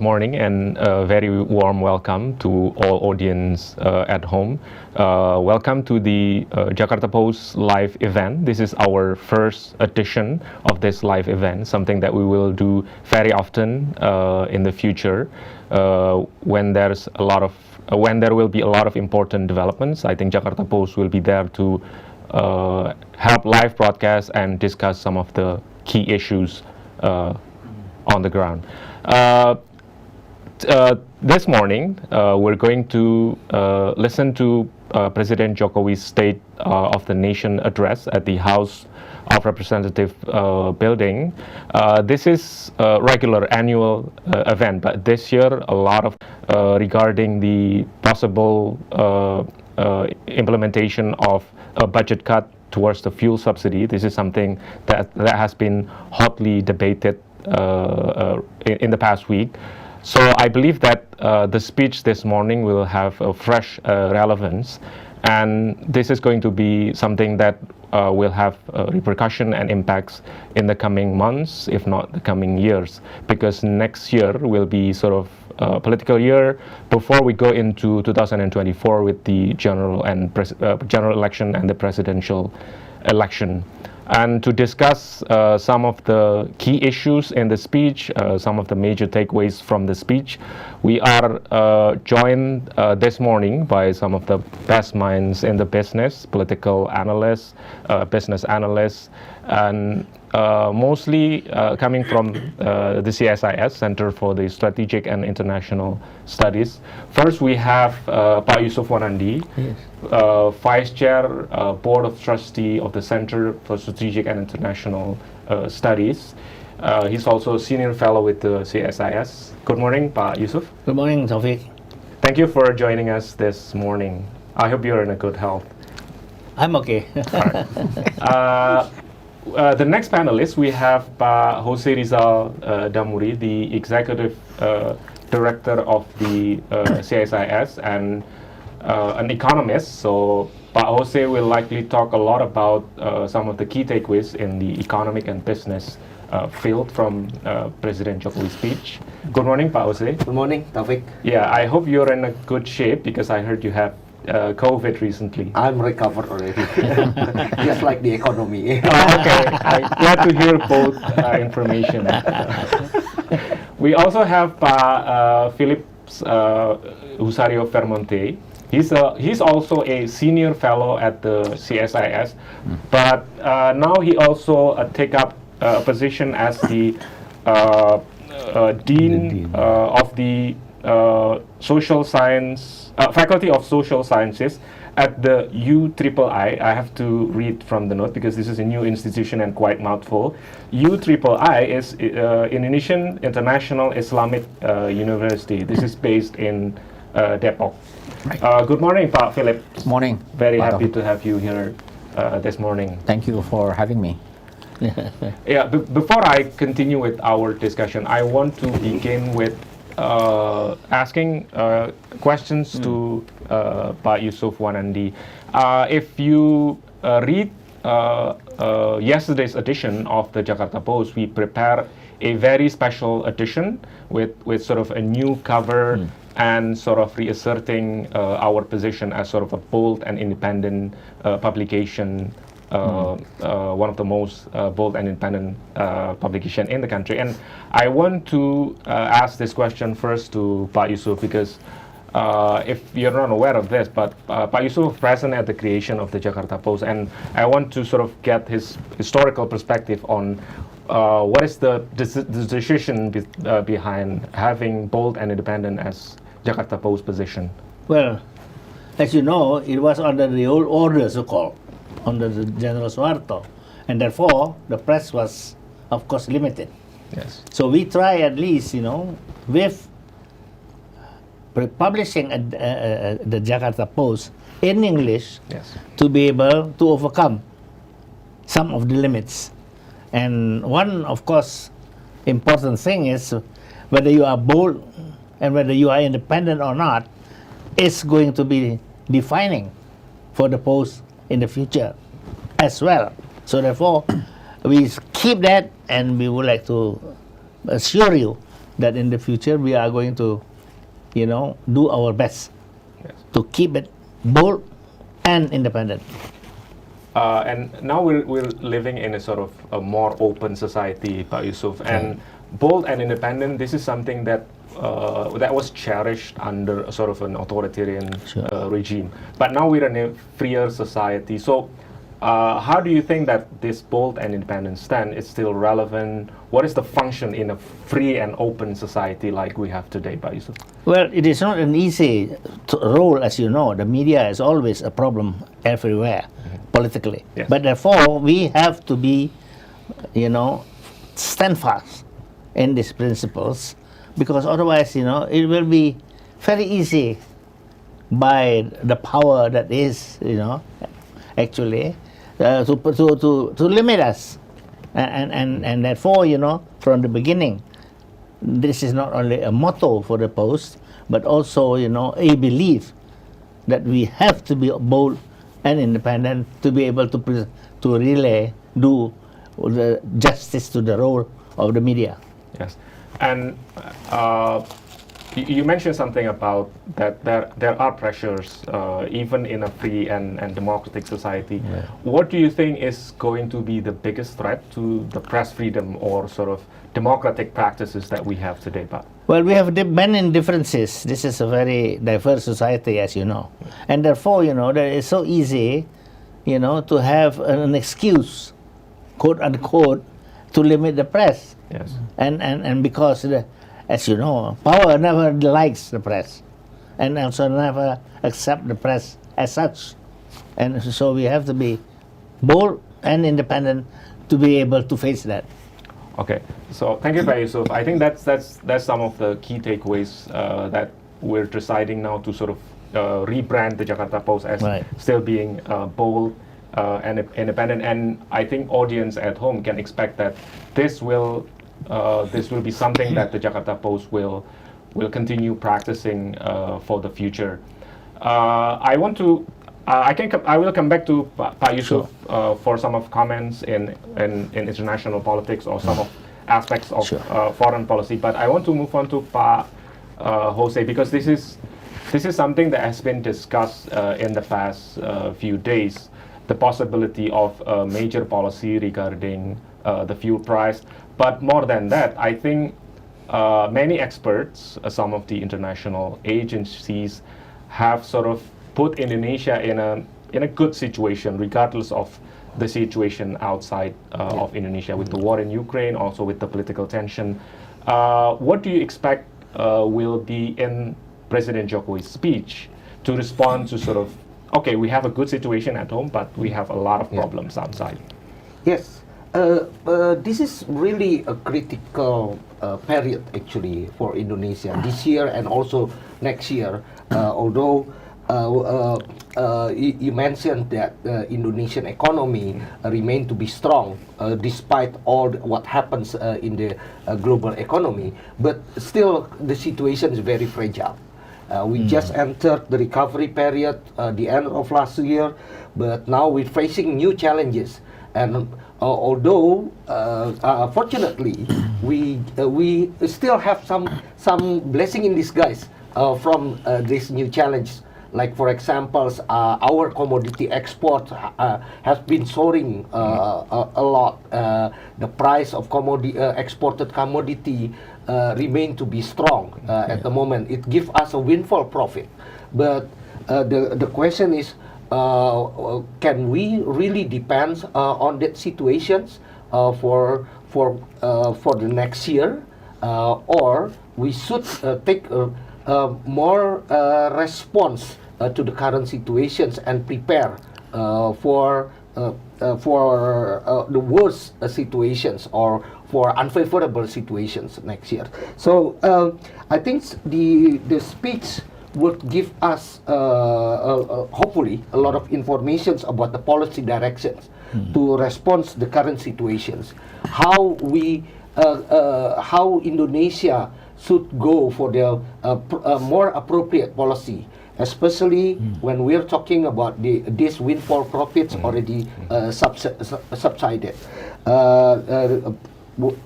Good morning and a very warm welcome to all audience at home. Welcome to the Jakarta-Post live event. This is our first edition of this live event, something that we will do very often in the future when there will be a lot of important developments. I think Jakarta-Post will be there to help live broadcast and discuss some of the key issues on the ground. This morning, we're going to listen to President Jokowi's State of the Nation address at the House of Representatives building. This is a regular annual event, but this year a lot of regarding the possible implementation of a budget cut towards the fuel subsidy. This is something that has been hotly debated in the past week. So I believe that the speech this morning will have a fresh relevance, and this is going to be something that will have repercussion and impacts in the coming months, if not the coming years, because next year will be sort of a political year before we go into 2024 with the general election and the presidential election. And to discuss some of the key issues in the speech, some of the major takeaways from the speech, we are joined this morning by some of the best minds in the business, political analysts, business analysts, and mostly coming from the CSIS, Center for the Strategic and International Studies. First, we have Pak Yusuf Wanandi, yes. Vice Chair, Board of Trustee of the Center for Strategic and International Studies. He's also a Senior Fellow with the CSIS. Good morning, Pak Yusuf. Good morning, Taufik. Thank you for joining us this morning. I hope you're in a good health. I'm okay. The next panelist, we have Pak Jose Rizal Damuri, the Executive Director of the CSIS and an economist. So Pak Jose will likely talk a lot about some of the key takeaways in the economic and business field from President Jokowi's speech. Good morning, Pak Jose. Good morning, Taufik. Yeah, I hope you're in a good shape because I heard you have COVID recently. I'm recovered already, just like the economy. Okay, I'm glad to hear both information. We also have Philips Husario Vermonte. He's also a senior fellow at the CSIS, but now he also take up a position as the Dean of the Social Science Faculty of Social Sciences at the UIII. I have to read from the note because this is a new institution and quite mouthful. UIII is Indonesian International Islamic University. This is based in Depok. Right. Good morning, Pak Philip. Morning. Very happy to have you here this morning. Thank you for having me. Yeah. Before I continue with our discussion, I want to begin with asking questions to Pak Yusuf Wanandi. If you read yesterday's edition of the Jakarta-Post, we prepare a very special edition with sort of a new cover and sort of reasserting our position as sort of a bold and independent publication. One of the most bold and independent publication in the country. And I want to ask this question first to Pak Yusuf because if you're not aware of this, but Pak Yusuf was present at the creation of the Jakarta-Post, and I want to sort of get his historical perspective on what is the decision behind having bold and independent as Jakarta-Post position. Well, as you know, it was under the old order, so-called, under the General Suharto, and therefore the press was, of course, limited. Yes. So we try at least, with publishing the Jakarta-Post in English, yes, to be able to overcome some of the limits. And one, of course, important thing is whether you are bold and whether you are independent or not is going to be defining for the Post in the future as well. So therefore, we keep that, and we would like to assure you that in the future we are going to, do our best Yes. to keep it bold and independent. And now we're living in a sort of a more open society, Pak Yusuf, and bold and independent. This is something that that was cherished under a sort of an authoritarian regime. But now we're in a freer society. So, how do you think that this bold and independent stand is still relevant? What is the function in a free and open society like we have today, Pak Yusuf? Well, it is not an easy role, as you know. The media is always a problem everywhere, politically. Yes. But therefore, we have to be, stand fast in these principles, because otherwise, it will be very easy by the power that is, actually, to limit us. And therefore, from the beginning, this is not only a motto for the Post, but also, a belief that we have to be bold and independent to be able to really do the justice to the role of the media. Yes, and you mentioned something about that there are pressures even in a free and democratic society. Yeah. What do you think is going to be the biggest threat to the press freedom or sort of democratic practices that we have today, Pak? Well, we have many differences. This is a very diverse society, as you know. And therefore, that it's so easy, to have an excuse, quote unquote, to limit the press. Yes. And because, as you know, power never likes the press, and also never accept the press as such. And so we have to be bold and independent to be able to face that. Okay, so thank you, Pak Yusuf. I think that's some of the key takeaways that we're deciding now to sort of rebrand the Jakarta-Post as Right. still being bold and independent. And I think audience at home can expect that this will be something that the Jakarta-Post will continue practicing for the future. I will come back to Pak Yusuf for some of comments in international politics or some of aspects of foreign policy. But I want to move on to Pak Jose, because this is something that has been discussed in the past few days, the possibility of a major policy regarding the fuel price. But more than that, I think many experts, some of the international agencies, have sort of put Indonesia in a good situation, regardless of the situation outside of Indonesia, with the war in Ukraine, also with the political tension. What do you expect will be in President Jokowi's speech to respond to sort of, okay, we have a good situation at home, but we have a lot of problems outside? Yes, this is really a critical period actually for Indonesia this year and also next year. Although you mentioned that Indonesian economy remain to be strong despite all what happens in the global economy, but still the situation is very fragile. We just entered the recovery period the end of last year, but now we're facing new challenges. And although fortunately we still have some blessing in disguise from this new challenge. Like for example, our commodity export has been soaring a lot. The price of exported commodity remain to be strong at the moment. It gives us a windfall profit. But the question is, can we really depend on that situations for the next year, or we should take more response to the current situations and prepare for the worst situations or for unfavorable situations next year. So I think the speech would give us hopefully a lot of information about the policy directions to respond to the current situations, how Indonesia should go for the more appropriate policy, especially when we're talking about these windfall profits already subsided.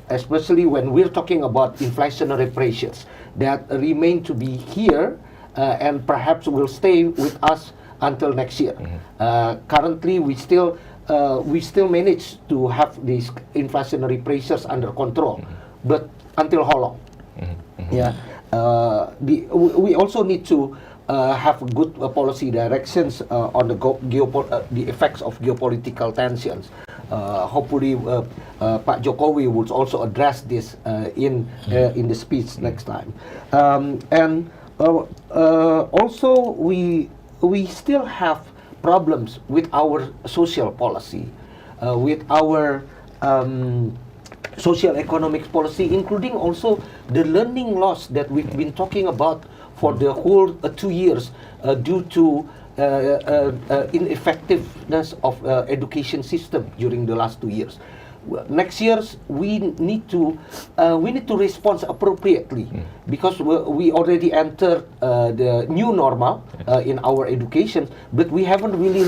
especially when we're talking about inflationary pressures that remain to be here and perhaps will stay with us until next year. Currently, we still manage to have these inflationary pressures under control, but until how long? Yeah, we also need to have good policy directions on the effects of geopolitical tensions. Hopefully, Pak Jokowi would also address this in the speech next time. And also, we still have problems with our social policy, with our social economic policy, including also the learning loss that we've been talking about for the whole 2 years due to ineffectiveness of education system during the last 2 years. Next year's we need to respond appropriately because we already entered the new normal in our education, but we haven't really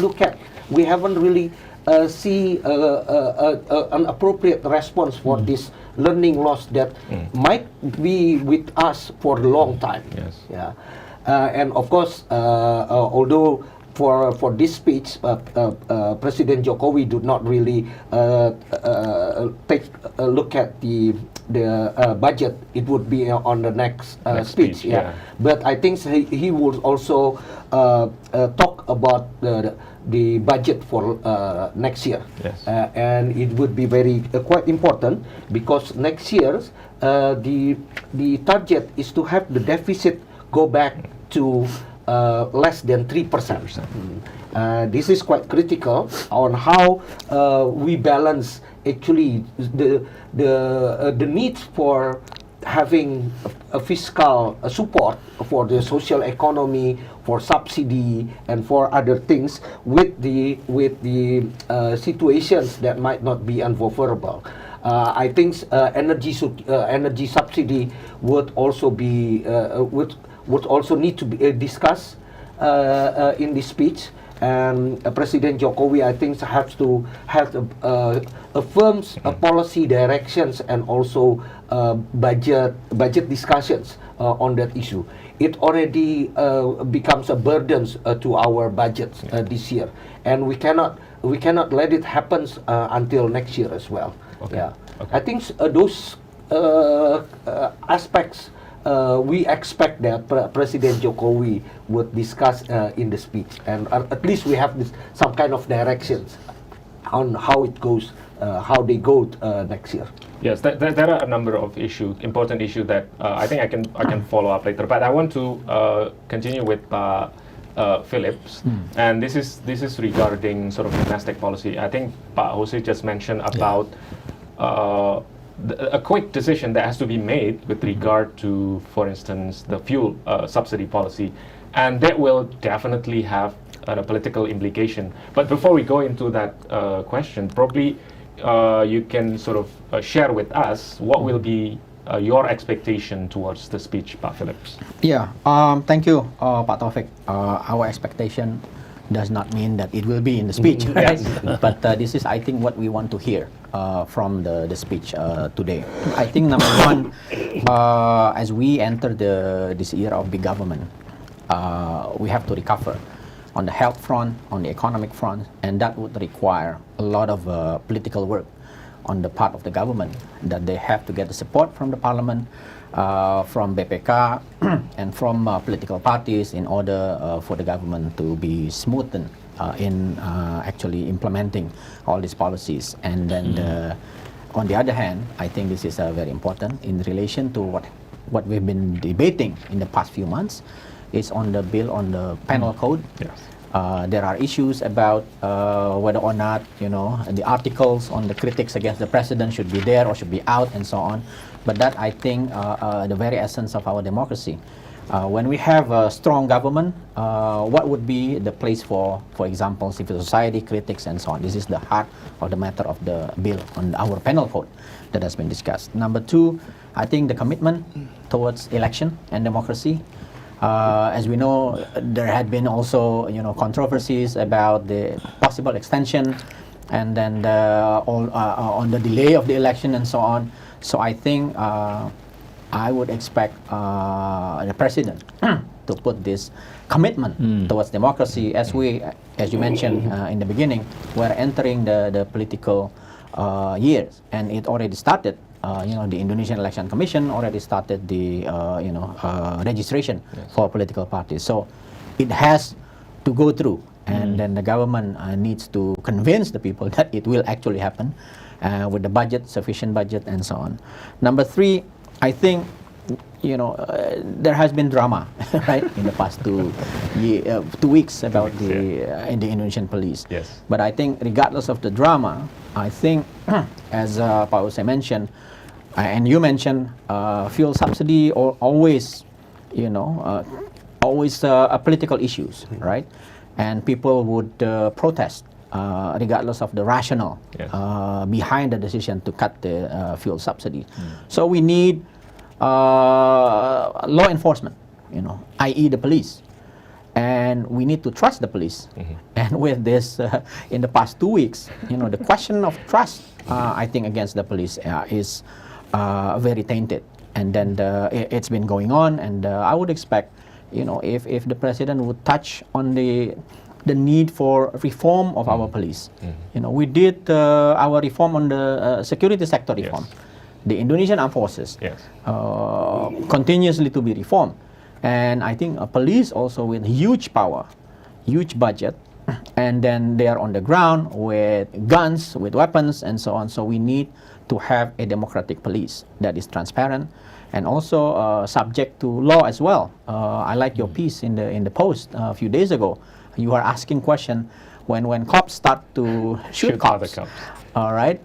see an appropriate response for this learning loss that might be with us for a long time. Yes. Yeah, and of course, although for this speech, President Jokowi did not really take a look at the budget. It would be on the next speech. Yeah. But I think he would also talk about the budget for next year. Yes. And it would be very quite important because next year's the target is to have the deficit go back to less than 3%. This is quite critical on how we balance actually the need for having a fiscal support for the social economy, for subsidy, and for other things with the situations that might not be unfavorable. I think energy subsidy would also be would also need to be discussed in this speech, and President Jokowi, I think, has to have a firm policy directions and also budget discussions on that issue. It already becomes a burden to our budgets this year, and we cannot let it happen until next year as well. Okay. Yeah, Okay. I think those aspects. We expect that President Jokowi would discuss in the speech, and at least we have some kind of directions on how it goes, how they go next year. Yes, there are a number of important issues that I think I can follow up later. But I want to continue with Phillips, and this is regarding sort of domestic policy. I think Pak Jose just mentioned about. A quick decision that has to be made with regard to, for instance, the fuel subsidy policy, and that will definitely have a political implication. But before we go into that question, probably you can sort of share with us what will be your expectation towards the speech, Pak Phillips. Yeah, thank you, Pak Taufik. Our expectation does not mean that it will be in the speech, right? But this is, I think, what we want to hear from the speech today. I think number one, as we enter this year of big government, we have to recover on the health front, on the economic front, and that would require a lot of political work on the part of the government, that they have to get the support from the parliament, from BPK and from political parties in order for the government to be smoothened in actually implementing all these policies. And then on the other hand, I think this is very important in relation to what we've been debating in the past few months, is on the bill on the penal code. Yes. There are issues about whether or not, the articles on the critics against the president should be there or should be out and so on. But that, I think, the very essence of our democracy. When we have a strong government, what would be the place for example, civil society, critics, and so on? This is the heart of the matter of the bill on our penal code that has been discussed. Number two, I think the commitment towards election and democracy. As we know, there had been also, controversies about the possible extension and then on the delay of the election and so on. So I think I would expect the president to put this commitment towards democracy. As you mentioned in the beginning, we're entering the political years, and it already started. The Indonesian Election Commission already started the registration for political parties. So it has to go through, and then the government needs to convince the people that it will actually happen with the budget, sufficient budget, and so on. Number three, I think there has been drama, right, in the past 2 weeks about the Indonesian police. Yes. But I think regardless of the drama, I think as Pak Use mentioned, and you mentioned, fuel subsidy always political issues, right? And people would protest regardless of the rationale behind the decision to cut the fuel subsidy. So we need law enforcement, i.e. the police. And we need to trust the police. And with this, in the past 2 weeks, the question of trust, I think, against the police is very tainted. And then it's been going on, and I would expect, if the president would touch on the need for reform of our police. We did our reform on the security sector reform. Yes. The Indonesian armed forces continuously to be reformed. And I think a police also with huge power, huge budget, and then they are on the ground with guns, with weapons, and so on. So we need to have a democratic police that is transparent and also subject to law as well. I like your piece in the Post a few days ago. You are asking question when cops start to shoot other cops. cops. All right,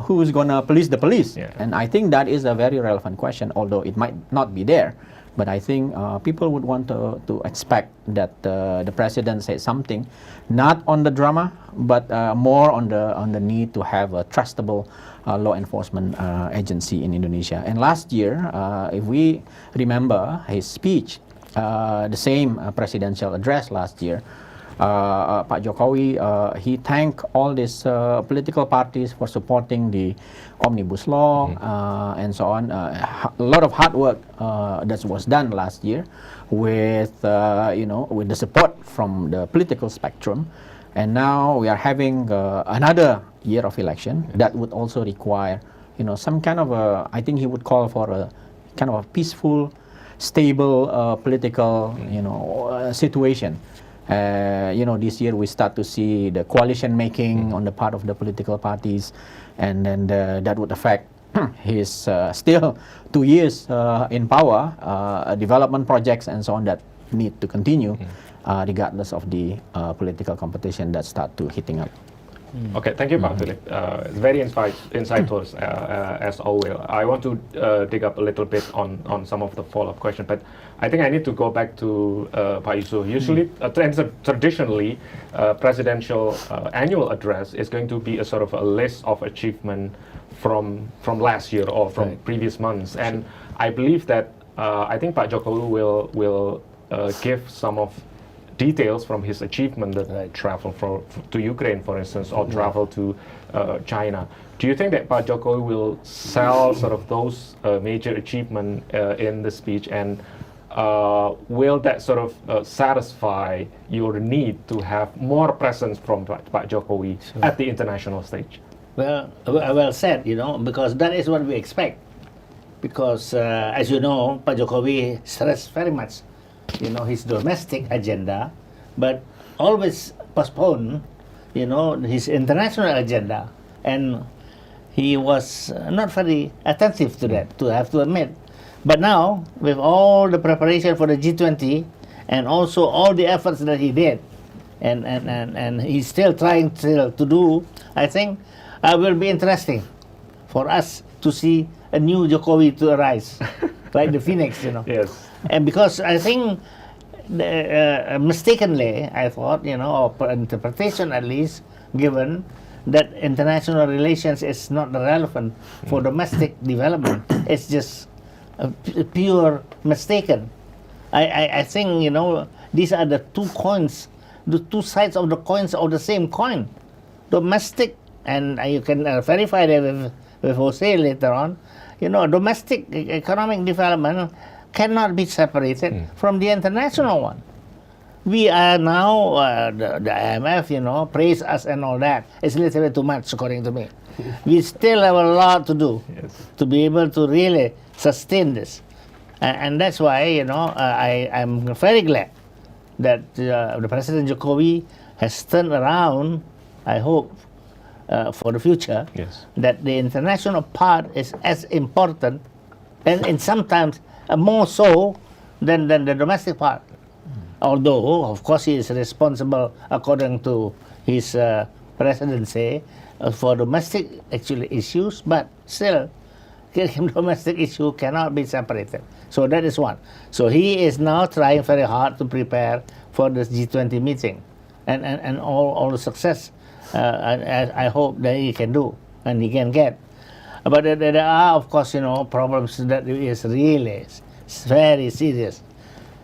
who's gonna police the police? Yeah. And I think that is a very relevant question, although it might not be there. But I think people would want to expect that the president says something, not on the drama, but more on the need to have a trustable law enforcement agency in Indonesia. And last year, if we remember his speech, the same presidential address last year, Pak Jokowi, he thanked all these political parties for supporting the omnibus law and so on. A lot of hard work that was done last year with with the support from the political spectrum. And now we are having another year of election that would also require some kind of I think he would call for a kind of a peaceful, stable political situation. This year we start to see the coalition making on the part of the political parties, and then that would affect his still 2 years in power, development projects and so on that need to continue regardless of the political competition that start to heating up. Okay, thank you, Pak Philip. It's very insightful as always. I want to dig up a little bit on some of the follow-up questions, but I think I need to go back to Pak Yusuf. Usually, traditionally, presidential annual address is going to be a sort of a list of achievement from last year or from previous months, and I believe that I think Pak Jokowi will give some of details from his achievement, that travel to Ukraine, for instance, or travel to China. Do you think that Pak Jokowi will sell sort of those major achievements in the speech, and will that sort of satisfy your need to have more presence from Pak Jokowi at the international stage? Well said, because that is what we expect. Because as you know, Pak Jokowi stressed very much his domestic agenda, but always postpone, his international agenda, and he was not very attentive to that, to have to admit. But now, with all the preparation for the G20, and also all the efforts that he did, and he's still trying to do, I think it will be interesting for us to see a new Jokowi to arise, like the phoenix, Yes. And because I think, mistakenly, I thought, or interpretation at least, given that international relations is not relevant for domestic development, it's just pure mistaken. I think, these are the two coins, the two sides of the coins of the same coin. Domestic and you can verify that with Jose later on, domestic economic development cannot be separated from the international one. We are now, the IMF, praise us and all that. It's a little bit too much, according to me. We still have a lot to do to be able to really sustain this. And that's why, I'm very glad that the President Jokowi has turned around, I hope, for the future, that the international part is as important, and sometimes more so than the domestic part. Although, of course, he is responsible, according to his presidency, for domestic issues, but still, domestic issue cannot be separated. So that is one. So he is now trying very hard to prepare for this G20 meeting, and all the success I hope that he can do and he can get. But there are, of course, problems that is really very serious.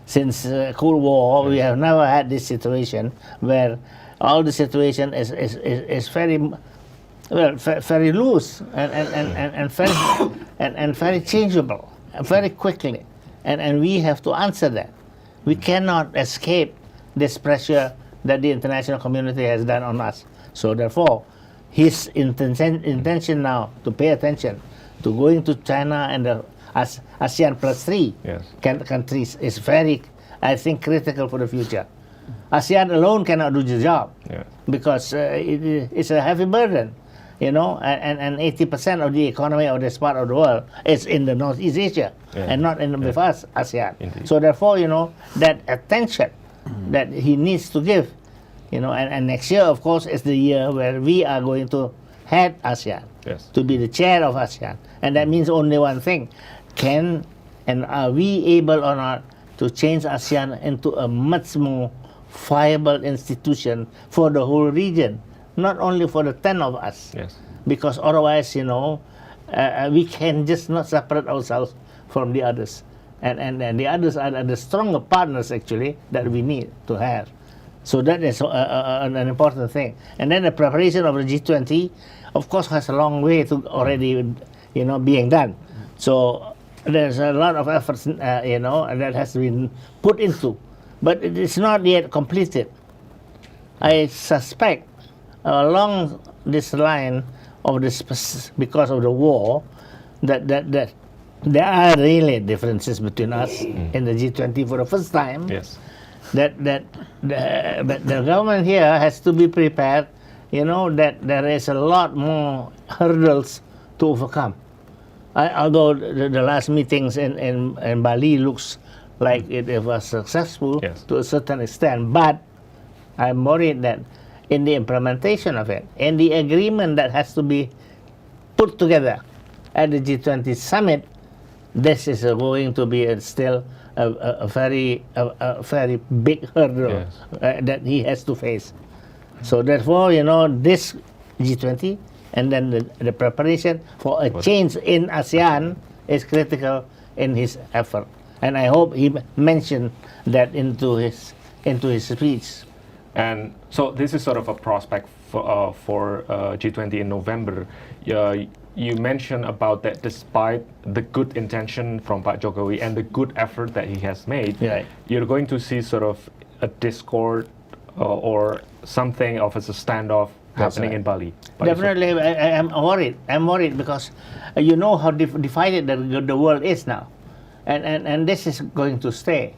Since Cold War, we have never had this situation where all the situation is very very loose and very changeable very quickly, and we have to answer that. We cannot escape this pressure that the international community has done on us. So therefore, his intention now to pay attention to going to China and the ASEAN plus 3 countries is very, I think, critical for the future. ASEAN alone cannot do the job because it's a heavy burden, and 80% of the economy of this part of the world is in the Northeast Asia and not with us, ASEAN. Indeed. So therefore, that attention that he needs to give, and next year, of course, is the year where we are going to head ASEAN, to be the chair of ASEAN. And that means only one thing. Are we able or not to change ASEAN into a much more viable institution for the whole region, not only for the 10 of us? Because otherwise, we can just not separate ourselves from the others. And the others are the stronger partners, actually, that we need to have. So that is an important thing. And then the preparation of the G20, of course, has a long way to already, being done. So there's a lot of efforts, that has been put into, but it is not yet completed. I suspect along this line of this, because of the war, that there are really differences between us in the G20 for the first time. That the government here has to be prepared, that there is a lot more hurdles to overcome. Although the last meetings in Bali looks like it was successful to a certain extent, but I'm worried that in the implementation of it, in the agreement that has to be put together at the G20 summit, this is going to be still a very big hurdle that he has to face. So therefore, this G20 and then the preparation for a change in ASEAN is critical in his effort. And I hope he mentioned that into his speech. And so this is sort of a prospect for G20 in November. You mentioned about that despite the good intention from Pak Jokowi and the good effort that he has made, you're going to see sort of a discord or something of as a standoff happening in Bali. Definitely, I'm worried. I'm worried because you know how divided the world is now. And this is going to stay,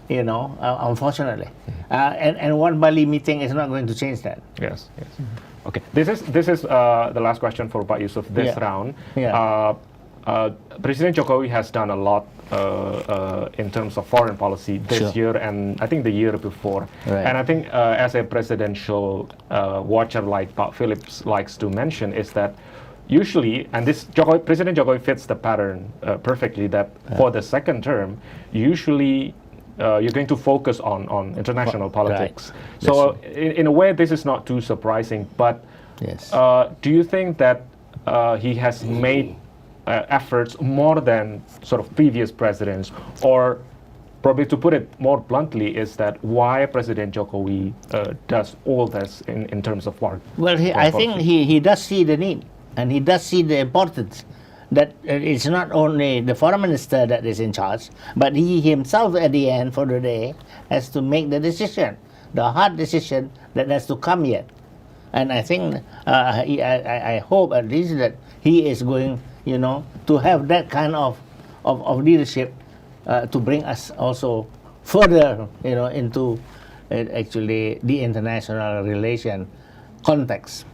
unfortunately. And one Bali meeting is not going to change that. Yes. Okay, this is the last question for Pak Yusuf this round. President Jokowi has done a lot in terms of foreign policy this year and I think the year before. And I think as a presidential watcher like Pak Phillips likes to mention is that usually, and this President Jokowi fits the pattern perfectly, that for the second term, usually you're going to focus on international politics. So in a way, this is not too surprising. But do you think that he has made efforts more than sort of previous presidents, or probably to put it more bluntly, is that why President Jokowi does all this in terms of foreign. Well, I think he does see the need, and he does see the importance that it's not only the foreign minister that is in charge, but he himself at the end for the day has to make the decision, the hard decision that has to come yet. And I think I hope at least that he is going, to have that kind of leadership to bring us also further, into actually the international relation context.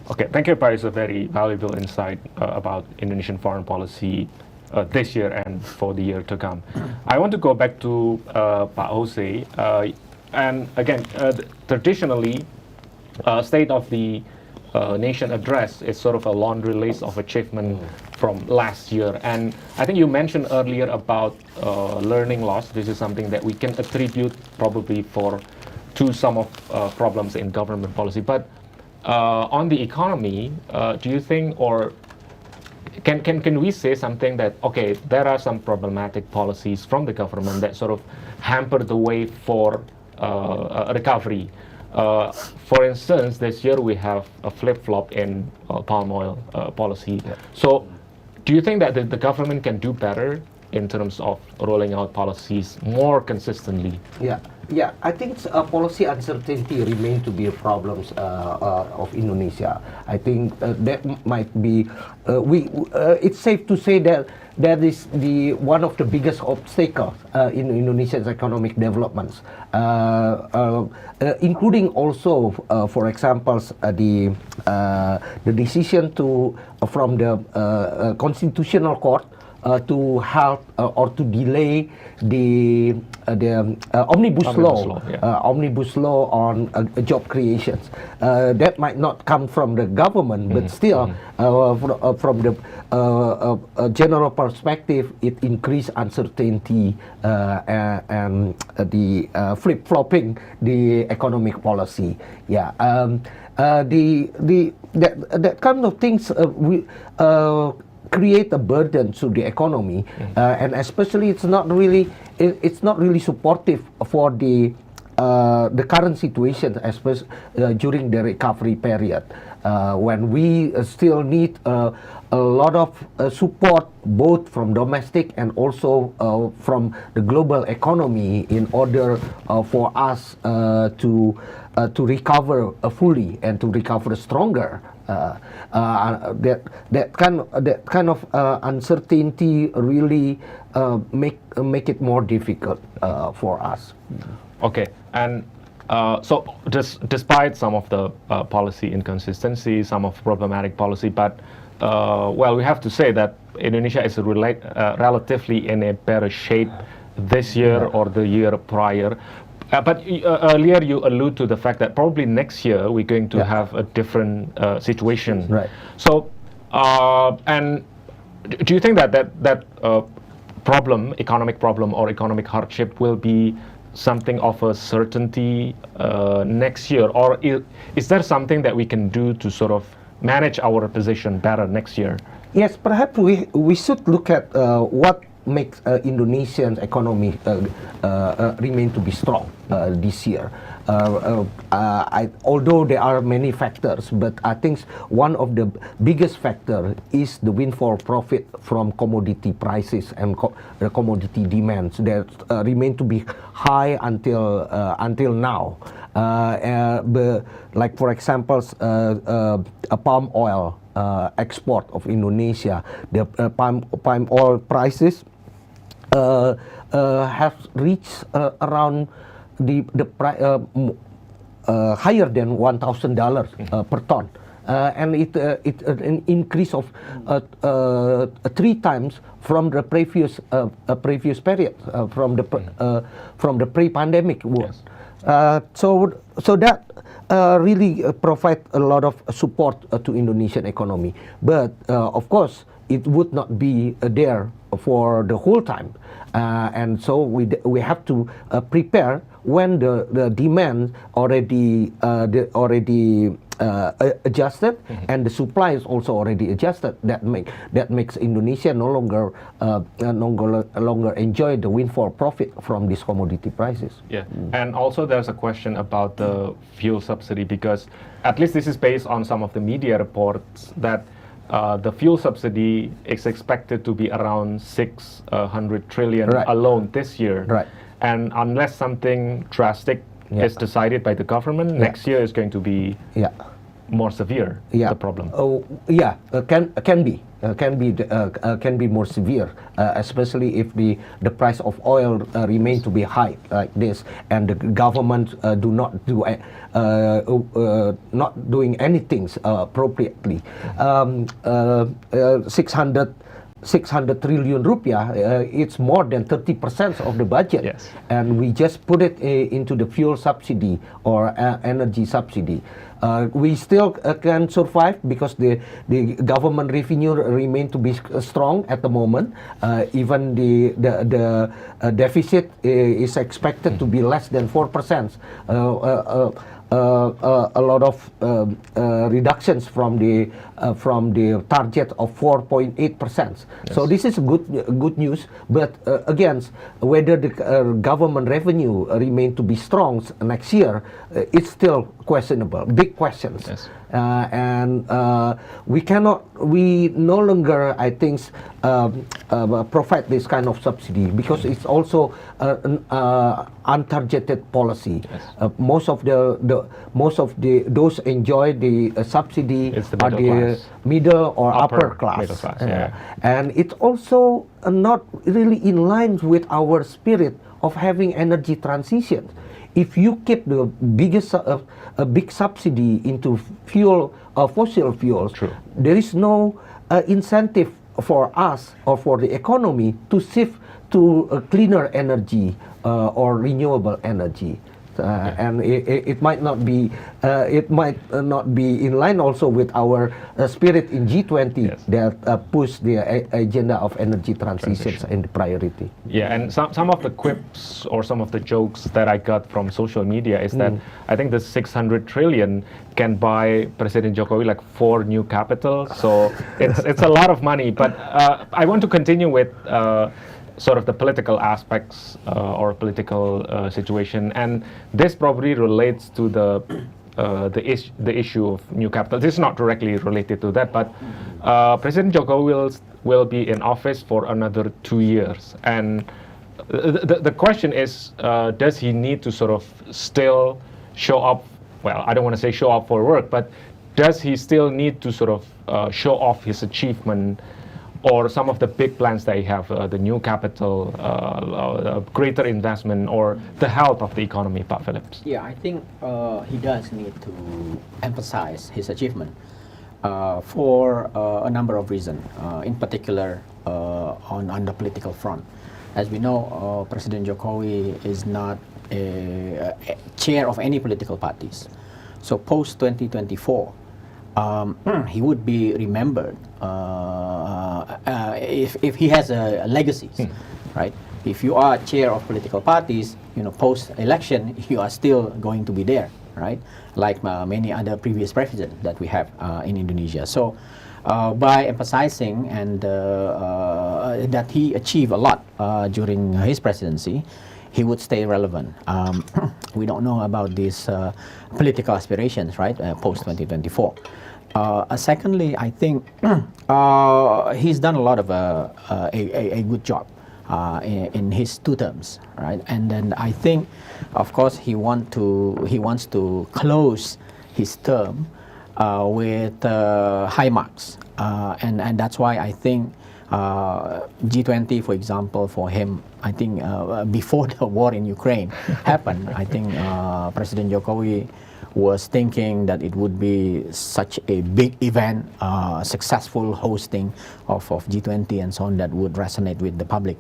Okay, thank you, Pak. It's a very valuable insight about Indonesian foreign policy this year and for the year to come. I want to go back to Pak Jose. And again, traditionally, State of the Nation address is sort of a laundry list of achievement from last year. And I think you mentioned earlier about learning loss. This is something that we can attribute probably to some of problems in government policy. But on the economy, do you think, or can we say something that, okay, there are some problematic policies from the government that sort of hamper the way for recovery? For instance, this year we have a flip-flop in palm oil policy. Yeah. So do you think that the government can do better in terms of rolling out policies more consistently? Yeah, I think policy uncertainty remain to be a problem of Indonesia. I think that might be, it's safe to say that that is one of the biggest obstacles in Indonesia's economic developments, including also, for example, the decision from the Constitutional Court to help or to delay the omnibus law, omnibus law on job creations. That might not come from the government, but still, from the general perspective, it increased uncertainty and the flip-flopping the economic policy. Yeah, that kind of things create a burden to the economy, and especially it's not really supportive for the current situation, especially during the recovery period, when we still need a lot of support both from domestic and also from the global economy in order for us to recover fully and to recover stronger. That kind of uncertainty really make it more difficult for us. Okay, and so despite some of the policy inconsistencies, some of problematic policy, but well, we have to say that Indonesia is relatively in a better shape this year or the year prior. But earlier you allude to the fact that probably next year we're going to have a different situation. Right. So, and do you think that problem, economic problem or economic hardship, will be something of a certainty next year, or is there something that we can do to sort of manage our position better next year? Yes, perhaps we should look at what makes Indonesian economy remain to be strong this year. Although there are many factors, but I think one of the biggest factor is the windfall profit from commodity prices and the commodity demands that remain to be high until now. Like for example, a palm oil export of Indonesia, the palm oil prices have reached around higher than $1,000 per ton, and it an increase of 3 times from the previous period, from the pre-pandemic world. Yes. So that really provide a lot of support to Indonesian economy, but of course it would not be there for the whole time, and so we have to prepare when the demand already adjusted, and the supply is also already adjusted, that makes Indonesia no longer enjoy the windfall profit from these commodity prices. Yeah, and also there's a question about the fuel subsidy, because at least this is based on some of the media reports that the fuel subsidy is expected to be around 600 trillion Right. alone this year. Right. And unless something drastic is decided by the government, next year is going to be more severe, the problem. Can be more severe, especially if the price of oil remain to be high like this, and the government not doing anything appropriately. 600 trillion rupiah, it's more than 30% of the budget. Yes. And we just put it into the fuel subsidy or energy subsidy. We still can survive because the government revenue remain to be strong at the moment. Even the deficit is expected to be less than 4%. A lot of reductions from the target of 4.8%. So this is good news. But again, whether the government revenue remain to be strong next year, it's still questionable. Big questions. Yes. And we no longer, I think, provide this kind of subsidy because it's also an untargeted policy. Yes. Most of those enjoy the subsidy The are the middle or upper class. Middle class, And it's also not really in line with our spirit of having energy transition. If you keep the biggest a big subsidy into fossil fuels, True. there is no incentive for us or for the economy to shift to a cleaner energy or renewable energy. And it might not be in line also with our spirit in G20 that push the agenda of energy transitions in the priority. Yeah, and some of the quips or some of the jokes that I got from social media is that I think the 600 trillion can buy President Jokowi like 4 new capitals. So it's a lot of money. But I want to continue with sort of the political aspects or political situation, and this probably relates to the issue of new capital. This is not directly related to that, but President Jokowi will be in office for another 2 years, and the question is, does he need to sort of still show up? Well, I don't want to say show up for work, but does he still need to sort of show off his achievement or some of the big plans that he have, the new capital, greater investment, or the health of the economy, Pak Philips? Yeah, I think he does need to emphasize his achievement for a number of reasons, in particular on the political front. As we know, President Jokowi is not a chair of any political parties. So post 2024, he would be remembered if he has a legacy, right? If you are chair of political parties, post-election, you are still going to be there, right? Like many other previous presidents that we have in Indonesia. So by emphasizing and that he achieved a lot during his presidency, he would stay relevant. We don't know about these political aspirations, right, post-2024. Secondly, I think he's done a lot of a good job in his 2 terms, right? And then I think, of course, he wants to close his term with high marks, and that's why I think G20, for example, for him, I think before the war in Ukraine happened, I think President Jokowi was thinking that it would be such a big event, successful hosting of G20 and so on, that would resonate with the public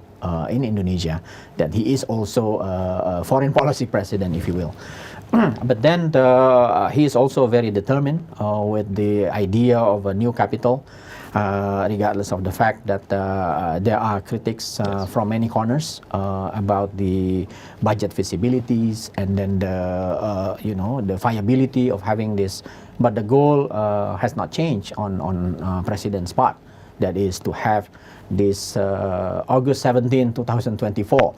in Indonesia, that he is also a foreign policy president, if you will. But then he is also very determined with the idea of a new capital. regardless of the fact that there are critics from many corners about the budget feasibilities and then the the viability of having this. But the goal has not changed on President's part. That is to have this August 17, 2024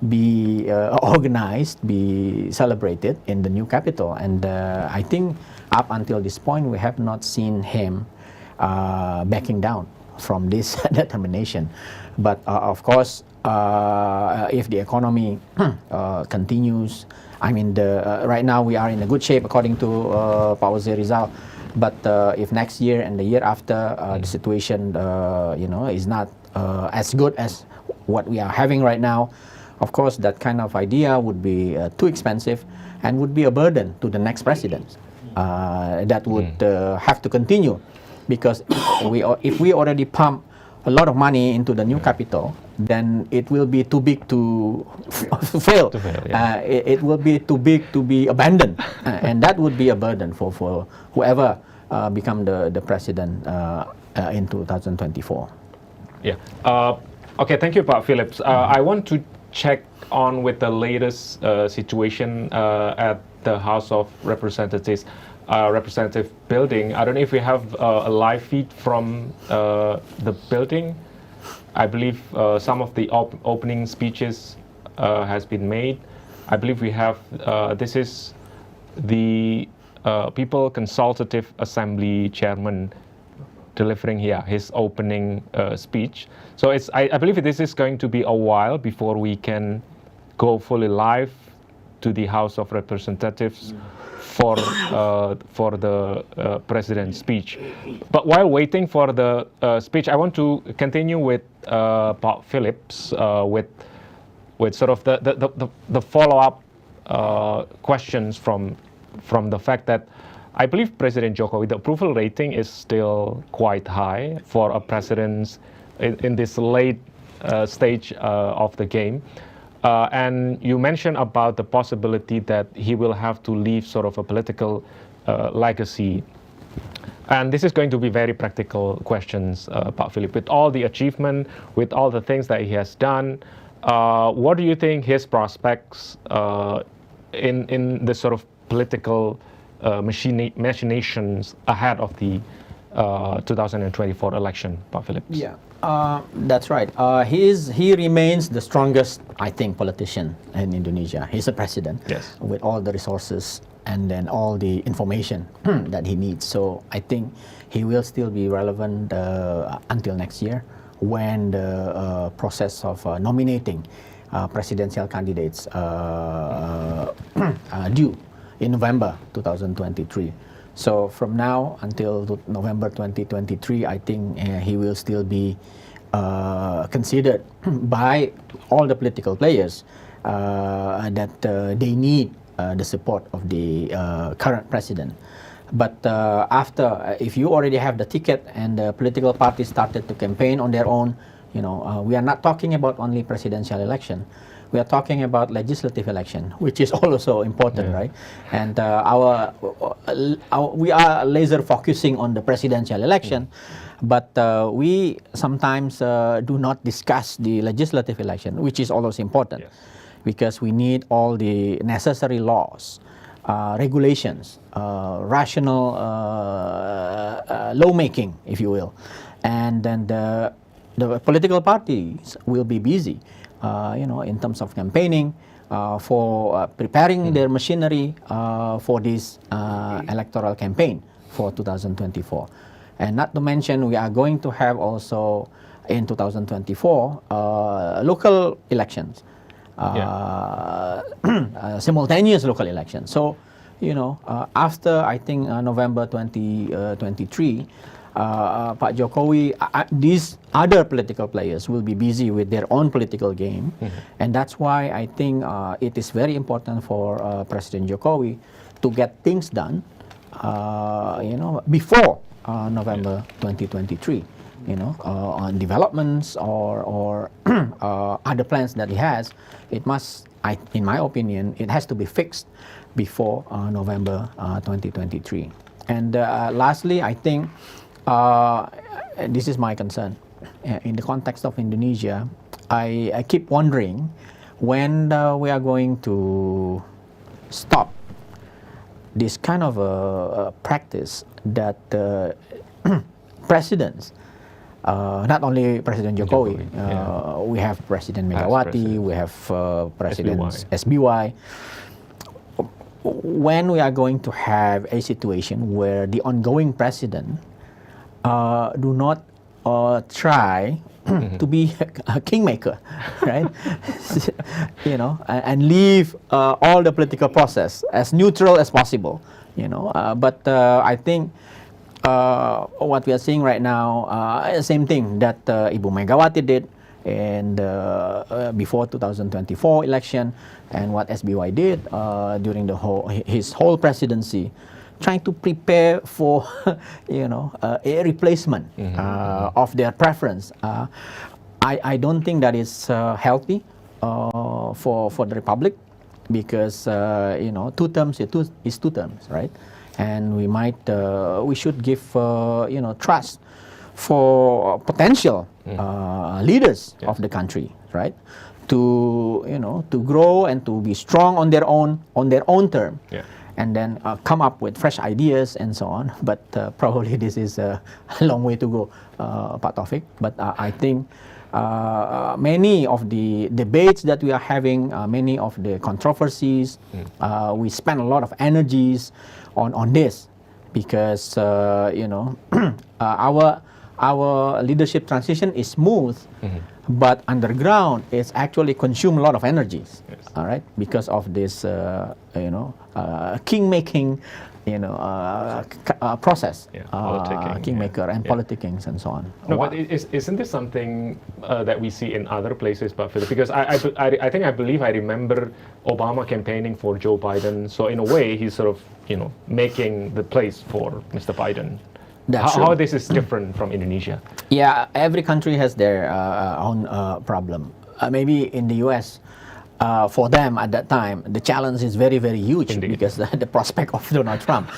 be organized, be celebrated in the new capital. And I think up until this point, we have not seen him backing down from this determination. But of course, if the economy continues, I mean, right now we are in a good shape according to Pak Wazir Rizal. But if next year and the year after the situation, is not as good as what we are having right now, of course, that kind of idea would be too expensive and would be a burden to the next president. That would have to continue, because if we already pump a lot of money into the new capital, then it will be too big to fail. It will be too big to be abandoned, and that would be a burden for whoever become the president in 2024. Yeah. Okay. Thank you, Pak Phillips. I want to check on with the latest situation at the House of Representatives. Representative building. I don't know if we have a live feed from the building. I believe some of the opening speeches has been made. I believe we have, this is the People Consultative Assembly Chairman delivering here his opening speech. So I believe this is going to be a while before we can go fully live to the House of Representatives for the president's speech. But while waiting for the speech, I want to continue with Pak Phillips with sort of the follow-up questions from the fact that I believe President Jokowi, the approval rating is still quite high for a president in this late stage of the game. And you mentioned about the possibility that he will have to leave sort of a political legacy. And this is going to be very practical questions, Pak Philip. With all the achievement, with all the things that he has done, what do you think his prospects in the sort of political machinations ahead of the 2024 election, Pak Philip? Yeah. That's right. He remains the strongest, I think, politician in Indonesia. He's a president, yes, with all the resources and then all the information that he needs. So I think he will still be relevant until next year, when the process of nominating presidential candidates due in November 2023. So from now until November 2023, I think he will still be considered by all the political players that they need the support of the current president. But after, if you already have the ticket and the political parties started to campaign on their own, we are not talking about only presidential election. We are talking about legislative election, which is also important, right? And we are laser focusing on the presidential election, but we sometimes do not discuss the legislative election, which is always important, because we need all the necessary laws, regulations, rational lawmaking, if you will. And then the political parties will be busy, in terms of campaigning, for preparing their machinery for this electoral campaign for 2024. And not to mention, we are going to have also in 2024 local elections, simultaneous local elections. So, after I think November 2023, Pak Jokowi, these other political players will be busy with their own political game, and that's why I think it is very important for President Jokowi to get things done, before November 2023. On developments or other plans that he has, it must, in my opinion, it has to be fixed before November 2023. And lastly, I think This is my concern. In the context of Indonesia, I keep wondering when we are going to stop this kind of a practice that presidents, not only President Jokowi, we have President Megawati, we have President SBY. When we are going to have a situation where the ongoing president do not try to be a kingmaker, right? And leave all the political process as neutral as possible, But I think what we are seeing right now, same thing that Ibu Megawati did and before 2024 election, and what SBY did during his whole presidency, trying to prepare for a replacement of their preference. I don't think that is healthy for the republic, because 2 terms is 2 terms, right? And we should give trust for potential leaders of the country, right? To grow and to be strong on their own term. Yeah. And then come up with fresh ideas and so on. But probably this is a long way to go, Pak Taufik. But I think many of the debates that we are having, many of the controversies, we spend a lot of energies on this, because our leadership transition is smooth, but underground it's actually consume a lot of energies. Yes. All right, because of this king-making process, kingmaker and politicking and so on. No, but isn't this something that we see in other places, but because I believe I remember Obama campaigning for Joe Biden, so in a way he's sort of making the place for Mr. Biden. How this is different from Indonesia? Yeah, every country has their own problem. Maybe in the U.S., for them at that time, the challenge is very, very huge. Indeed. Because the prospect of Donald Trump,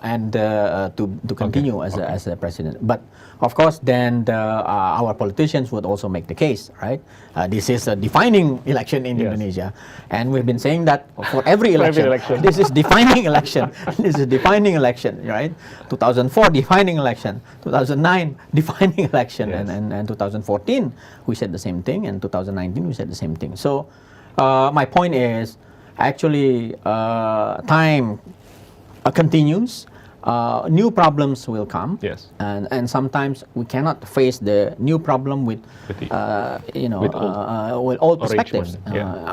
and to continue as a president. But of course, then our politicians would also make the case, right? This is a defining election in Indonesia, and we've been saying that for every election. This is defining election. This is defining election, right? 2004 defining election, 2009 defining election, and 2014 we said the same thing, and 2019 we said the same thing. So my point is, actually, time continues. New problems will come, and sometimes we cannot face the new problem with old perspectives,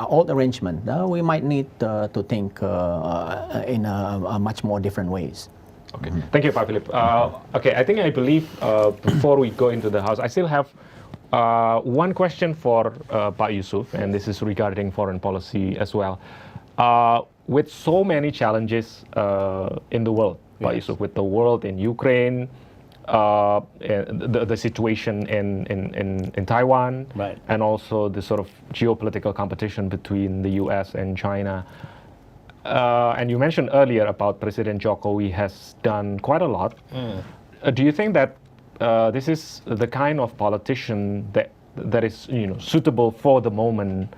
old arrangement. We might need to think in a much more different ways. Okay, thank you, Pak Philip. Okay, I believe before we go into the house, I still have one question for Pak Yusuf, and this is regarding foreign policy as well. With so many challenges in the world, Pak Yusuf, with the world in Ukraine, the situation in Taiwan, right, and also the sort of geopolitical competition between the US and China. And you mentioned earlier about President Jokowi has done quite a lot. Do you think that this is the kind of politician that is suitable for the moment,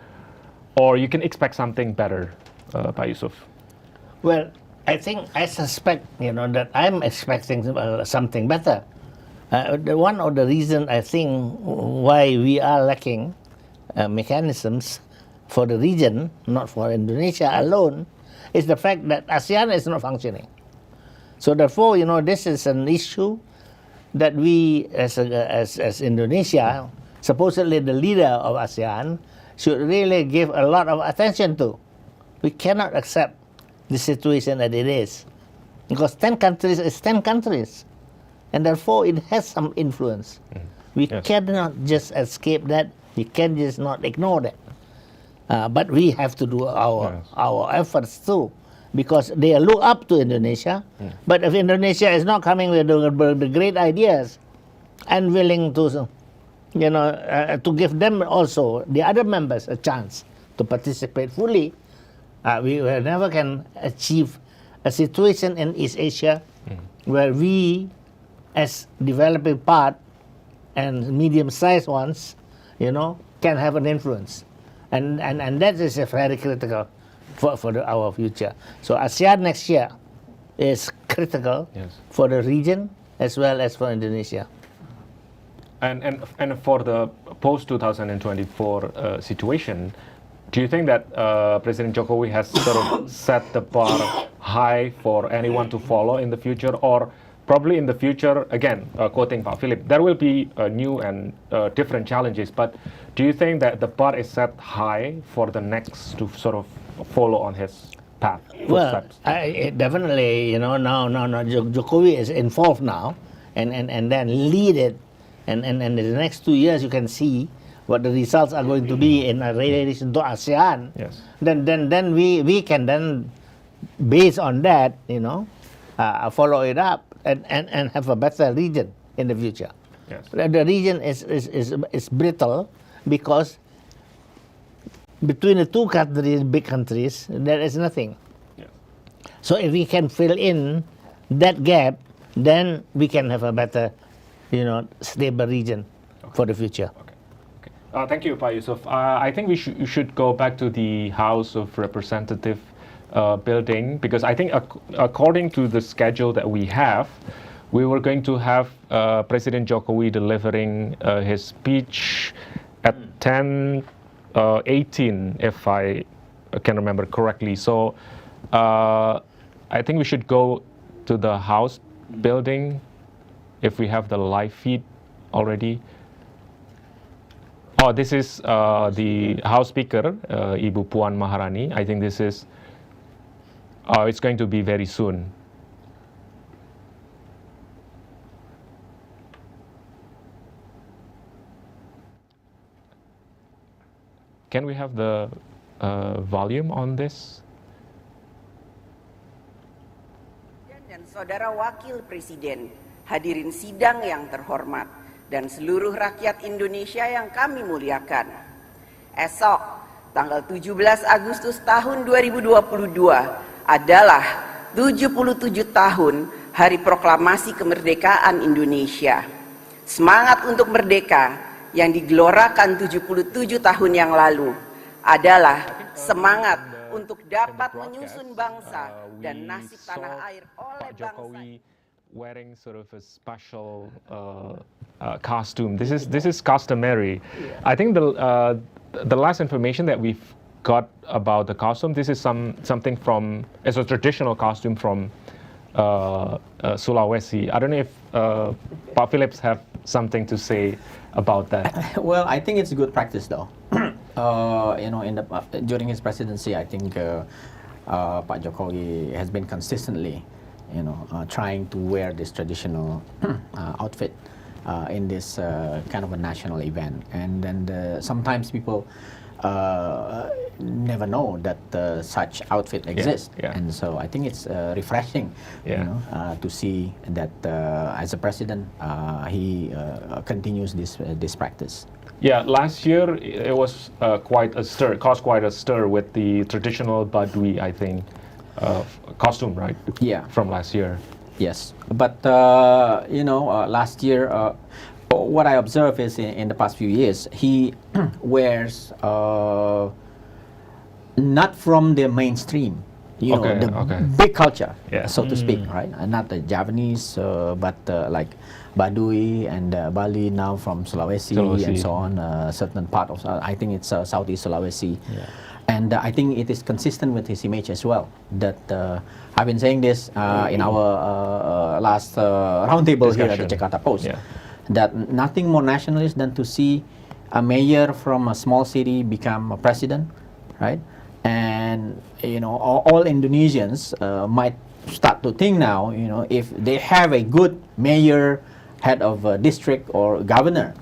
or you can expect something better, Pak Yusuf? Well, I suspect that I'm expecting something better. One of the reasons I think why we are lacking mechanisms for the region, not for Indonesia alone, is the fact that ASEAN is not functioning. So therefore, this is an issue that we, as Indonesia, supposedly the leader of ASEAN, should really give a lot of attention to. We cannot accept the situation that it is, because 10 countries is 10 countries, and therefore it has some influence. We cannot just escape that. We can just not ignore that. But we have to do our efforts too, because they look up to Indonesia. But if Indonesia is not coming with the great ideas and willing to, to give them also, the other members, a chance to participate fully, we never can achieve a situation in East Asia where we, as developing part and medium-sized ones, can have an influence, and that is very critical for our future. So ASEAN next year is critical for the region as well as for Indonesia. And for the post 2024 situation, do you think that President Jokowi has sort of set the bar high for anyone to follow in the future, or probably in the future, again, quoting Pak Philip, there will be new and different challenges, but do you think that the bar is set high for the next to sort of follow on his path? Well, definitely, now Jokowi is involved now, and then lead it, and in the next 2 years you can see what the results are going to be in relation to ASEAN. Yes. Then we can then, based on that, follow it up and have a better region in the future. Yes. The region is brittle because between the two countries, big countries, there is nothing. Yes. So if we can fill in that gap, then we can have a better, stable region for the future. Okay. Thank you, Pak Yusuf. I think we should go back to the House of Representatives building, because I think according to the schedule that we have, we were going to have President Jokowi delivering his speech at 10:18, if I can remember correctly. So I think we should go to the House building if we have the live feed already. Oh, this is the House Speaker, Ibu Puan Maharani. I think this is, it's going to be very soon. Can we have the volume on this? Dan Saudara Wakil Presiden, hadirin sidang yang terhormat, dan seluruh rakyat Indonesia yang kami muliakan. Esok, tanggal 17 Agustus tahun 2022 adalah 77 tahun Hari Proklamasi Kemerdekaan Indonesia. Semangat untuk merdeka yang digelorakan 77 tahun yang lalu adalah semangat untuk dapat menyusun bangsa dan nasib tanah air oleh bangsa. Wearing sort of a special costume. This is customary. I think the last information that we've got about the costume, this is something from, it's a traditional costume from Sulawesi. I don't know if Pak Philips have something to say about that. Well, I think it's a good practice, though. During his presidency, I think Pak Jokowi has been consistently, trying to wear this traditional outfit in this kind of a national event, and then sometimes people never know that such outfit exists, and so I think it's refreshing, to see that as a president he continues this practice. Yeah, last year it was quite a stir, caused quite a stir with the traditional Baduy, I think, costume, right? Yeah. From last year. Yes, but last year, what I observed is in the past few years, he wears not from the mainstream, big culture, so to speak, right? Not the Javanese, but like Baduy and Bali, now from Sulawesi and so on, certain part of, I think it's Southeast Sulawesi. Yeah. And I think it is consistent with his image as well. That I've been saying this in our last roundtable here at the Jakarta-Post, that nothing more nationalist than to see a mayor from a small city become a president, right? And all Indonesians might start to think now, if they have a good mayor, head of a district or governor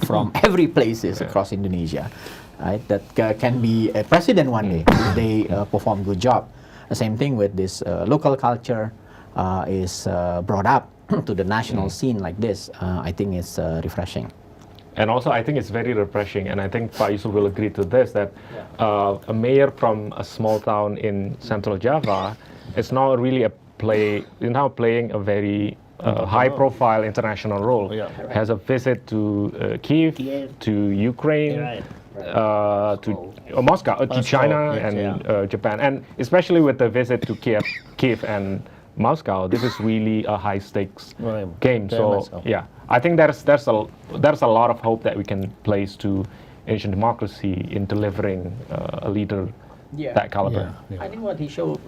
from every places across Indonesia, right, that can be a president one day if they perform good job. The same thing with this local culture is brought up to the national scene like this. I think it's refreshing. And also, I think it's very refreshing, and I think Pak Yusuf will agree to this, that a mayor from a small town in Central Java is not really a playing a very high-profile international role. Yeah. Has a visit to Kiev, to Ukraine, Right. to Moscow, to Moscow, China yes, and Japan, and especially with the visit to Kiev and Moscow, this is really a high-stakes Right. game. Very So much so. yeah, I think there's a lot of hope that we can place to Asian democracy in delivering a leader that caliber. Yeah. I think what he showed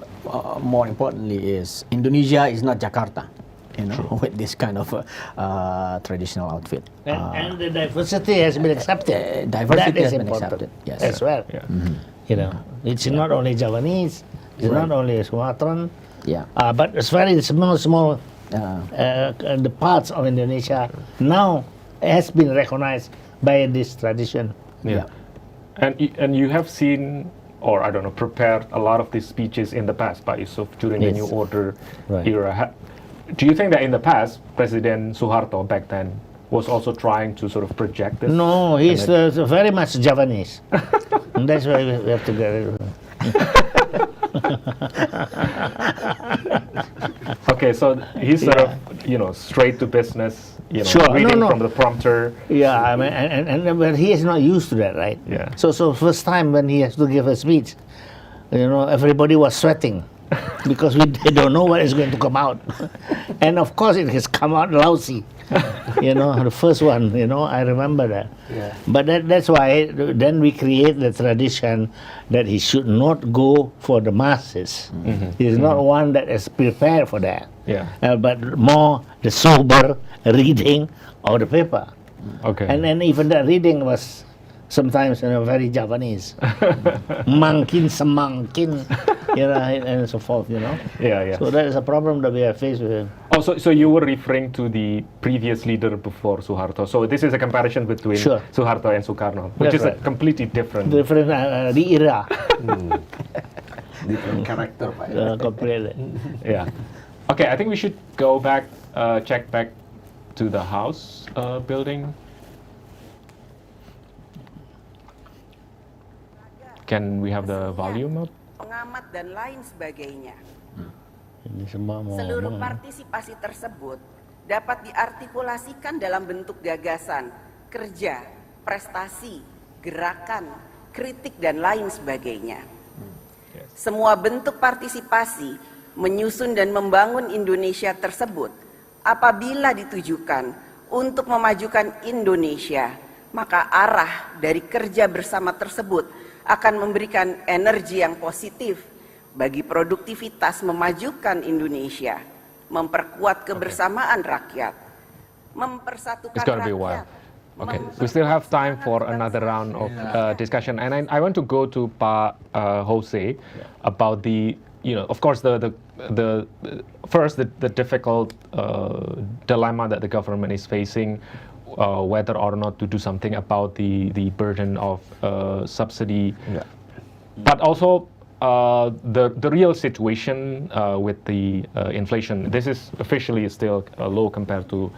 more importantly is Indonesia is not Jakarta, with this kind of traditional outfit. And the diversity has been accepted. Diversity That is has been important accepted, yes. as well. Yeah. It's not only Javanese, it's not only Sumatran, Yeah. but it's very small the parts of Indonesia now has been recognized by this tradition. Yeah. And you have seen, or I don't know, prepared a lot of these speeches in the past, Pak Yusuf, during the Yes. New Order Right. era. Do you think that in the past, President Suharto back then was also trying to sort of project this? No, he's very much Javanese. And that's why we have to get rid of him. Okay, so he's sort of, straight to business, Sure. reading No. from the prompter. Yeah, I mean, and but he is not used to that, right? Yeah. So first time when he has to give a speech, everybody was sweating because they don't know what is going to come out, and of course it has come out lousy. The first one, I remember that. Yeah. But that's why then we create the tradition that he should not go for the masses. He is not one that is prepared for that. Yeah. But more the sober reading of the paper. Okay. And then even that reading was sometimes very Javanese. Mangkin semangkin, and so forth, Yeah. So that is a problem that we are faced with. Oh, so you were referring to the previous leader before Suharto. So this is a comparison between Sure. Suharto and Sukarno, which That's is a right. completely different. Different the era. Different character, Pak. Completely. Yeah. Okay, I think we should go back, check back to the house building. Can we have the volume up? Pengamat dan lain sebagainya. Ini semua mau Seluruh ngomong. partisipasi tersebut dapat diartikulasikan dalam bentuk gagasan, kerja, prestasi, gerakan, kritik, dan lain sebagainya. Semua bentuk partisipasi menyusun dan membangun Indonesia tersebut apabila ditujukan untuk memajukan Indonesia, maka arah dari kerja bersama tersebut akan memberikan energi yang positif bagi produktivitas memajukan Indonesia, memperkuat kebersamaan rakyat, mempersatukan It's gonna be a while. rakyat. Okay, we still have time for another round of discussion, and I want to go to Pa Jose about the, of course, the difficult dilemma that the government is facing, whether or not to do something about the burden of subsidy, but also the real situation with the inflation. This is officially still low compared to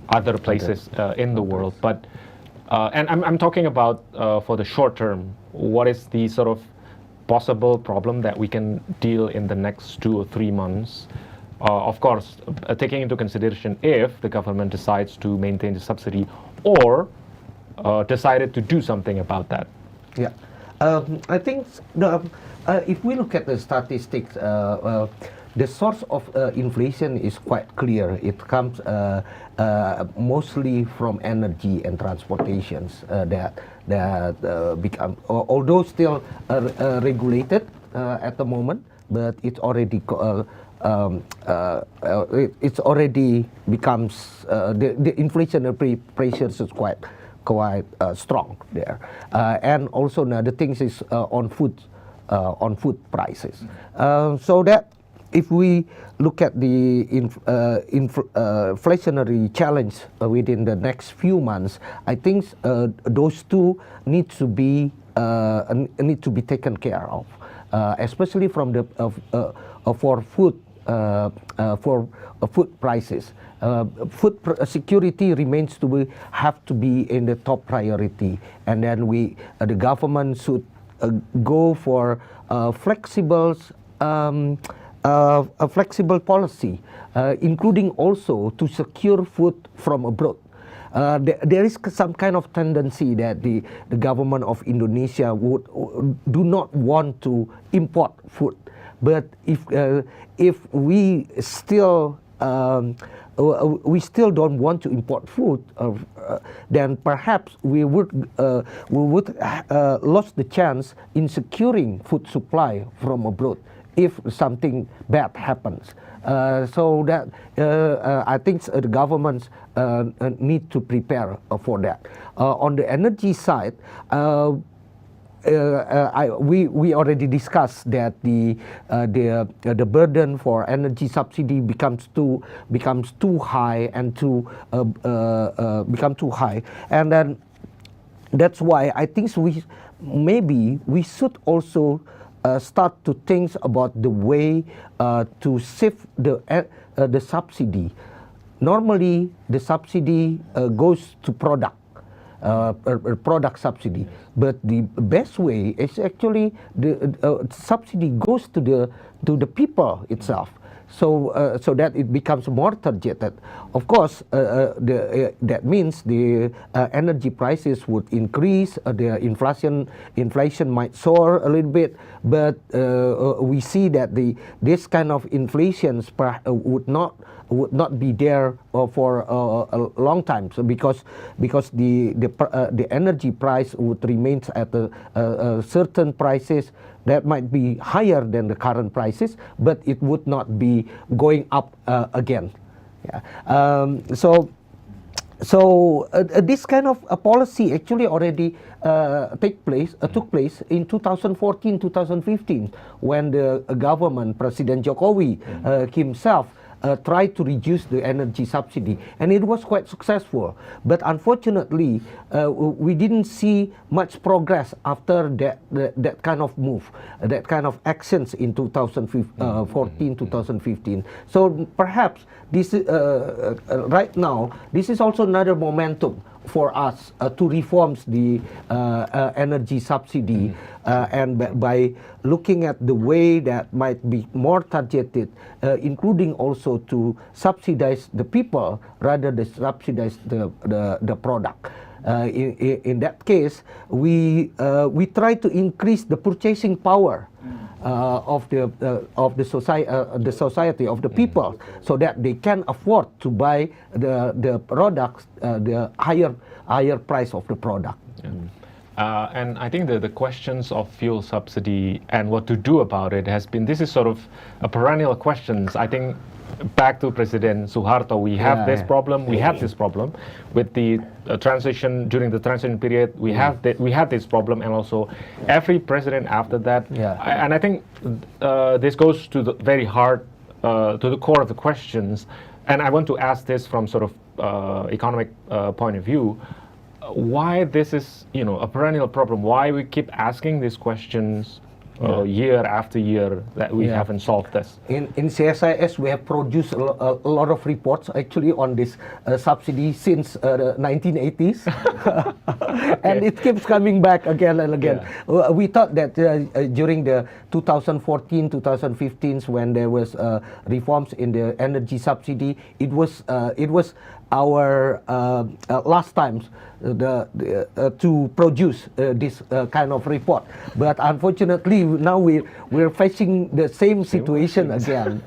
other places in the world. But and I'm talking about for the short term. What is the sort of possible problem that we can deal in the next 2 or 3 months? Of course, taking into consideration if the government decides to maintain the subsidy or decided to do something about that. Yeah, I think if we look at the statistics, the source of inflation is quite clear. It comes mostly from energy and transportations that become, although still regulated at the moment, but it's already becomes the inflationary pressures is quite strong there, and also another thing is on food prices. So that if we look at the inflationary challenge within the next few months, I think those two need to be taken care of, especially from the for food prices. Food security remains have to be in the top priority, and then the government should go for flexible a flexible policy, including also to secure food from abroad. There is some kind of tendency that the government of Indonesia do not want to import food, but if we still don't want to import food, then perhaps we would lose the chance in securing food supply from abroad if something bad happens. So that I think the governments need to prepare for that. On the energy side, we already discussed that the burden for energy subsidy becomes too high and and then that's why I think we should also start to think about the way to shift the subsidy. Normally, the subsidy goes to product subsidy, but the best way is actually the subsidy goes to the people itself. So that it becomes more targeted. Of course, that means the energy prices would increase, the inflation might soar a little bit, but we see that this kind of inflations would not be there for a long time. So because the energy price would remain at a certain prices that might be higher than the current prices, but it would not be going up again. Yeah. So this kind of a policy actually already took place in 2014, 2015, when the government, President Jokowi himself, tried to reduce the energy subsidy, and it was quite successful. But unfortunately, we didn't see much progress after that kind of move, that kind of actions in 2014, 2015. So perhaps this right now, this is also another momentum for us to reform the energy subsidy, and by looking at the way that might be more targeted, including also to subsidize the people rather than subsidize the product. In that case, we try to increase the purchasing power of the society of the people, so that they can afford to buy the products, the higher price of the product. And I think the questions of fuel subsidy and what to do about it this is sort of a perennial questions. I think back to President Suharto, we have this problem with the transition. During the transition period, we had this problem, and also every president after that. And I think this goes to the very hard, to the core of the questions. And I want to ask this from sort of economic point of view. Why this is a perennial problem? Why we keep asking these questions year after year that we haven't solved this? In CSIS, we have produced a lot of reports actually on this subsidy since the 1980s, and it keeps coming back again and again. We thought that during the 2014, 2015s, when there was reforms in the energy subsidy, it was our last times to produce this kind of report, but unfortunately now we're facing the same situation again.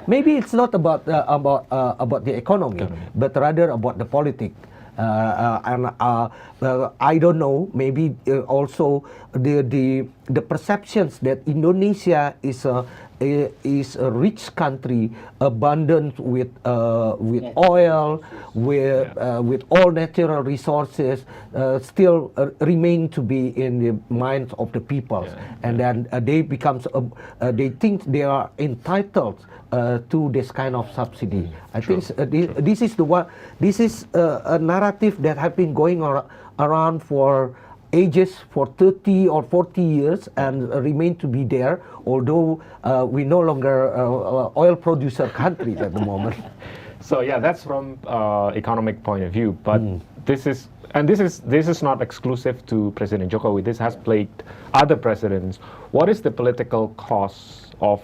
Maybe it's not about the economy, but rather about the politics. And I don't know. Maybe also the perceptions that Indonesia is a rich country, abundant with oil, with all natural resources, still remain to be in the minds of the people, and then they think they are entitled to this kind of subsidy. I think this is a narrative that has been going around for ages, for 30 or 40 years, and remain to be there, although we no longer oil producer countries at the moment. So that's from economic point of view, but this is not exclusive to President Jokowi. This has plagued other presidents. What is the political cost of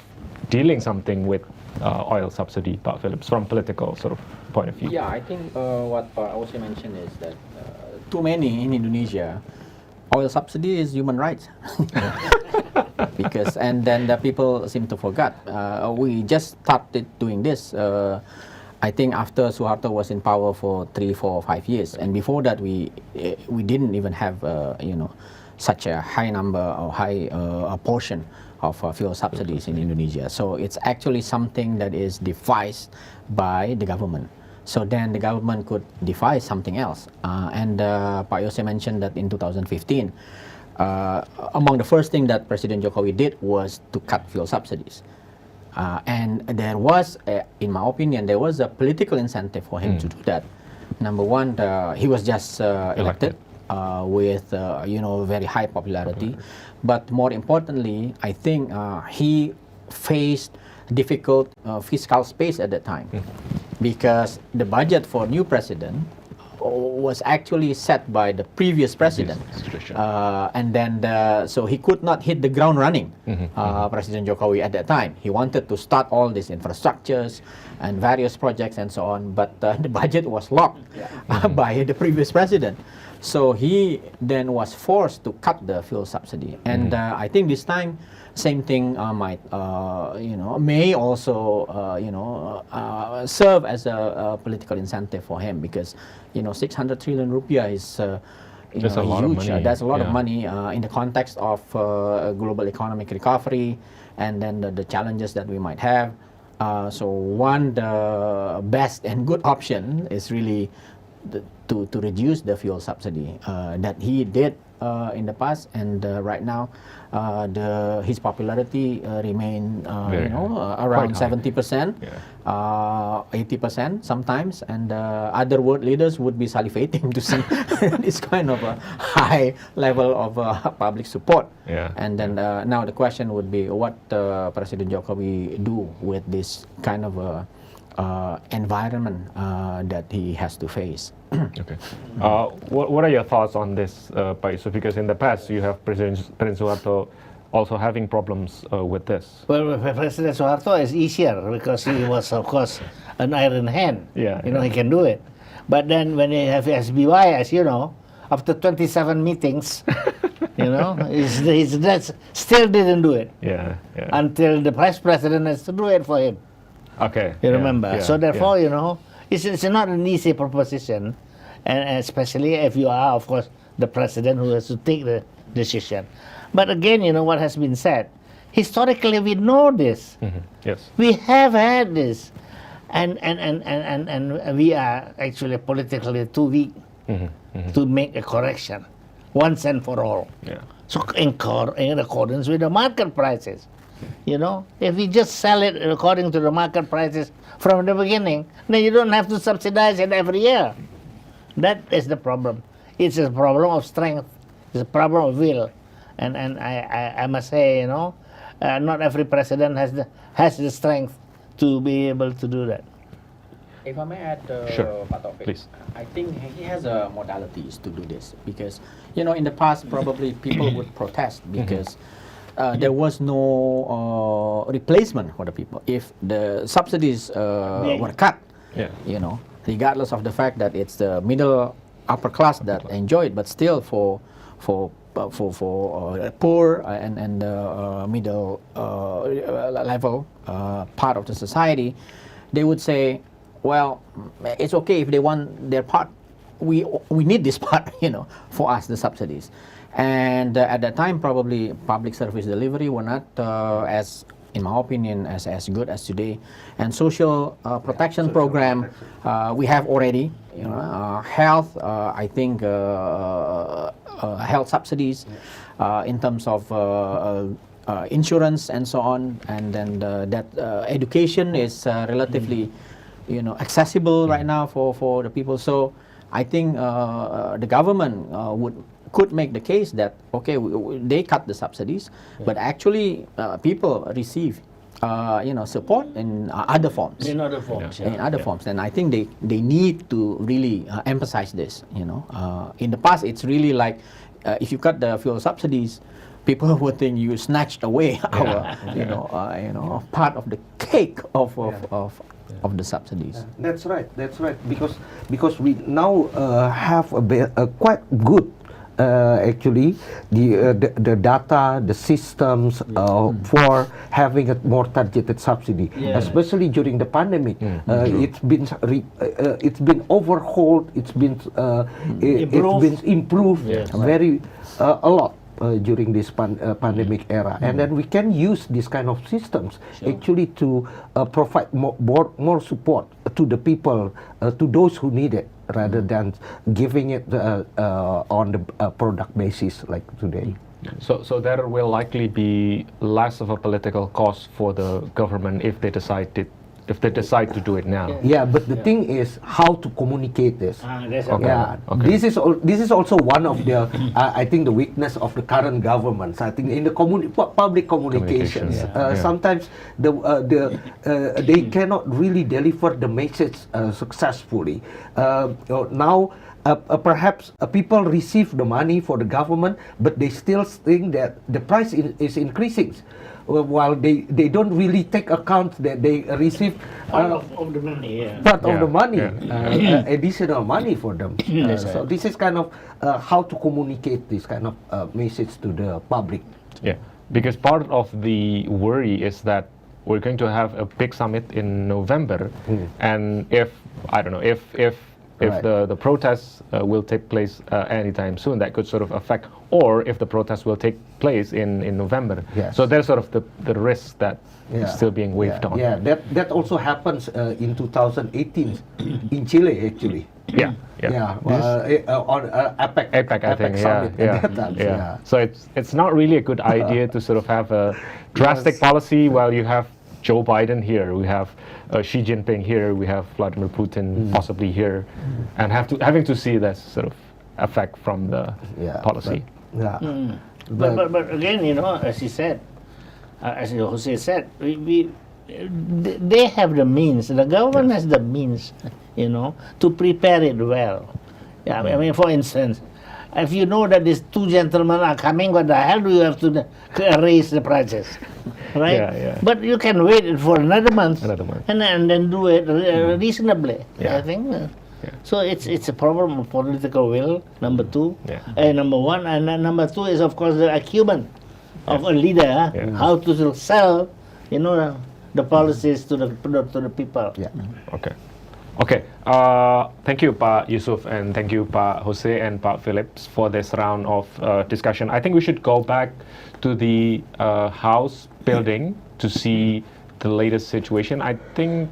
dealing something with oil subsidy, Pak Phillips, from political sort of point of view? Yeah, I think what Pak also mentioned is that too many in Indonesia, oil subsidy is human rights. Because and then the people seem to forget. We just started doing this. I think after Suharto was in power for 3, 4, 5 years, and before that we didn't even have such a high number or high portion of fuel subsidies in Indonesia. So it's actually something that is devised by the government. So then the government could devise something else. And Pak Yose mentioned that in 2015, among the first thing that President Jokowi did was to cut fuel subsidies. And there was, in my opinion, there was a political incentive for him to do that. Number one, he was just elected with very high popularity. But more importantly, I think he faced difficult fiscal space at that time, because the budget for new president was actually set by the previous president, and then so he could not hit the ground running. President Jokowi at that time, he wanted to start all these infrastructures and various projects and so on, but the budget was locked by the previous president. So he then was forced to cut the fuel subsidy, and I think this time same thing may also serve as a political incentive for him, because 600 trillion rupiah is that's a lot huge. of money. That's a lot of money in the context of global economic recovery, and then the challenges that we might have. So the best and good option is really to reduce the fuel subsidy that he did in the past, and right now his popularity remain around 70%, 80% sometimes, and other world leaders would be salivating to see this kind of a high level of public support. And then now the question would be, what President Jokowi do with this kind of environment that he has to face. Okay. What are your thoughts on this, Pak Yusuf? Because in the past you have President Suharto also having problems with this. Well, President Suharto is easier because he was, of course, an iron hand. He can do it. But then when you have SBY, as you know, after 27 meetings, he still didn't do it. Until the vice president has to do it for him. Okay. You remember? So therefore, it's not an easy proposition, and especially if you are, of course, the president who has to take the decision. But again, what has been said, historically we know this. Yes. We have had this, and we are actually politically too weak to make a correction once and for all. So in accordance with the market prices. If we just sell it according to the market prices from the beginning, then you don't have to subsidize it every year. That is the problem. It's a problem of strength. It's a problem of will. And I must say, not every president has the strength to be able to do that. If I may add, Sure. Pak Taufik, Please. I think he has modalities to do this, because in the past probably people would protest because there was no replacement for the people. If the subsidies were cut, regardless of the fact that it's the middle upper class that enjoy it, but still for poor and middle level part of the society, they would say, well, it's okay if they want their part. We need this part, for us, the subsidies. And at that time, probably public service delivery were not as, in my opinion, as good as today. And social protection program we have already. Health, I think health subsidies in terms of insurance and so on. And then that education is relatively, accessible right now for the people. So I think the government could make the case that, okay, they cut the subsidies, but actually people receive support in other forms. In other forms, In other forms. And I think they need to really emphasize this. In the past, it's really like if you cut the fuel subsidies, people would think you snatched away our, part of the cake of the subsidies. That's right. That's right. Because we now have a quite good. Actually, the data, the systems for having a more targeted subsidy, especially during the pandemic, it's been overhauled, it's been improved very a lot. During this pandemic era, and then we can use this kind of systems actually to provide more support to the people, to those who need it, rather than giving it on the product basis like today. So there will likely be less of a political cost for the government if they decide to do it now. Yeah, but the thing is how to communicate this. This is also one of the I think the weakness of the current governments. I think in the public communications, sometimes they cannot really deliver the message successfully. Now. Perhaps people receive the money for the government, but they still think that the price is increasing, while they don't really take account that they receive part of the money, additional money for them. So this is kind of how to communicate this kind of message to the public. Yeah, because part of the worry is that we're going to have a big summit in November, and if the protests will take place anytime soon, that could sort of affect, or if the protests will take place in November. So there's sort of the risk that is still being waved on. Yeah, that also happens in 2018 in Chile actually. On APEC, I think. So it's not really a good idea to sort of have a drastic policy while you have Joe Biden here, we have Xi Jinping here, we have Vladimir Putin possibly here, and having to see this sort of effect from the policy. But again, as you said, as Jose said, they have the means. The government has the means, to prepare it well. Yeah, I mean, for instance, if you know that these two gentlemen are coming, what the hell do you have to raise the prices, right? But you can wait for another month. And then do it reasonably. I think. So it's a problem of political will. Number two, number one, and then number two is of course the acumen of a leader, how to sell, the policies to the people. Okay. Thank you, Pak Yusuf, and thank you, Pak Jose and Pak Phillips, for this round of discussion. I think we should go back to the House building to see the latest situation. I think,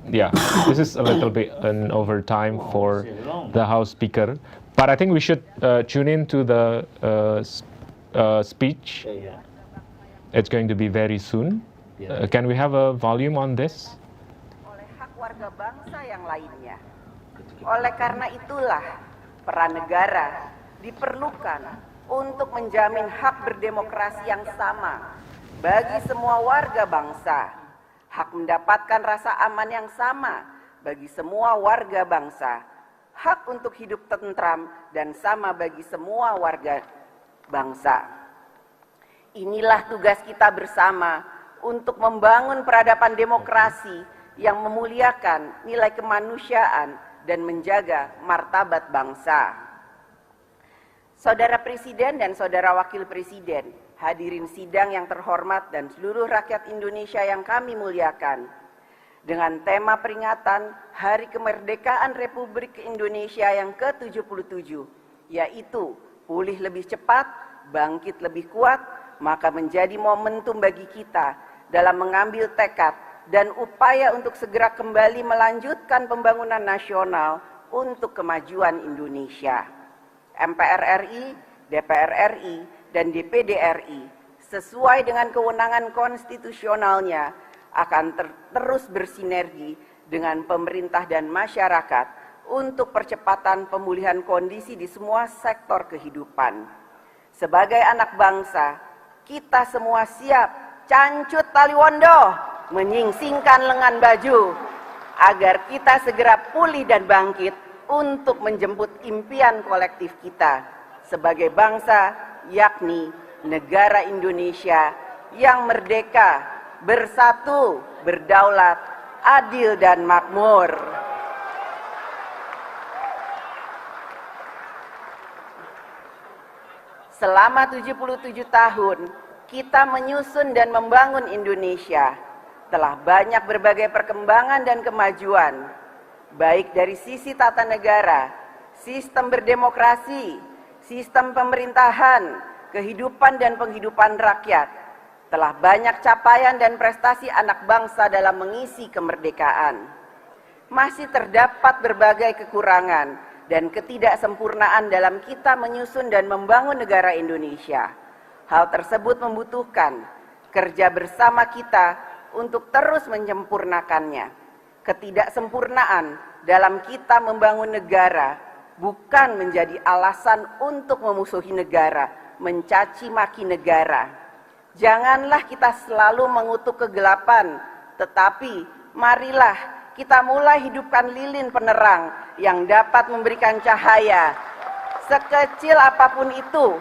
this is a little bit an overtime for the House Speaker, but I think we should tune in to the speech. It's going to be very soon. Can we have a volume on this? Warga bangsa yang lainnya. Oleh karena itulah peran negara diperlukan untuk menjamin hak berdemokrasi yang sama bagi semua warga bangsa, hak mendapatkan rasa aman yang sama bagi semua warga bangsa, hak untuk hidup tentram dan sama bagi semua warga bangsa. Inilah tugas kita bersama untuk membangun peradaban demokrasi yang memuliakan nilai kemanusiaan dan menjaga martabat bangsa. Saudara Presiden dan Saudara Wakil Presiden, hadirin sidang yang terhormat dan seluruh rakyat Indonesia yang kami muliakan. Dengan tema peringatan Hari Kemerdekaan Republik Indonesia yang ke-77, yaitu pulih lebih cepat, bangkit lebih kuat, maka menjadi momentum bagi kita dalam mengambil tekad dan upaya untuk segera kembali melanjutkan pembangunan nasional untuk kemajuan Indonesia. MPR RI, DPR RI, dan DPD RI sesuai dengan kewenangan konstitusionalnya akan terus bersinergi dengan pemerintah dan masyarakat untuk percepatan pemulihan kondisi di semua sektor kehidupan. Sebagai anak bangsa, kita semua siap cancut tali wondo, menyingsingkan lengan baju agar kita segera pulih dan bangkit untuk menjemput impian kolektif kita sebagai bangsa, yakni negara Indonesia yang merdeka, bersatu, berdaulat, adil dan makmur. Selama 77 tahun, kita menyusun dan membangun Indonesia. Telah banyak berbagai perkembangan dan kemajuan, baik dari sisi tata negara, sistem berdemokrasi, sistem pemerintahan, kehidupan dan penghidupan rakyat. Telah banyak capaian dan prestasi anak bangsa dalam mengisi kemerdekaan. Masih terdapat berbagai kekurangan dan ketidaksempurnaan dalam kita menyusun dan membangun negara Indonesia. Hal tersebut membutuhkan kerja bersama kita untuk terus menyempurnakannya. Ketidaksempurnaan dalam kita membangun negara bukan menjadi alasan untuk memusuhi negara, mencaci maki negara. Janganlah kita selalu mengutuk kegelapan, tetapi marilah kita mulai hidupkan lilin penerang yang dapat memberikan cahaya sekecil apapun itu,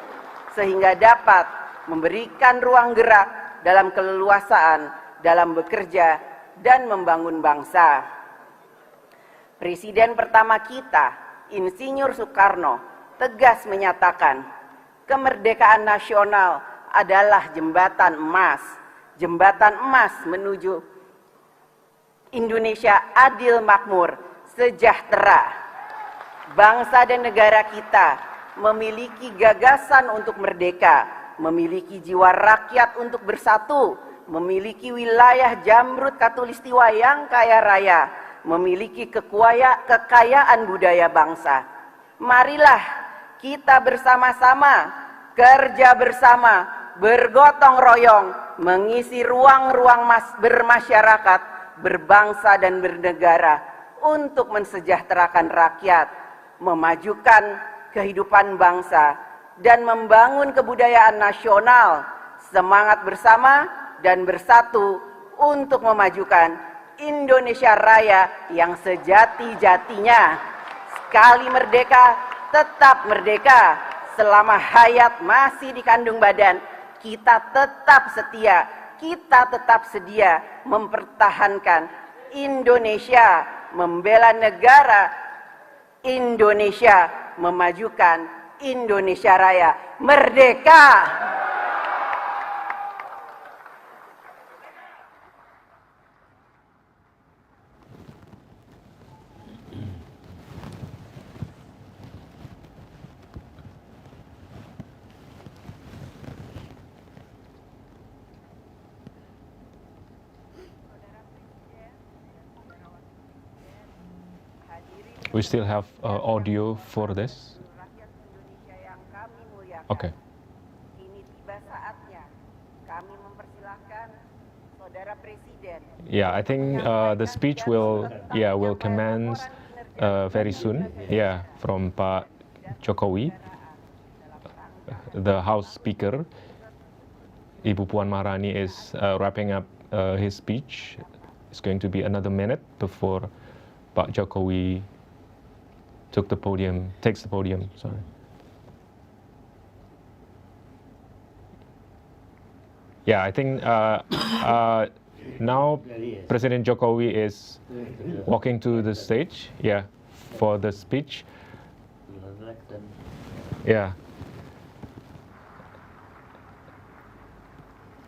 sehingga dapat memberikan ruang gerak dalam keleluasaan dalam bekerja dan membangun bangsa. Presiden pertama kita, Insinyur Soekarno, tegas menyatakan, kemerdekaan nasional adalah jembatan emas menuju Indonesia adil, makmur, sejahtera. Bangsa dan negara kita memiliki gagasan untuk merdeka, memiliki jiwa rakyat untuk bersatu, memiliki wilayah jamrut katulistiwa yang kaya raya, memiliki kekayaan budaya bangsa. Marilah kita bersama-sama, kerja bersama, bergotong royong, mengisi ruang-ruang bermasyarakat, berbangsa dan bernegara untuk mensejahterakan rakyat, memajukan kehidupan bangsa, dan membangun kebudayaan nasional, semangat bersama dan bersatu untuk memajukan Indonesia Raya yang sejati-jatinya. Sekali merdeka, tetap merdeka. Selama hayat masih di kandung badan, kita tetap sedia mempertahankan Indonesia, membela negara Indonesia, memajukan Indonesia Raya. Merdeka! We still have audio for this. Rakyat Indonesia yang kami muliakan. Okay. Kini tiba saatnya kami mempersilahkan Saudara Presiden. Yeah, I think the speech will commence very soon. Yeah, from Pak Jokowi, the House Speaker. Ibu Puan Maharani is wrapping up his speech. It's going to be another minute before Pak Jokowi takes the podium. Sorry. Yeah, I think now President Jokowi is walking to the stage. Yeah, for the speech. Yeah.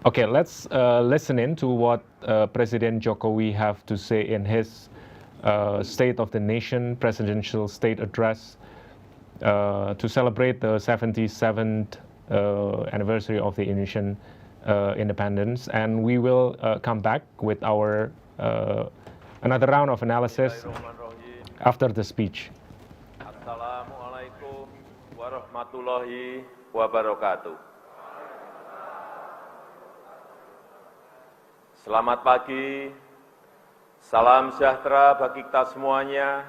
Okay, let's listen in to what President Jokowi have to say in his State of the Nation presidential state address to celebrate the 77th anniversary of the Indonesian independence, and we will come back with our another round of analysis after the speech. Assalamualaikum warahmatullahi wabarakatuh. Selamat pagi, salam sejahtera bagi kita semuanya,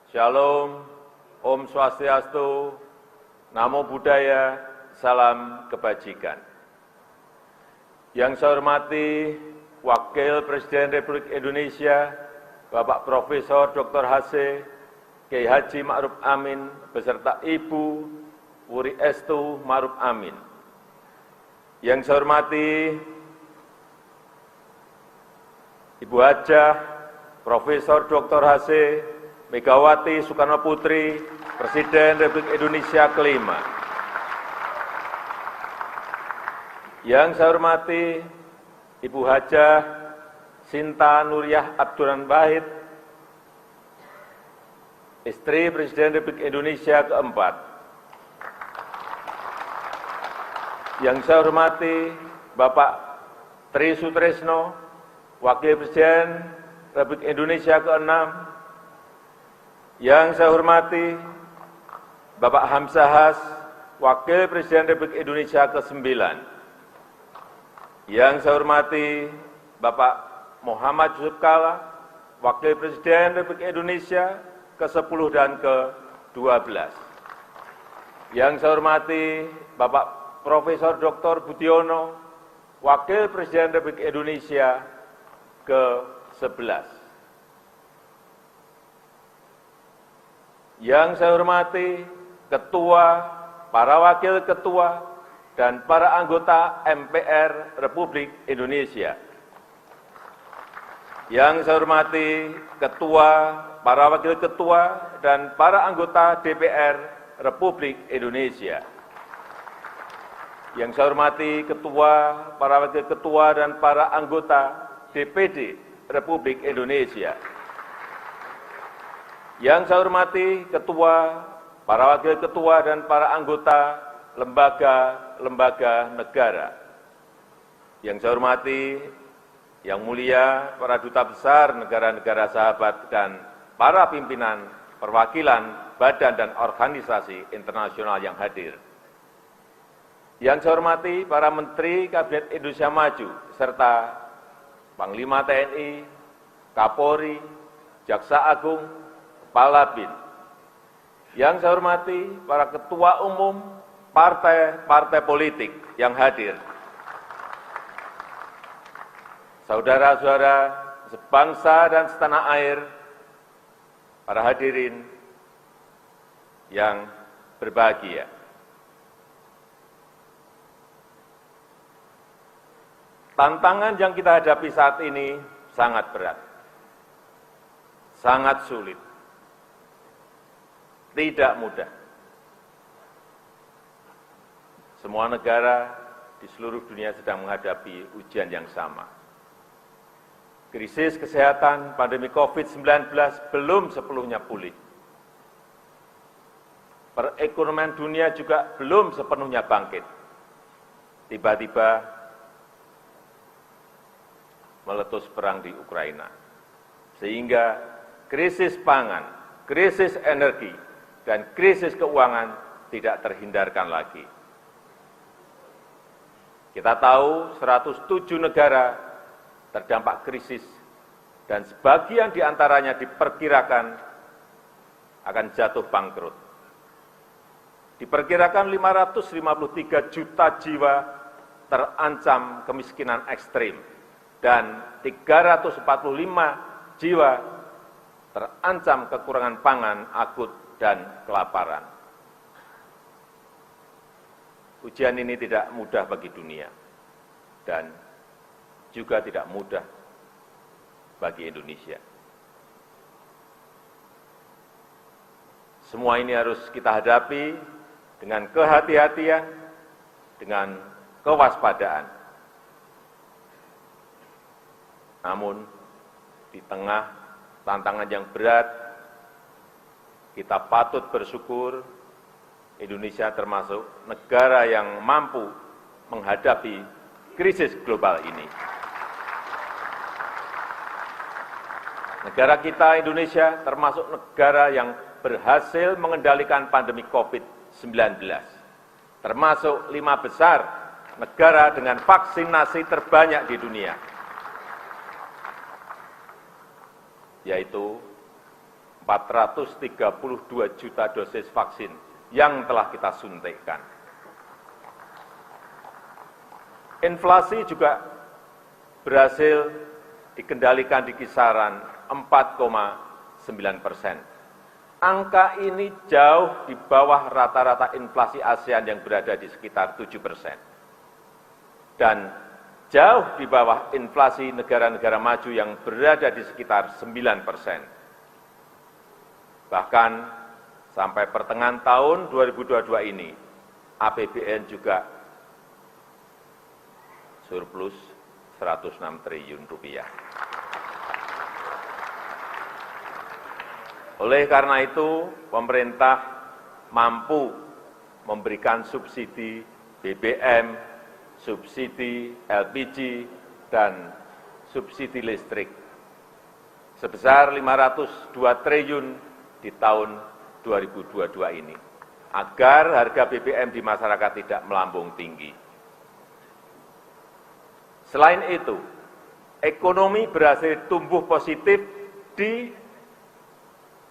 Shalom, Om Swastiastu, Namo Buddhaya, salam kebajikan. Yang saya hormati Wakil Presiden Republik Indonesia, Bapak Profesor Dr. H.C. Kiai Haji Ma'ruf Amin, beserta Ibu Wuri Estu Ma'ruf Amin, Yang saya hormati Ibu Hajah Profesor Dr. H.C. Megawati Soekarno Putri, Presiden Republik Indonesia kelima. Yang saya hormati Ibu Hajah Sinta Nuriyah Abdurrahman Wahid, istri Presiden Republik Indonesia keempat. Yang saya hormati Bapak Tri Sutresno, Wakil Presiden Republik Indonesia ke-6. Yang saya hormati Bapak Hamzah Has, Wakil Presiden Republik Indonesia ke-9. Yang saya hormati Bapak Muhammad Yusuf Kalla, Wakil Presiden Republik Indonesia ke-10 dan ke-12. Yang saya hormati Bapak Profesor Dr. Budiono, Wakil Presiden Republik Indonesia ke-11. Yang saya hormati Ketua, para Wakil Ketua, dan para anggota MPR Republik Indonesia. Yang saya hormati Ketua, para Wakil Ketua, dan para anggota DPR Republik Indonesia. Yang saya hormati Ketua, para Wakil Ketua, dan para anggota DPD Republik Indonesia. Yang saya hormati Ketua, para Wakil Ketua, dan para anggota lembaga-lembaga negara. Yang saya hormati Yang mulia para duta besar negara-negara sahabat dan para pimpinan perwakilan badan dan organisasi internasional yang hadir. Yang saya hormati para Menteri Kabinet Indonesia Maju, serta Panglima TNI, Kapolri, Jaksa Agung, Kepala BIN. Yang saya hormati para Ketua Umum partai-partai politik yang hadir. Saudara-saudara sebangsa dan setanah air, para hadirin yang berbahagia. Tantangan yang kita hadapi saat ini sangat berat, sangat sulit, tidak mudah. Semua negara di seluruh dunia sedang menghadapi ujian yang sama. Krisis kesehatan pandemi COVID-19 belum sepenuhnya pulih. Perekonomian dunia juga belum sepenuhnya bangkit. Tiba-tiba meletus perang di Ukraina, sehingga krisis pangan, krisis energi, dan krisis keuangan tidak terhindarkan lagi. Kita tahu 107 negara terdampak krisis, dan sebagian di antaranya diperkirakan akan jatuh bangkrut. Diperkirakan 553 juta jiwa terancam kemiskinan ekstrim, dan 345 jiwa terancam kekurangan pangan akut dan kelaparan. Ujian ini tidak mudah bagi dunia dan juga tidak mudah bagi Indonesia. Semua ini harus kita hadapi dengan kehati-hatian, dengan kewaspadaan. Namun, di tengah tantangan yang berat, kita patut bersyukur Indonesia termasuk negara yang mampu menghadapi krisis global ini. Negara kita, Indonesia, termasuk negara yang berhasil mengendalikan pandemi COVID-19, termasuk 5 besar negara dengan vaksinasi terbanyak di dunia, yaitu 432 juta dosis vaksin yang telah kita suntikkan. Inflasi juga berhasil dikendalikan di kisaran 4,9%. Angka ini jauh di bawah rata-rata inflasi ASEAN yang berada di sekitar 7%. dan jauh di bawah inflasi negara-negara maju yang berada di sekitar 9%. Bahkan sampai pertengahan tahun 2022 ini, APBN juga surplus 106 triliun rupiah. Oleh karena itu, pemerintah mampu memberikan subsidi BBM, subsidi LPG, dan subsidi listrik sebesar 502 triliun di tahun 2022 ini, agar harga BBM di masyarakat tidak melambung tinggi. Selain itu, ekonomi berhasil tumbuh positif di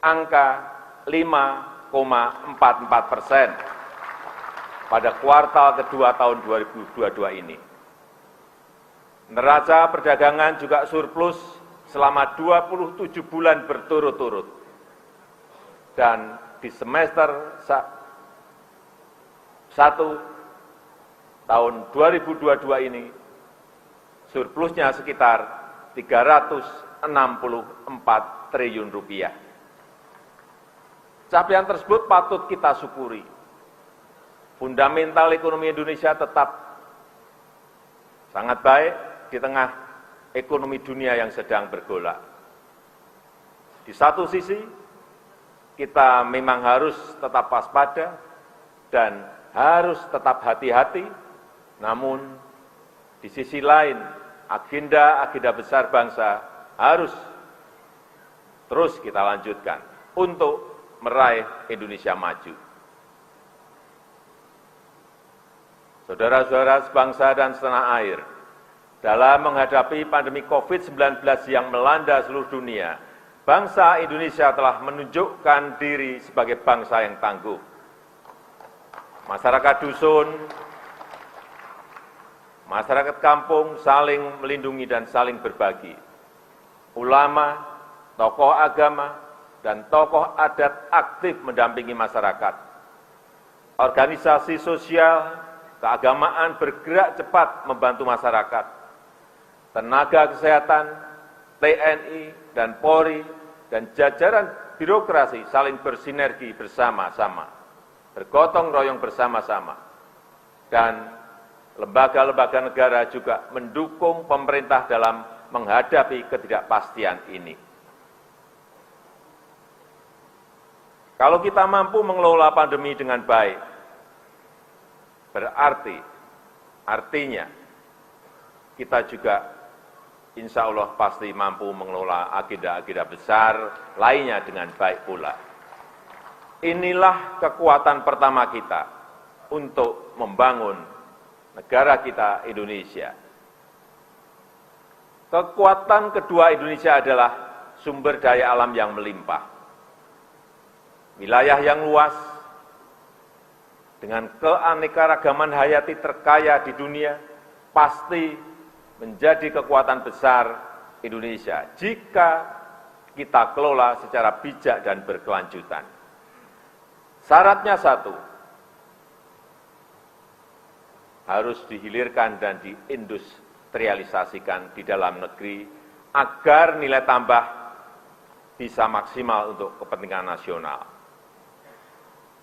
angka 5,44% pada kuartal kedua tahun 2022 ini. Neraca perdagangan juga surplus selama 27 bulan berturut-turut. Dan di semester 1 tahun 2022 ini, surplusnya sekitar 364 triliun rupiah. Capaian tersebut patut kita syukuri. Fundamental ekonomi Indonesia tetap sangat baik di tengah ekonomi dunia yang sedang bergolak. Di satu sisi, kita memang harus tetap waspada dan harus tetap hati-hati, namun di sisi lain, agenda-agenda besar bangsa harus terus kita lanjutkan untuk meraih Indonesia maju. Saudara-saudara sebangsa dan setanah air, dalam menghadapi pandemi COVID-19 yang melanda seluruh dunia, bangsa Indonesia telah menunjukkan diri sebagai bangsa yang tangguh. Masyarakat dusun, masyarakat kampung saling melindungi dan saling berbagi. Ulama, tokoh agama, dan tokoh adat aktif mendampingi masyarakat. Organisasi sosial, keagamaan bergerak cepat membantu masyarakat. Tenaga kesehatan, TNI, dan Polri, dan jajaran birokrasi saling bersinergi bersama-sama, bergotong royong bersama-sama. Dan lembaga-lembaga negara juga mendukung pemerintah dalam menghadapi ketidakpastian ini. Kalau kita mampu mengelola pandemi dengan baik, artinya kita juga insya Allah pasti mampu mengelola agenda-agenda besar lainnya dengan baik pula. Inilah kekuatan pertama kita untuk membangun negara kita Indonesia. Kekuatan kedua Indonesia adalah sumber daya alam yang melimpah. Wilayah yang luas, dengan keanekaragaman hayati terkaya di dunia, pasti menjadi kekuatan besar Indonesia jika kita kelola secara bijak dan berkelanjutan. Syaratnya satu, harus dihilirkan dan diindustrialisasikan di dalam negeri agar nilai tambah bisa maksimal untuk kepentingan nasional.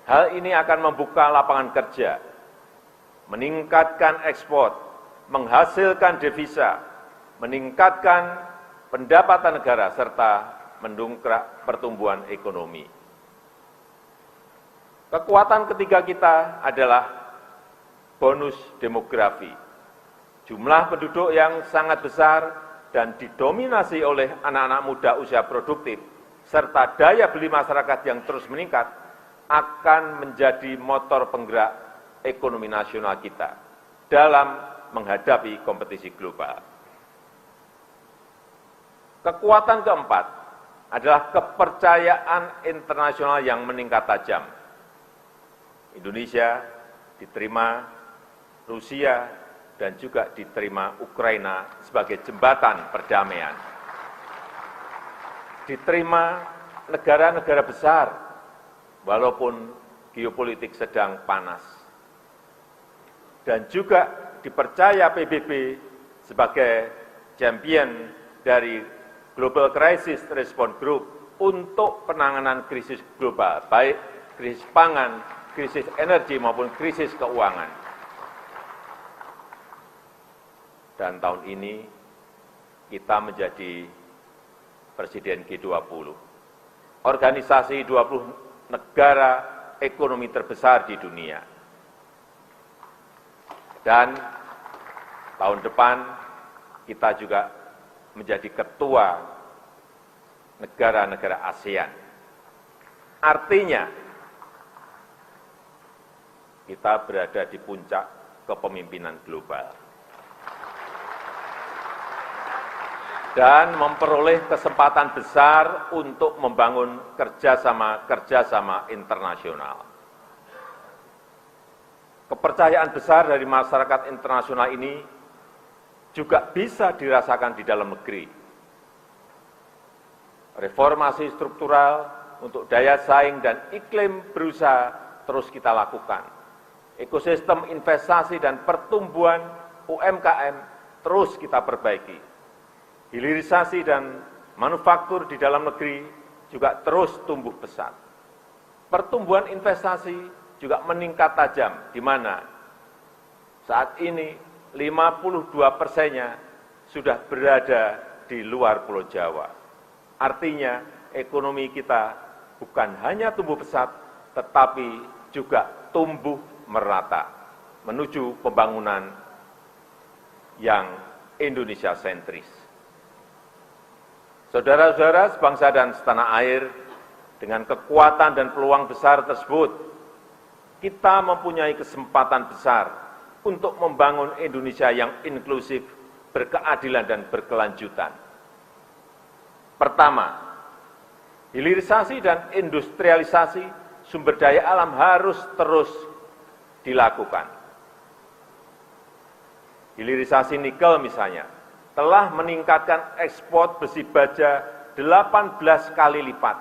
Hal ini akan membuka lapangan kerja, meningkatkan ekspor, menghasilkan devisa, meningkatkan pendapatan negara, serta mendongkrak pertumbuhan ekonomi. Kekuatan ketiga kita adalah bonus demografi. Jumlah penduduk yang sangat besar dan didominasi oleh anak-anak muda usia produktif, serta daya beli masyarakat yang terus meningkat, akan menjadi motor penggerak ekonomi nasional kita dalam menghadapi kompetisi global. Kekuatan keempat adalah kepercayaan internasional yang meningkat tajam. Indonesia diterima Rusia dan juga diterima Ukraina sebagai jembatan perdamaian. Diterima negara-negara besar, walaupun geopolitik sedang panas. Dan juga dipercaya PBB sebagai champion dari Global Crisis Response Group untuk penanganan krisis global, baik krisis pangan, krisis energi maupun krisis keuangan. Dan tahun ini kita menjadi Presiden G20, organisasi 20 negara ekonomi terbesar di dunia. Dan tahun depan kita juga menjadi ketua negara-negara ASEAN. Artinya, kita berada di puncak kepemimpinan global. Dan memperoleh kesempatan besar untuk membangun kerjasama internasional. Kepercayaan besar dari masyarakat internasional ini juga bisa dirasakan di dalam negeri. Reformasi struktural untuk daya saing dan iklim berusaha terus kita lakukan. Ekosistem investasi dan pertumbuhan UMKM terus kita perbaiki. Hilirisasi dan manufaktur di dalam negeri juga terus tumbuh pesat. Pertumbuhan investasi juga meningkat tajam, di mana saat ini 52%-nya sudah berada di luar Pulau Jawa. Artinya ekonomi kita bukan hanya tumbuh pesat, tetapi juga tumbuh merata menuju pembangunan yang Indonesia sentris. Saudara-saudara sebangsa dan setanah air, dengan kekuatan dan peluang besar tersebut, kita mempunyai kesempatan besar untuk membangun Indonesia yang inklusif, berkeadilan dan berkelanjutan. Pertama, hilirisasi dan industrialisasi sumber daya alam harus terus dilakukan. Hilirisasi nikel misalnya, telah meningkatkan ekspor besi baja 18 kali lipat.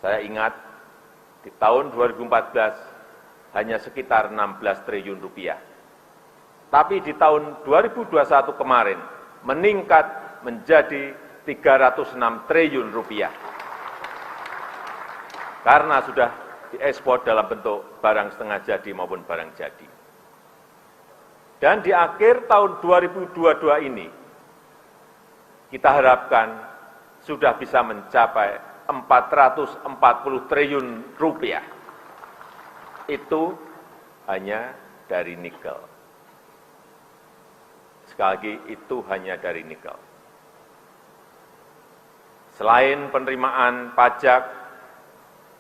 Saya ingat di tahun 2014 hanya sekitar 16 triliun rupiah. Tapi di tahun 2021 kemarin meningkat menjadi 306 triliun rupiah. Karena sudah diekspor dalam bentuk barang setengah jadi maupun barang jadi. Dan di akhir tahun 2022 ini, kita harapkan sudah bisa mencapai 440 triliun rupiah. Itu hanya dari nikel. Sekali lagi, itu hanya dari nikel. Selain penerimaan pajak,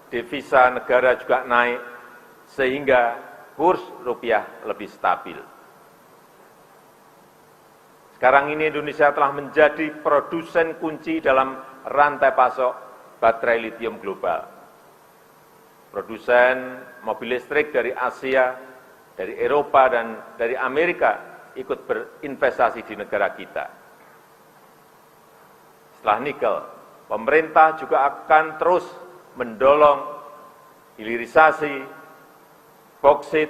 devisa negara juga naik, sehingga kurs rupiah lebih stabil. Sekarang ini Indonesia telah menjadi produsen kunci dalam rantai pasok baterai litium global. Produsen mobil listrik dari Asia, dari Eropa, dan dari Amerika ikut berinvestasi di negara kita. Setelah nikel, pemerintah juga akan terus mendorong hilirisasi boksit,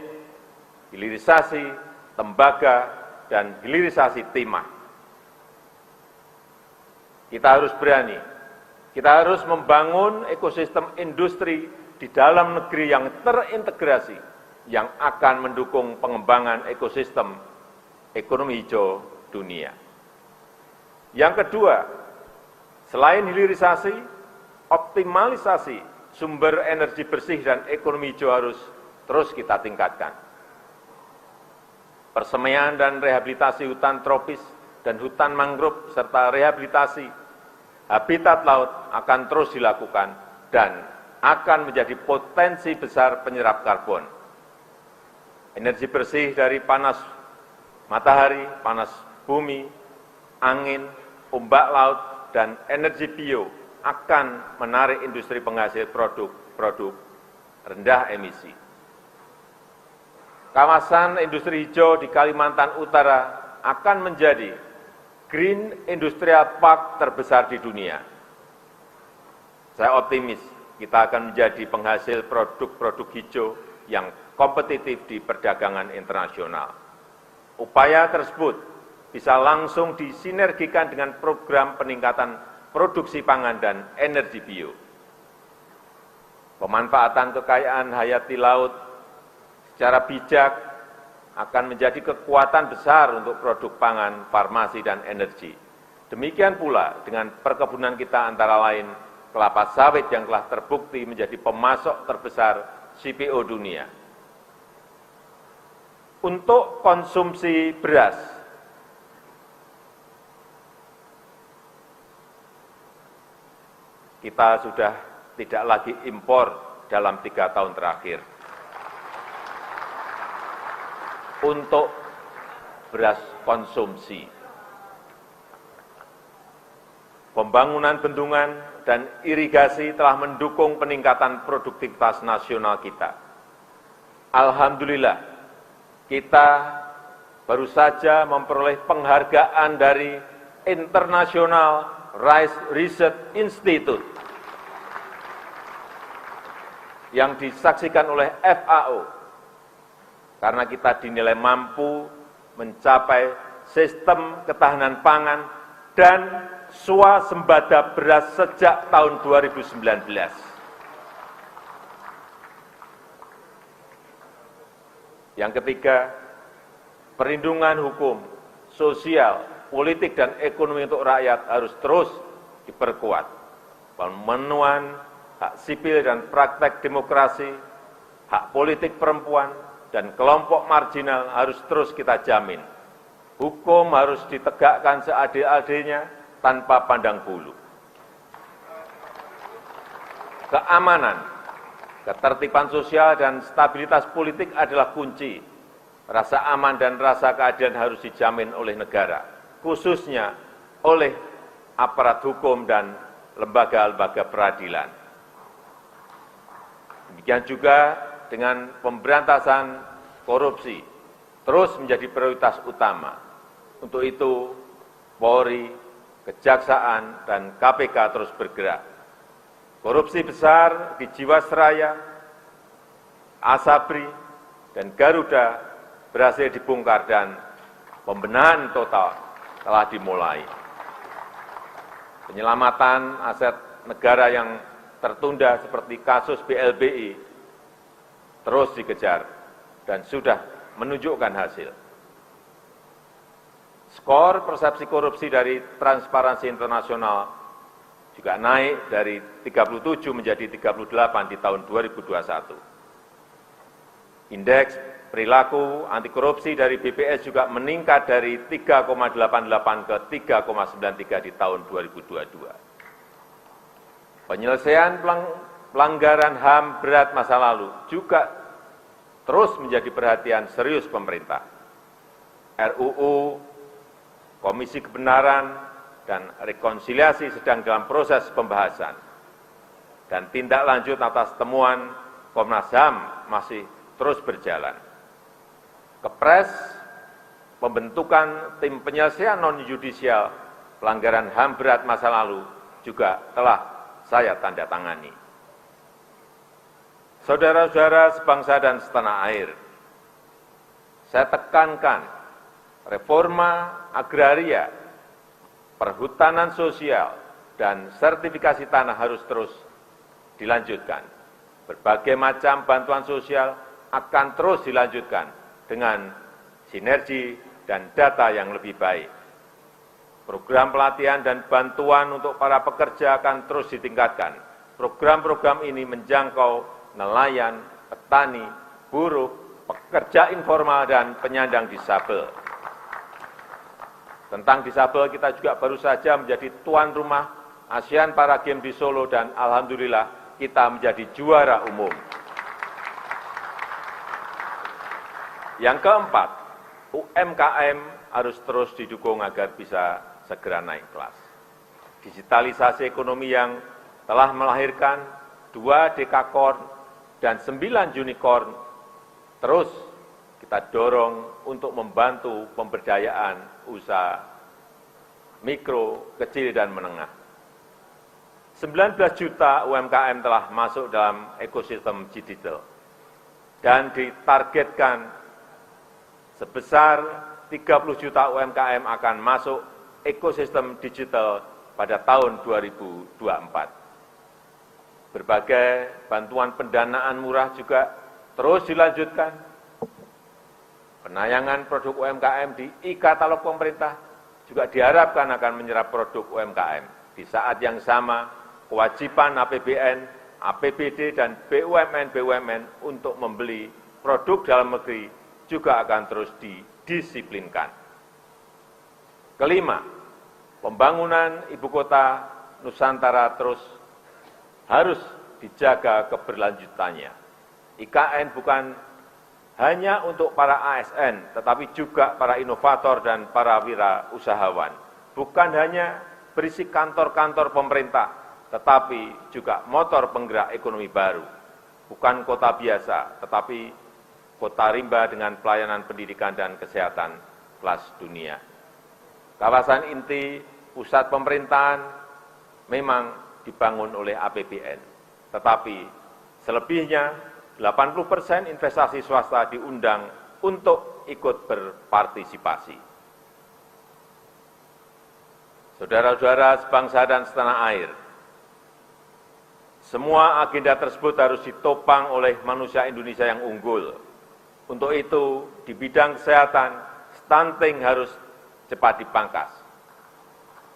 hilirisasi tembaga, dan hilirisasi timah. Kita harus berani, kita harus membangun ekosistem industri di dalam negeri yang terintegrasi, yang akan mendukung pengembangan ekosistem ekonomi hijau dunia. Yang kedua, selain hilirisasi, optimalisasi sumber energi bersih dan ekonomi hijau harus terus kita tingkatkan. Persemaian dan rehabilitasi hutan tropis dan hutan mangrove serta rehabilitasi habitat laut akan terus dilakukan dan akan menjadi potensi besar penyerap karbon. Energi bersih dari panas matahari, panas bumi, angin, ombak laut, dan energi bio akan menarik industri penghasil produk-produk rendah emisi. Kawasan industri hijau di Kalimantan Utara akan menjadi Green Industrial Park terbesar di dunia. Saya optimis kita akan menjadi penghasil produk-produk hijau yang kompetitif di perdagangan internasional. Upaya tersebut bisa langsung disinergikan dengan program peningkatan produksi pangan dan energi bio. Pemanfaatan kekayaan hayati laut secara bijak akan menjadi kekuatan besar untuk produk pangan, farmasi, dan energi. Demikian pula dengan perkebunan kita antara lain kelapa sawit yang telah terbukti menjadi pemasok terbesar CPO dunia. Untuk konsumsi beras, kita sudah tidak lagi impor dalam 3 tahun terakhir. Untuk beras konsumsi, pembangunan bendungan dan irigasi telah mendukung peningkatan produktivitas nasional kita. Alhamdulillah, kita baru saja memperoleh penghargaan dari International Rice Research Institute yang disaksikan oleh FAO karena kita dinilai mampu mencapai sistem ketahanan pangan dan swasembada beras sejak tahun 2019. Yang ketiga, perlindungan hukum, sosial, politik, dan ekonomi untuk rakyat harus terus diperkuat. Pemenuhan hak sipil dan praktek demokrasi, hak politik perempuan, dan kelompok marginal harus terus kita jamin. Hukum harus ditegakkan seadil-adilnya tanpa pandang bulu. Keamanan, ketertiban sosial, dan stabilitas politik adalah kunci. Rasa aman dan rasa keadilan harus dijamin oleh negara, khususnya oleh aparat hukum dan lembaga-lembaga peradilan. Demikian juga dengan pemberantasan korupsi terus menjadi prioritas utama. Untuk itu, Polri, Kejaksaan, dan KPK terus bergerak. Korupsi besar di Jiwasraya, Asabri, dan Garuda berhasil dibongkar dan pembenahan total telah dimulai. Penyelamatan aset negara yang tertunda seperti kasus BLBI terus dikejar dan sudah menunjukkan hasil. Skor persepsi korupsi dari Transparansi Internasional juga naik dari 37 menjadi 38 di tahun 2021. Indeks perilaku anti korupsi dari BPS juga meningkat dari 3,88 ke 3,93 di tahun 2022. Penyelesaian pelanggaran HAM berat masa lalu juga terus menjadi perhatian serius pemerintah. RUU, Komisi Kebenaran, dan Rekonsiliasi sedang dalam proses pembahasan. Dan tindak lanjut atas temuan Komnas HAM masih terus berjalan. Kepres, pembentukan tim penyelesaian non-yudisial pelanggaran HAM berat masa lalu juga telah saya tanda tangani. Saudara-saudara sebangsa dan setanah air, saya tekankan reforma agraria, perhutanan sosial, dan sertifikasi tanah harus terus dilanjutkan. Berbagai macam bantuan sosial akan terus dilanjutkan dengan sinergi dan data yang lebih baik. Program pelatihan dan bantuan untuk para pekerja akan terus ditingkatkan. Program-program ini menjangkau nelayan, petani, buruh, pekerja informal, dan penyandang disabel. Tentang disabel, kita juga baru saja menjadi tuan rumah ASEAN Para Games di Solo, dan alhamdulillah kita menjadi juara umum. Yang keempat, UMKM harus terus didukung agar bisa segera naik kelas. Digitalisasi ekonomi yang telah melahirkan 2 dekakorn dan 9 unicorn terus kita dorong untuk membantu pemberdayaan usaha mikro, kecil, dan menengah. 19 juta UMKM telah masuk dalam ekosistem digital dan ditargetkan sebesar 30 juta UMKM akan masuk ekosistem digital pada tahun 2024. Berbagai bantuan pendanaan murah juga terus dilanjutkan. Penayangan produk UMKM di e-katalog pemerintah juga diharapkan akan menyerap produk UMKM. Di saat yang sama, kewajiban APBN, APBD, dan BUMN untuk membeli produk dalam negeri juga akan terus didisiplinkan. Kelima, pembangunan ibu kota Nusantara terus harus dijaga keberlanjutannya. IKN bukan hanya untuk para ASN, tetapi juga para inovator dan para wirausahawan. Bukan hanya berisi kantor-kantor pemerintah, tetapi juga motor penggerak ekonomi baru. Bukan kota biasa, tetapi kota rimba dengan pelayanan pendidikan dan kesehatan kelas dunia. Kawasan inti pusat pemerintahan memang dibangun oleh APBN, tetapi selebihnya 80% investasi swasta diundang untuk ikut berpartisipasi. Saudara-saudara sebangsa dan setanah air, semua agenda tersebut harus ditopang oleh manusia Indonesia yang unggul. Untuk itu, di bidang kesehatan, stunting harus cepat dipangkas.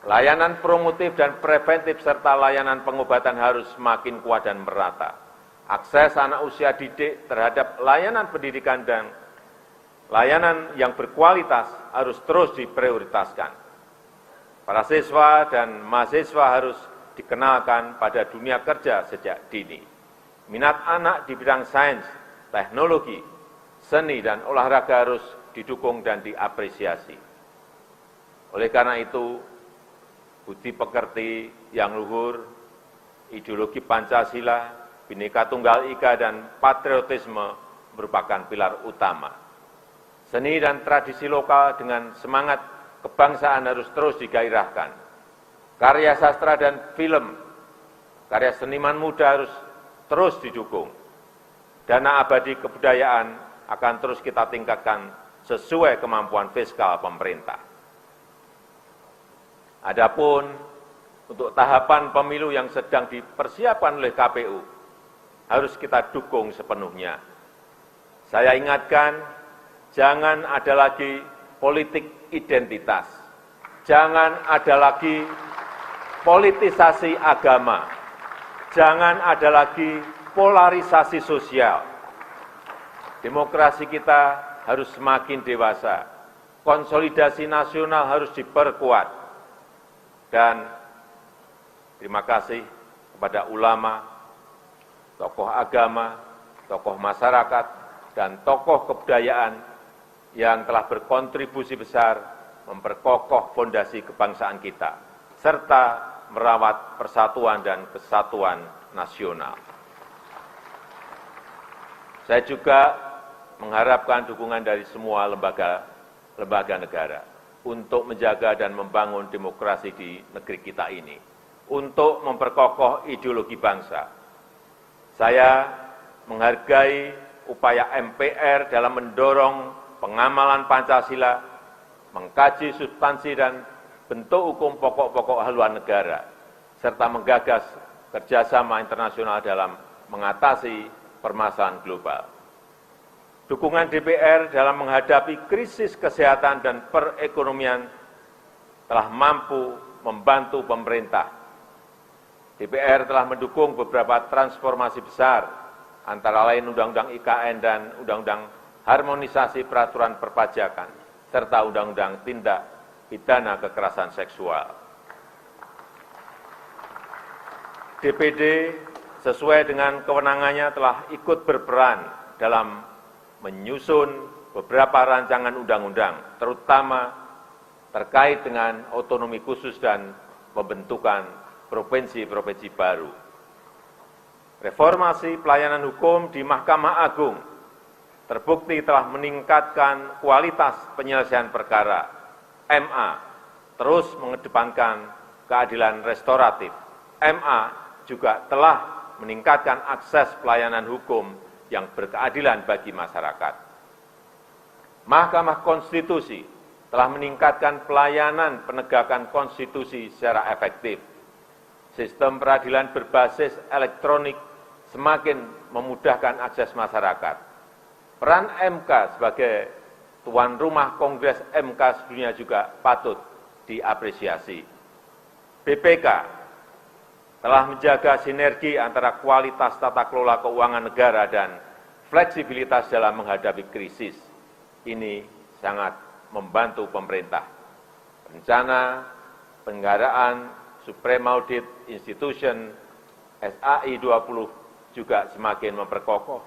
Layanan promotif dan preventif serta layanan pengobatan harus semakin kuat dan merata. Akses anak usia didik terhadap layanan pendidikan dan layanan yang berkualitas harus terus diprioritaskan. Para siswa dan mahasiswa harus dikenalkan pada dunia kerja sejak dini. Minat anak di bidang sains, teknologi, seni, dan olahraga harus didukung dan diapresiasi. Oleh karena itu, budi pekerti yang luhur, ideologi Pancasila, Bhinneka Tunggal Ika, dan patriotisme merupakan pilar utama. Seni dan tradisi lokal dengan semangat kebangsaan harus terus digairahkan. Karya sastra dan film, karya seniman muda harus terus didukung. Dana abadi kebudayaan akan terus kita tingkatkan sesuai kemampuan fiskal pemerintah. Adapun untuk tahapan pemilu yang sedang dipersiapkan oleh KPU, harus kita dukung sepenuhnya. Saya ingatkan, jangan ada lagi politik identitas, jangan ada lagi politisasi agama, jangan ada lagi polarisasi sosial. Demokrasi kita harus semakin dewasa, konsolidasi nasional harus diperkuat. Dan terima kasih kepada ulama, tokoh agama, tokoh masyarakat, dan tokoh kebudayaan yang telah berkontribusi besar memperkokoh fondasi kebangsaan kita, serta merawat persatuan dan kesatuan nasional. Saya juga mengharapkan dukungan dari semua lembaga negara untuk menjaga dan membangun demokrasi di negeri kita ini, untuk memperkokoh ideologi bangsa. Saya menghargai upaya MPR dalam mendorong pengamalan Pancasila, mengkaji substansi dan bentuk hukum pokok-pokok haluan negara, serta menggagas kerjasama internasional dalam mengatasi permasalahan global. Dukungan DPR dalam menghadapi krisis kesehatan dan perekonomian telah mampu membantu pemerintah. DPR telah mendukung beberapa transformasi besar, antara lain Undang-Undang IKN dan Undang-Undang Harmonisasi Peraturan Perpajakan, serta Undang-Undang Tindak Pidana Kekerasan Seksual. DPD sesuai dengan kewenangannya telah ikut berperan dalam menyusun beberapa rancangan undang-undang, terutama terkait dengan otonomi khusus dan pembentukan provinsi-provinsi baru. Reformasi pelayanan hukum di Mahkamah Agung terbukti telah meningkatkan kualitas penyelesaian perkara. MA terus mengedepankan keadilan restoratif. MA juga telah meningkatkan akses pelayanan hukum yang berkeadilan bagi masyarakat. Mahkamah Konstitusi telah meningkatkan pelayanan penegakan konstitusi secara efektif. Sistem peradilan berbasis elektronik semakin memudahkan akses masyarakat. Peran MK sebagai tuan rumah Kongres MK sedunia juga patut diapresiasi. BPK telah menjaga sinergi antara kualitas tata kelola keuangan negara dan fleksibilitas dalam menghadapi krisis. Ini sangat membantu pemerintah. Rencana penyelenggaraan Supreme Audit Institution SAI 20 juga semakin memperkokoh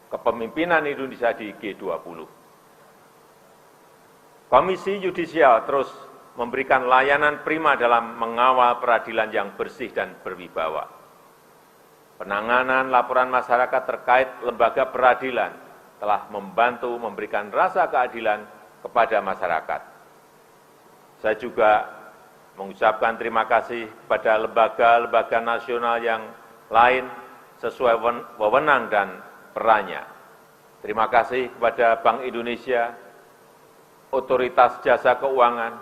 kepemimpinan Indonesia di G20. Komisi Yudisial terus memberikan layanan prima dalam mengawal peradilan yang bersih dan berwibawa. Penanganan laporan masyarakat terkait lembaga peradilan telah membantu memberikan rasa keadilan kepada masyarakat. Saya juga mengucapkan terima kasih kepada lembaga-lembaga nasional yang lain sesuai wewenang dan perannya. Terima kasih kepada Bank Indonesia, Otoritas Jasa Keuangan,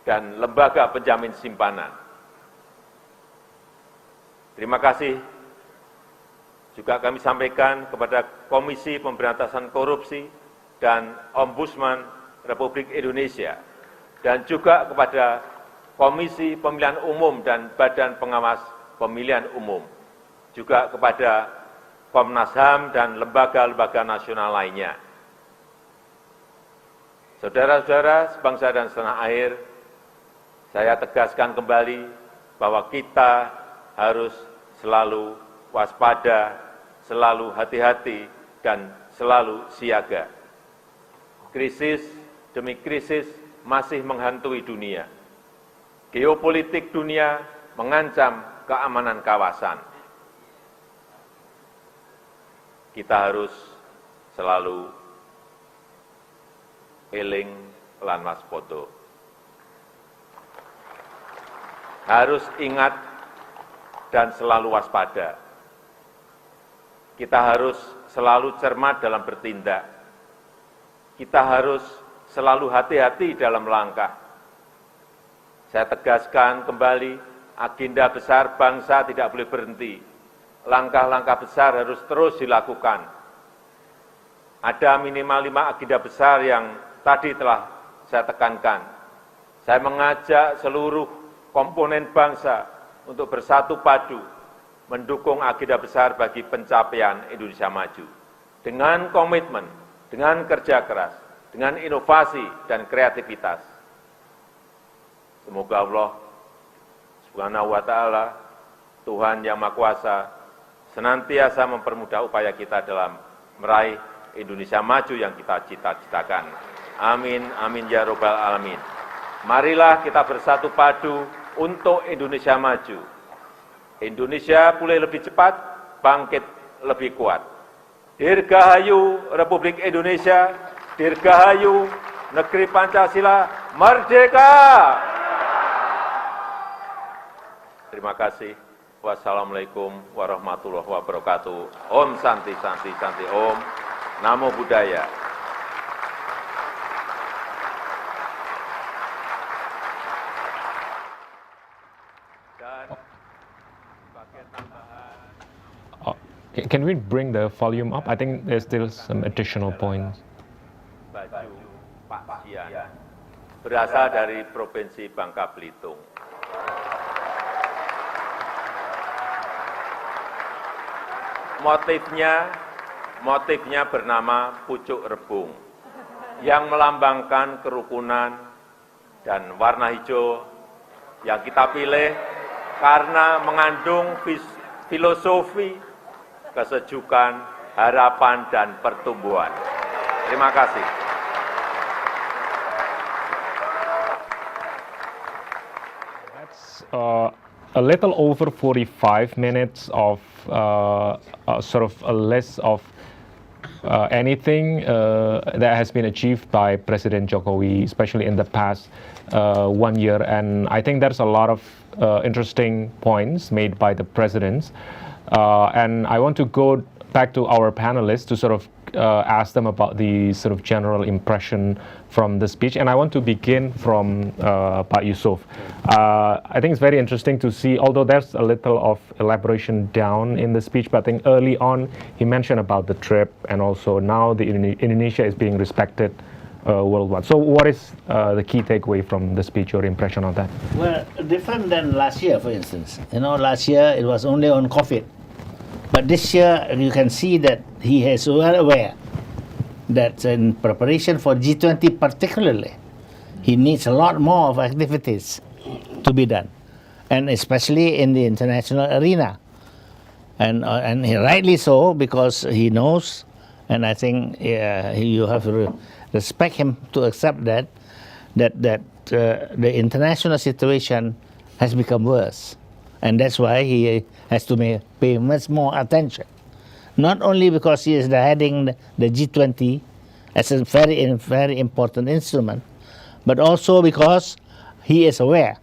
dan lembaga penjamin simpanan. Terima kasih juga kami sampaikan kepada Komisi Pemberantasan Korupsi dan Ombudsman Republik Indonesia, dan juga kepada Komisi Pemilihan Umum dan Badan Pengawas Pemilihan Umum, juga kepada Komnas HAM dan lembaga-lembaga nasional lainnya. Saudara-saudara sebangsa dan setanah air, saya tegaskan kembali bahwa kita harus selalu waspada, selalu hati-hati, dan selalu siaga. Krisis demi krisis masih menghantui dunia. Geopolitik dunia mengancam keamanan kawasan. Kita harus selalu eling lan waspada. Harus ingat dan selalu waspada. Kita harus selalu cermat dalam bertindak. Kita harus selalu hati-hati dalam langkah. Saya tegaskan kembali, agenda besar bangsa tidak boleh berhenti. Langkah-langkah besar harus terus dilakukan. Ada minimal 5 agenda besar yang tadi telah saya tekankan. Saya mengajak seluruh komponen bangsa untuk bersatu padu, mendukung agenda besar bagi pencapaian Indonesia maju. Dengan komitmen, dengan kerja keras, dengan inovasi dan kreativitas. Semoga Allah Subhanahu wa ta'ala, Tuhan Yang Maha Kuasa, senantiasa mempermudah upaya kita dalam meraih Indonesia maju yang kita cita-citakan. Amin, amin ya robbal alamin. Marilah kita bersatu padu untuk Indonesia maju. Indonesia pulih lebih cepat, bangkit lebih kuat. Dirgahayu Republik Indonesia, dirgahayu Negeri Pancasila, merdeka! Terima kasih. Wassalamualaikum warahmatullahi wabarakatuh. Om Santi Santi Santi Om. Namo Buddhaya. Dan sebagai tambahan. Can we bring the volume up? I think there's still some additional points. Baju Pak Sian berasal dari Provinsi Bangka Belitung. Motifnya bernama pucuk rebung yang melambangkan kerukunan, dan warna hijau yang kita pilih karena mengandung filosofi kesejukan, harapan, dan pertumbuhan. Terima kasih. That's a little over 45 minutes of sort of a list of anything that has been achieved by President Jokowi, especially in the past 1 year. And I think there's a lot of interesting points made by the presidents. And I want to go back to our panelists to sort of ask them about the sort of general impression from the speech. And I want to begin from Pak Yusuf. I think it's very interesting to see, although there's a little of elaboration down in the speech, but I think early on he mentioned about the trip, and also now the Indonesia is being respected worldwide. So what is the key takeaway from the speech, your impression on that? Well, different than last year, for instance. Last year it was only on COVID. But this year, you can see that he is well aware that in preparation for G20 particularly, he needs a lot more of activities to be done, and especially in the international arena. And he rightly so, because he knows, and I think you have to respect him to accept that the international situation has become worse. And that's why he has to pay much more attention. Not only because he is heading the G20 as a very important instrument, but also because he is aware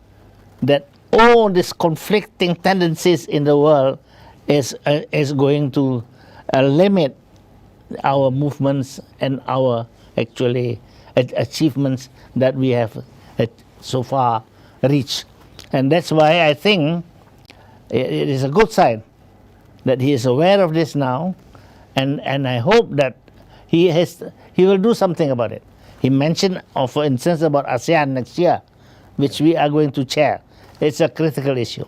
that all these conflicting tendencies in the world is going to limit our movements and our actually achievements that we have so far reached. And that's why I think it is a good sign that he is aware of this now, and I hope that he will do something about it. He mentioned, for instance, about ASEAN next year, which we are going to chair. It's a critical issue,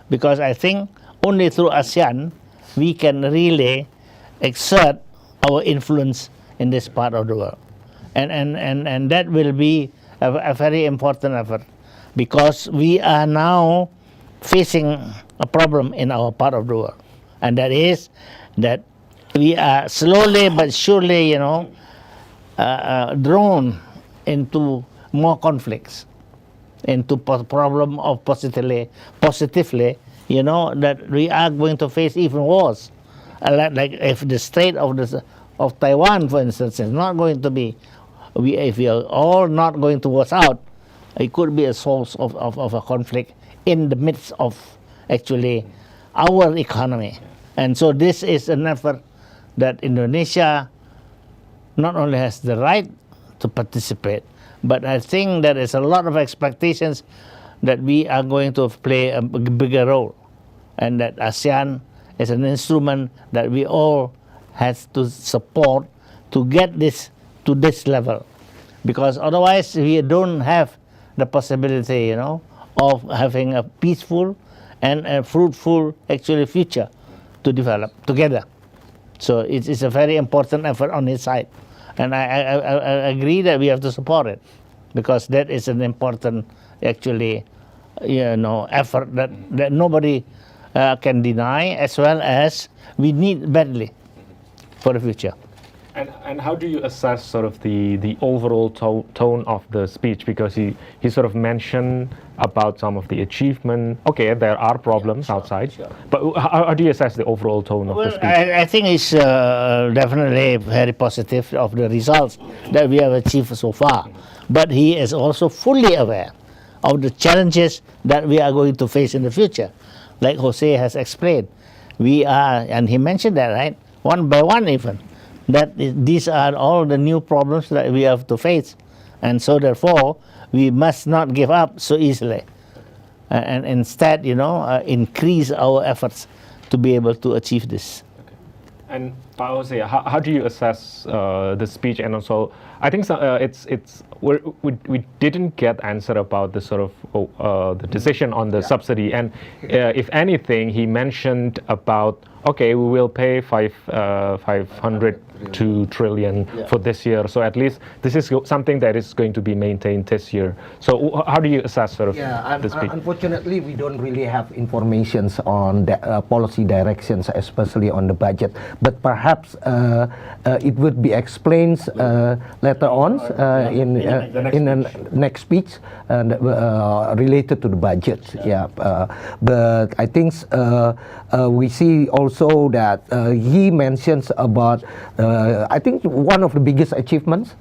because I think only through ASEAN we can really exert our influence in this part of the world, and that will be a very important effort, because we are now facing a problem in our part of the world, and that is that we are slowly but surely, drawn into more conflicts, into problem of positively, that we are going to face even wars. Like if the state of Taiwan, for instance, is not going to be, if we are all not going to watch out, it could be a source of a conflict in the midst of actually our economy. And so this is an effort that Indonesia not only has the right to participate, but I think there is a lot of expectations that we are going to play a bigger role, and that ASEAN is an instrument that we all have to support to get this to this level, because otherwise we don't have the possibility, of having a peaceful and a fruitful actually future to develop together. So it is a very important effort on his side, and I agree that we have to support it, because that is an important actually effort that nobody can deny, as well as we need badly for the future. And how do you assess sort of the overall tone of the speech? Because he sort of mentioned about some of the achievement. Okay, there are problems outside, but how do you assess the overall tone of the speech? I think it's definitely very positive of the results that we have achieved so far. But he is also fully aware of the challenges that we are going to face in the future. Like Jose has explained, we are, and he mentioned that, right, one by one even, that these are all the new problems that we have to face, and so therefore we must not give up so easily, and instead increase our efforts to be able to achieve this. And Pak Jose, how do you assess the speech? And also, I think we didn't get answer about the sort of the decision on the subsidy, and if anything, he mentioned about, okay, we will pay 502 trillion for this year. So at least this is something that is going to be maintained this year. So how do you assess sort of the speech? Unfortunately, we don't really have information on the policy directions, especially on the budget. But perhaps it would be explained later on in the next speech related to the budget. But I think we see also that he mentions about, I think one of the biggest achievements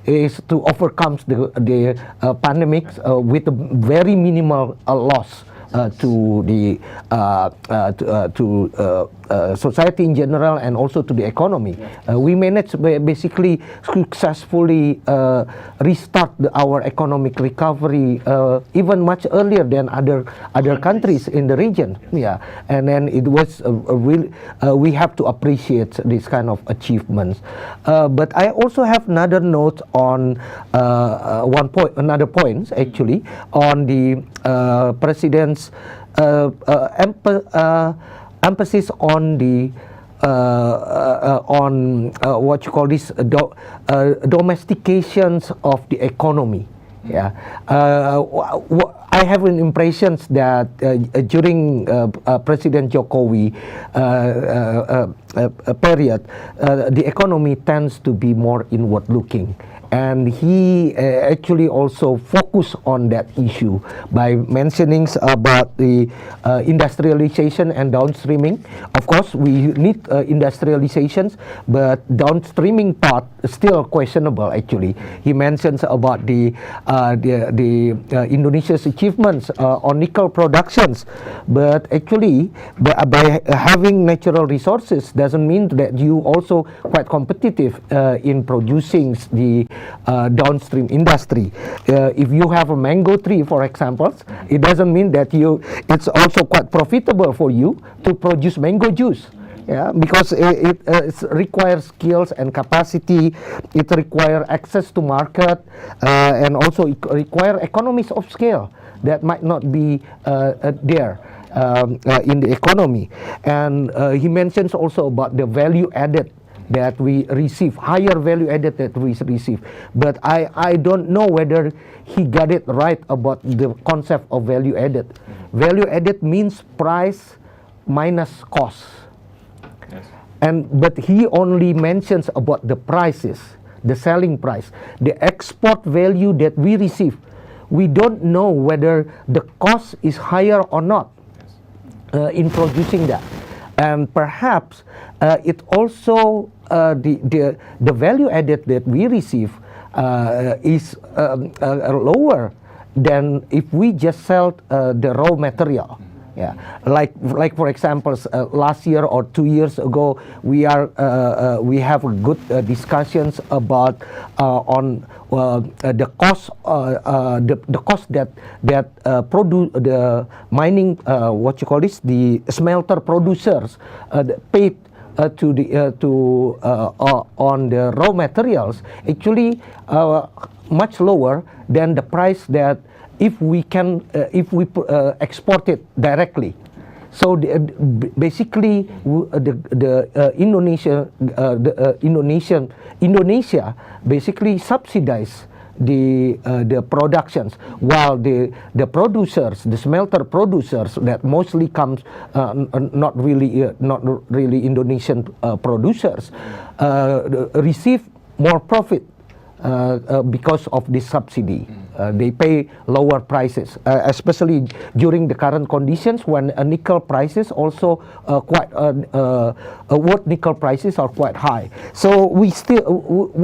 is to overcome the pandemic with a very minimal loss to the society in general and also to the economy. We managed basically successfully restart our economic recovery even much earlier than other countries in the region. Yeah, and then it was really we have to appreciate this kind of achievements. But I also have another note on another point actually on the president's emphasis on the what you call this domestications of the economy. Yeah, I have an impression that during President Jokowi period, the economy tends to be more inward-looking. And he actually also focused on that issue by mentioning about the industrialization and downstreaming. Of course, we need industrializations, but downstreaming part is still questionable. Actually, he mentions about the Indonesia's achievements on nickel productions, but actually, by having natural resources doesn't mean that you also quite competitive in producing the downstream industry. If you have a mango tree, for example, it doesn't mean that it's also quite profitable for you to produce mango juice. Yeah, because it requires skills and capacity. It requires access to market, and also it requires economies of scale that might not be there in the economy. And he mentions also about the value added that we receive, higher value added that we receive. But I don't know whether he got it right about the concept of value added. Value added means price minus cost. Yes. But he only mentions about the prices, the selling price, the export value that we receive. We don't know whether the cost is higher or not in producing that. And perhaps it also the value added that we receive is lower than if we just sell the raw material. Yeah, like for example, last year or 2 years ago, we have good discussions about on the cost that produce the mining what you call this, the smelter producers paid to on the raw materials, actually much lower than the price that if we export it directly. So basically, Indonesia basically subsidize the productions, while the producers, the smelter producers that mostly comes not really Indonesian producers, receive more profit because of this subsidy. They pay lower prices, especially during the current conditions when nickel prices also world nickel prices are quite high. So we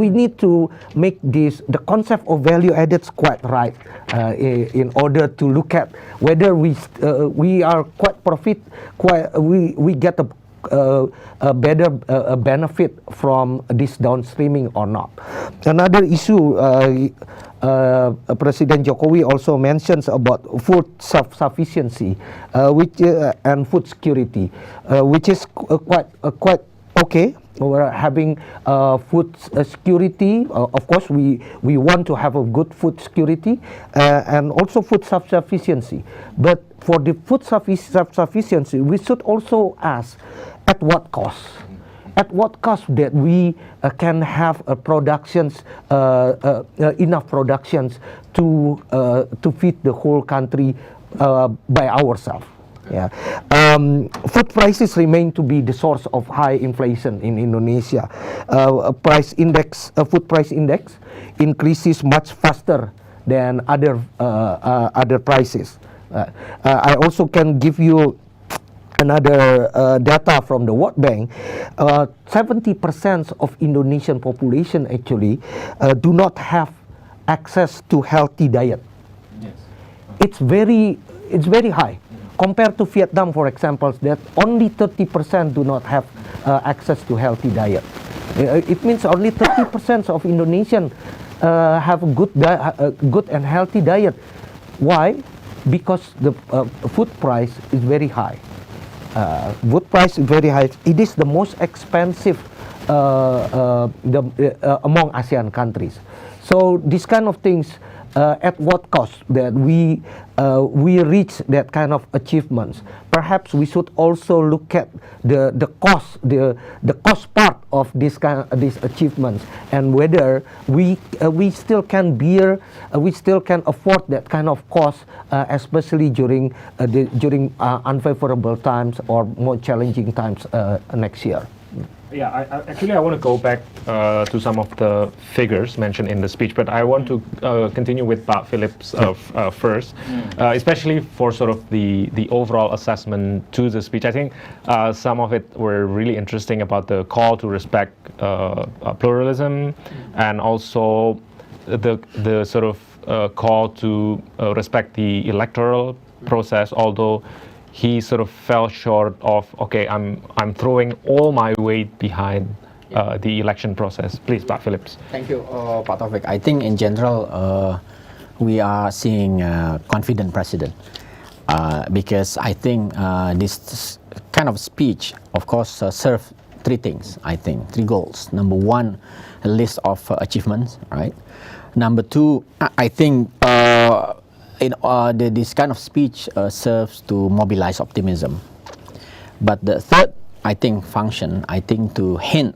need to make the concept of value added quite right in order to look at whether we are we get a better benefit from this downstreaming or not. Another issue, President Jokowi also mentions about food self-sufficiency, and food security, which is quite okay. We're having food security. Of course, we want to have a good food security and also food self-sufficiency. But for the food self-sufficiency, we should also ask, at what cost? At what cost that we can have productions, enough productions to feed the whole country by ourselves? Yeah. Food prices remain to be the source of high inflation in Indonesia. Food price index increases much faster than other prices. I also can give you another data from the World Bank. 70% of Indonesian population actually do not have access to healthy diet. Yes. It's very high. compared to Vietnam, for example, that only 30% do not have access to healthy diet. It means only 30% of Indonesians have a good and healthy diet. Why? Because the food price is very high. Food price is very high. It is the most expensive among ASEAN countries. So these kind of things, at what cost that we reach that kind of achievements? Perhaps we should also look at the cost part of these achievements, and whether we still can bear, we still can afford that kind of cost, especially during unfavorable times or more challenging times next year. Yeah, I want to go back to some of the figures mentioned in the speech, but I want to continue with Pak Philips first, especially for sort of the overall assessment to the speech. I think some of it were really interesting about the call to respect pluralism, and also the sort of call to respect the electoral process, although he sort of fell short of, okay, I'm throwing all my weight behind the election process. Please, Pak Philips. Thank you, Pak Taufik. I think in general, we are seeing a confident president because I think this kind of speech, of course, serves three things, I think, three goals. Number one, a list of achievements, right? Number two, I think this kind of speech serves to mobilize optimism. But the third, I think, function, to hint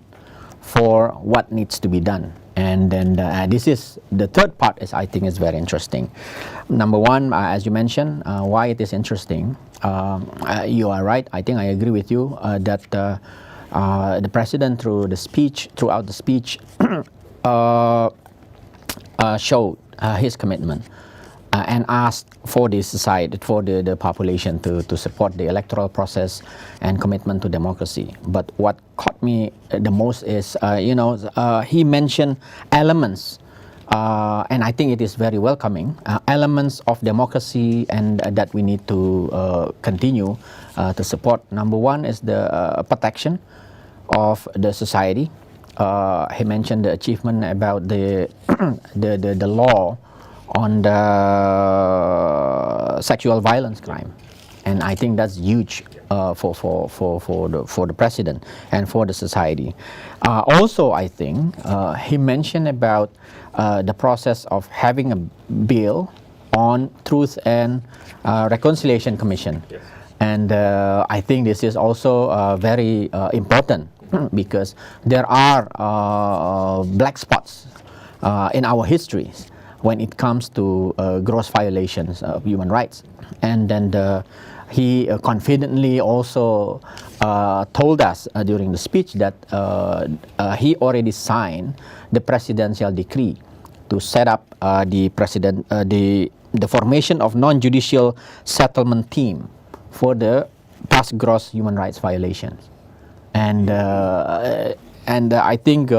for what needs to be done. And then this is the third part is, I think, is very interesting. Number one, as you mentioned, why it is interesting. You are right. I think I agree with you that the president throughout the speech showed his commitment. And asked for the society, for the population to support the electoral process and commitment to democracy. But what caught me the most is, he mentioned elements, and I think it is very welcoming, elements of democracy and that we need to continue to support. Number one is the protection of the society. He mentioned the achievement about the law on the sexual violence crime, and I think that's huge for the president and for the society. Also, I think he mentioned about the process of having a bill on Truth and Reconciliation Commission, and I think this is also very important because there are black spots in our histories when it comes to gross violations of human rights. And then he confidently also told us during the speech that he already signed the presidential decree to set up the formation of non-judicial settlement team for the past gross human rights violations. And I think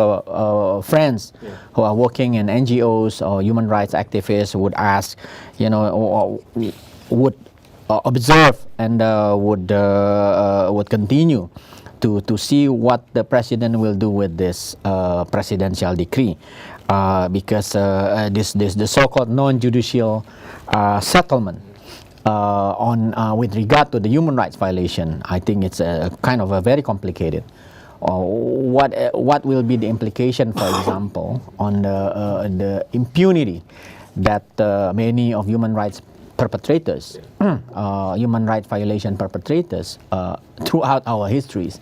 friends who are working in NGOs or human rights activists would ask, would observe and would continue to see what the president will do with this presidential decree, because the so-called non-judicial settlement with regard to the human rights violation, I think it's a kind of a very complicated. What will be the implication, for example, on the impunity that many of human rights perpetrators, human rights violation perpetrators throughout our histories,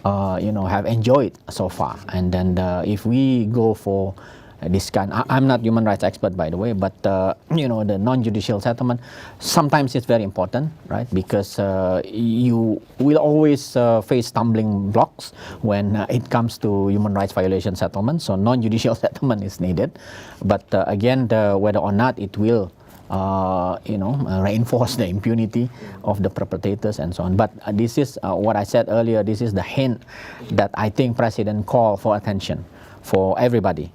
have enjoyed so far. And then if we go for this kind, I'm not human rights expert, by the way, but the non-judicial settlement, sometimes it's very important, right? Because you will always face stumbling blocks when it comes to human rights violation settlement. So non-judicial settlement is needed, but again, whether or not it will reinforce the impunity of the perpetrators and so on. But this is what I said earlier. This is the hint that I think President called for attention for everybody,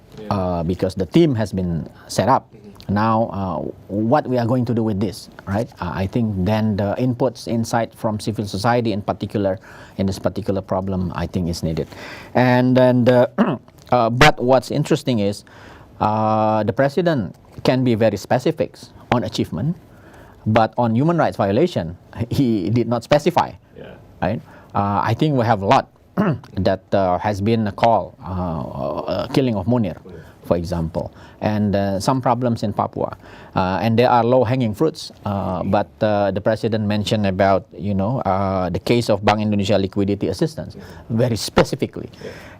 because the team has been set up Now, what we are going to do with this, right? I think then the inputs, insight from civil society in particular, in this particular problem, I think is needed. And then, but what's interesting is the president can be very specific on achievement, but on human rights violation, he did not specify, right? I think we have a lot that has been a call, killing of Munir, for example, and some problems in Papua, and there are low-hanging fruits. But the president mentioned about the case of Bank Indonesia liquidity assistance very specifically,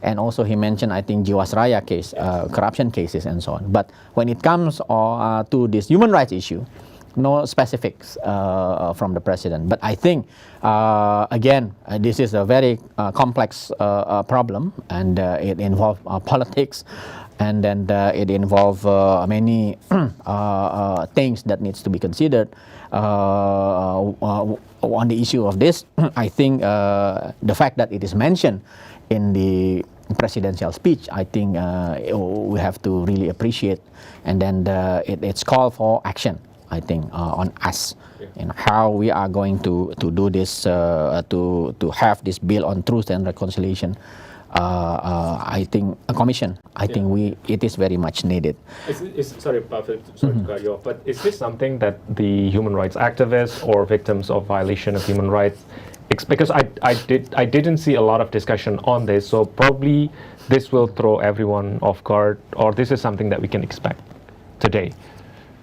and also he mentioned I think Jiwasraya case, corruption cases, and so on. But when it comes to this human rights issue, no specifics from the president. But I think, again, this is a very complex problem, and it involves politics, and then it involves many things that needs to be considered on the issue of this. I think the fact that it is mentioned in the presidential speech, I think we have to really appreciate, and then it's call for action, I think, on us, how we are going to do this, to have this bill on truth and reconciliation. I think a commission. I think it is very much needed. Sorry to cut you off, but is this something that the human rights activists or victims of violation of human rights? Because I didn't see a lot of discussion on this, so probably this will throw everyone off guard, or this is something that we can expect today.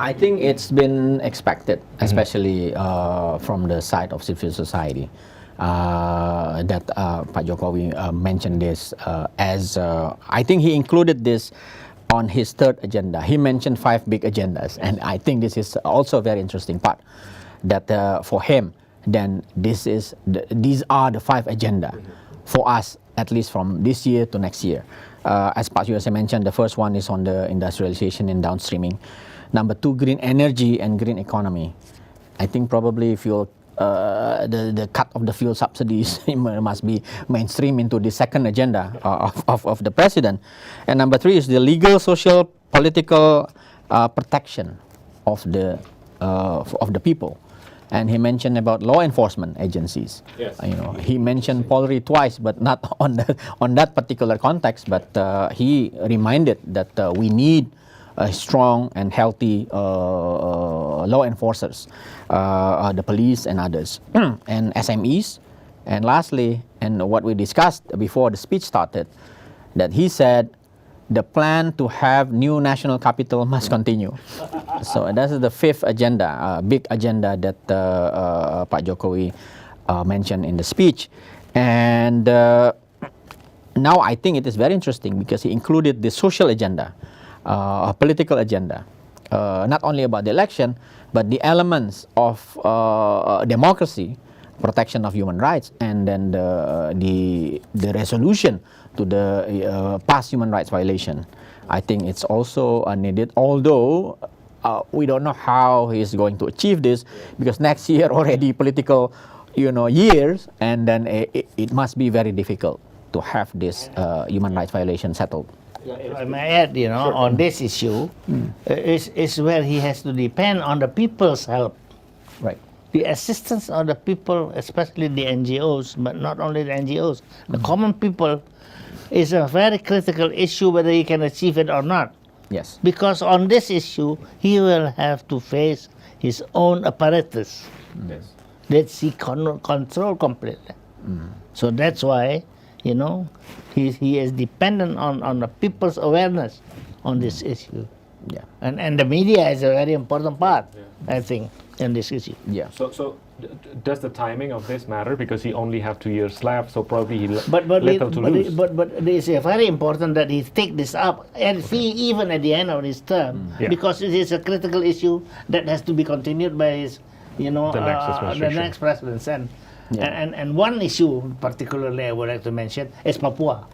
I think it's been expected, especially from the side of civil society, that Pak Jokowi mentioned this as, I think he included this on his third agenda. He mentioned 5 big agendas, and I think this is also a very interesting part, that for him, then these are the 5 agenda for us, at least from this year to next year. As Pak Yusuf mentioned, the first one is on the industrialization and downstreaming. Number 2, green energy and green economy. I think probably fuel, the cut of the fuel subsidies must be mainstream into the second agenda of the president. And number 3 is the legal, social, political protection of the people. And he mentioned about law enforcement agencies. Yes. He mentioned Polri twice, but not on that particular context. But he reminded that we need strong and healthy law enforcers, the police and others, and SMEs. And lastly, and what we discussed before the speech started, that he said the plan to have new national capital must continue. So that is the 5th agenda, big agenda that Pak Jokowi mentioned in the speech. And now I think it is very interesting because he included the social agenda, political agenda, not only about the election, but the elements of democracy, protection of human rights, and then the resolution to the past human rights violation. I think it's also needed, although we don't know how he's going to achieve this, because next year already political years, and then it must be very difficult to have this human rights violation settled. If I may add, on this issue, is where he has to depend on the people's help. Right. The assistance of the people, especially the NGOs, but not only the NGOs, the common people, is a very critical issue whether he can achieve it or not. Yes. Because on this issue, he will have to face his own apparatus that he cannot control completely. So that's why, he is dependent on the people's awareness on this issue. Yeah. And the media is a very important part, I think, in this issue. Yeah. So does the timing of this matter, because he only have 2 years left, so probably he But little to lose. But it is very important that he take this up, and even at the end of his term, because it is a critical issue that has to be continued by his, the next president. And one issue particularly I would like to mention is Papua,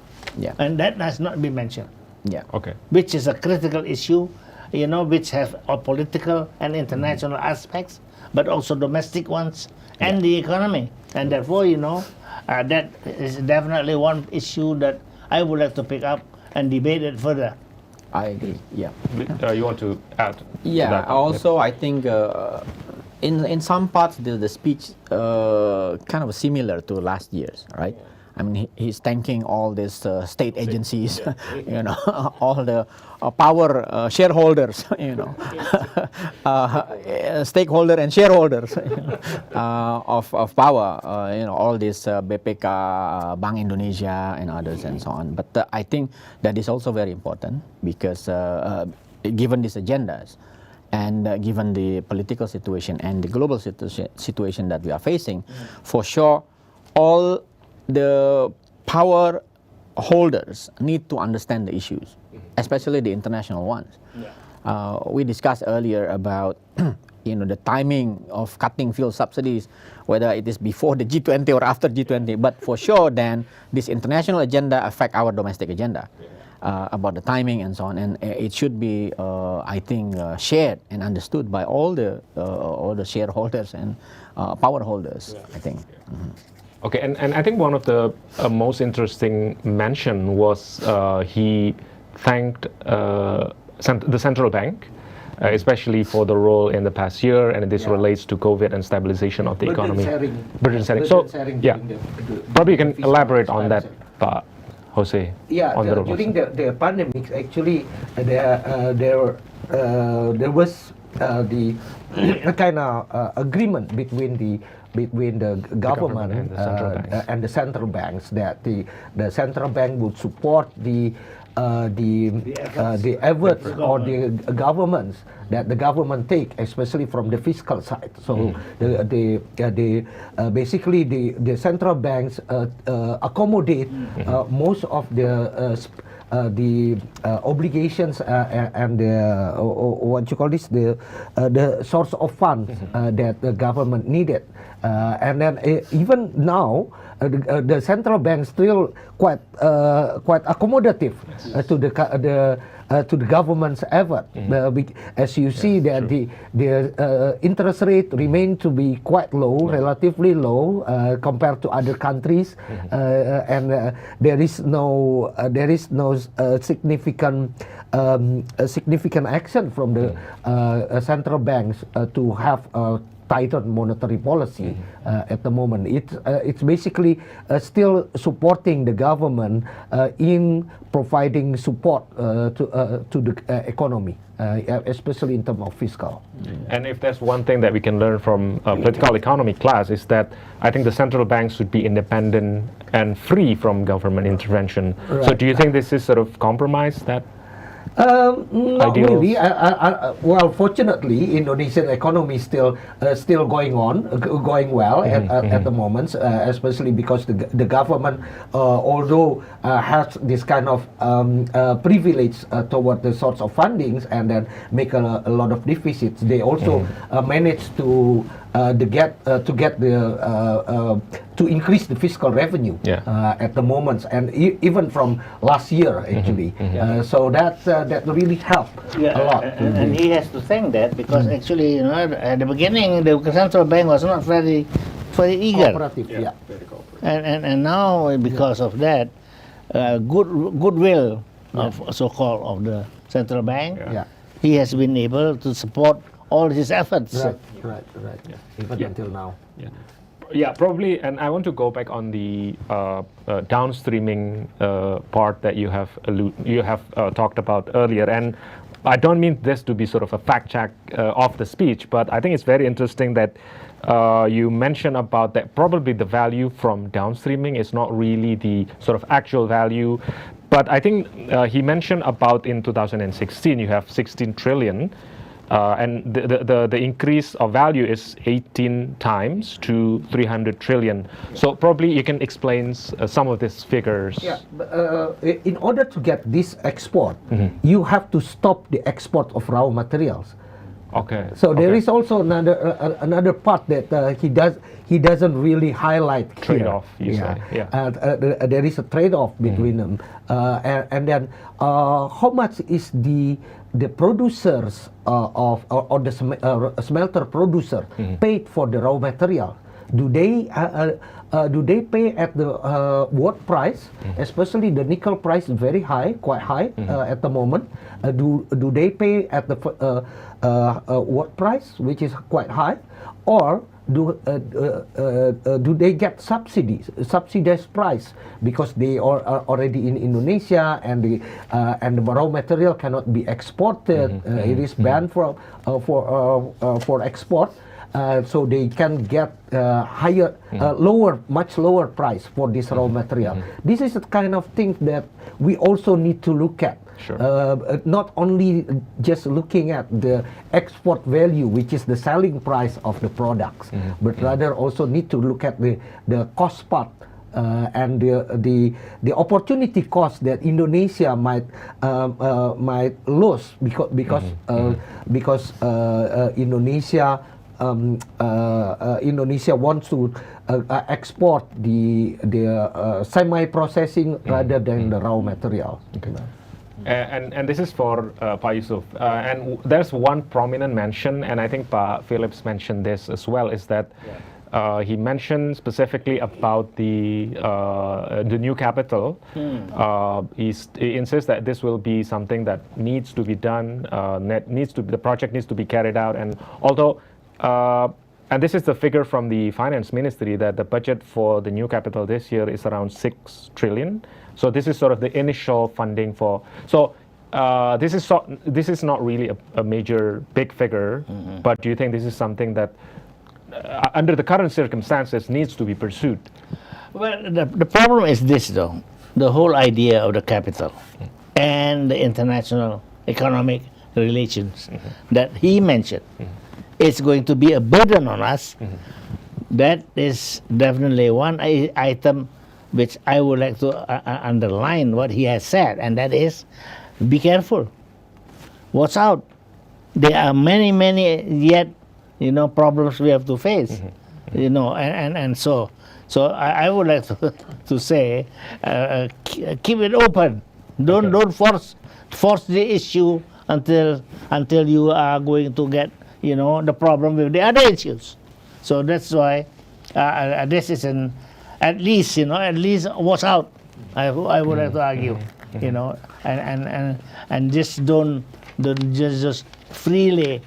and that has not been mentioned. Yeah. Okay. Which is a critical issue, which have political and international aspects, but also domestic ones, and the economy. And therefore, that is definitely one issue that I would like to pick up and debate it further. I agree. Yeah. You want to add? Yeah. To that? Also, I think in some parts the speech kind of similar to last year's, right? I mean, he's thanking all these state agencies, you know, all the power shareholders, you know, stakeholder and shareholders of power, you know, all this BPK, Bank Indonesia, and others, and so on. But I think that is also very important because given these agendas, and given the political situation and the global situation that we are facing, for sure, all the power holders need to understand the issues, especially the international ones. We discussed earlier about the timing of cutting fuel subsidies, whether it is before the G20 or after G20. But for sure, then this international agenda affect our domestic agenda. About the timing and so on, and it should be, I think, shared and understood by all the shareholders and power holders. I think. Okay, and I think one of the most interesting mention was he thanked the central bank, especially for the role in the past year, and this relates to COVID and stabilization of the economy. Burden sharing. So, yeah, probably you can elaborate on that, Jose. Yeah, during the pandemic, actually, there was the kind of agreement between the government and the central banks that the central bank would support the efforts or the governments that the government take, especially from the fiscal side. So basically the central banks accommodate most of the obligations and what you call this, the source of funds that the government needed, and then even now the central bank still quite accommodative to the government's effort. As you see that the interest rate remain to be quite low, relatively low compared to other countries, and there is no significant action from the central banks to have tighter monetary policy at the moment. It's basically still supporting the government in providing support to the economy, especially in terms of fiscal. And if there's one thing that we can learn from political economy class, is that I think the central banks should be independent and free from government intervention. Right. So do you think this is sort of compromise that? Not really. Well, fortunately, Indonesian economy is still going well at the moment, especially because the government, although has this kind of privilege toward the sorts of fundings and then make a lot of deficits, they also manage to increase the fiscal revenue at the moment, and even from last year actually. So that really helped a lot. And he has to thank that because actually, at the beginning the central bank was not very eager. Cooperative, And now because of that, goodwill of so-called of the central bank, he has been able to support all his efforts. Right. Even until now. Yeah, probably, and I want to go back on the downstreaming part that you have talked about earlier, and I don't mean this to be sort of a fact check of the speech, but I think it's very interesting that you mentioned about that probably the value from downstreaming is not really the sort of actual value, but I think he mentioned about in 2016 you have 16 trillion. And the increase of value is 18 times to 300 trillion. So probably you can explain some of these figures. Yeah, in order to get this export, you have to stop the export of raw materials. Okay. So there is also another part that he doesn't really highlight here. Trade-off, you say. Yeah. There is a trade-off between them, and then how much is the producers or the smelter producer paid for the raw material? Do they do they pay at the what price? Especially the nickel price is very high, quite high at the moment. Do they pay at the what price, which is quite high, or do they get subsidized price because they are already in Indonesia and the raw material cannot be exported? It is banned for export. So they can get much lower price for this raw material. This is the kind of thing that we also need to look at. Sure. Not only just looking at the export value, which is the selling price of the products, but rather also need to look at the cost part. And the opportunity cost that Indonesia might lose because Indonesia wants to export the semi-processing rather than the raw material. Okay. And this is for Pa Yusuf. And there's one prominent mention, and I think Pa Phillips mentioned this as well, is that he mentioned specifically about the new capital. He insists that this will be something that needs to be done. The project needs to be carried out. And although, and this is the figure from the finance ministry, that the budget for the new capital this year is around 6 trillion. So this is sort of the initial funding for. So this is not really a major big figure. But do you think this is something that, under the current circumstances, needs to be pursued? Well, the problem is this, though. The whole idea of the capital and the international economic relations that he mentioned, it's going to be a burden on us. That is definitely one item which I would like to underline what he has said, and that is, be careful. Watch out. There are many yet, problems we have to face. And so I would like to say, keep it open. Don't force the issue until you are going to get the problem with the other issues. So that's why this is at least watch out. I would like to argue, and just don't just freely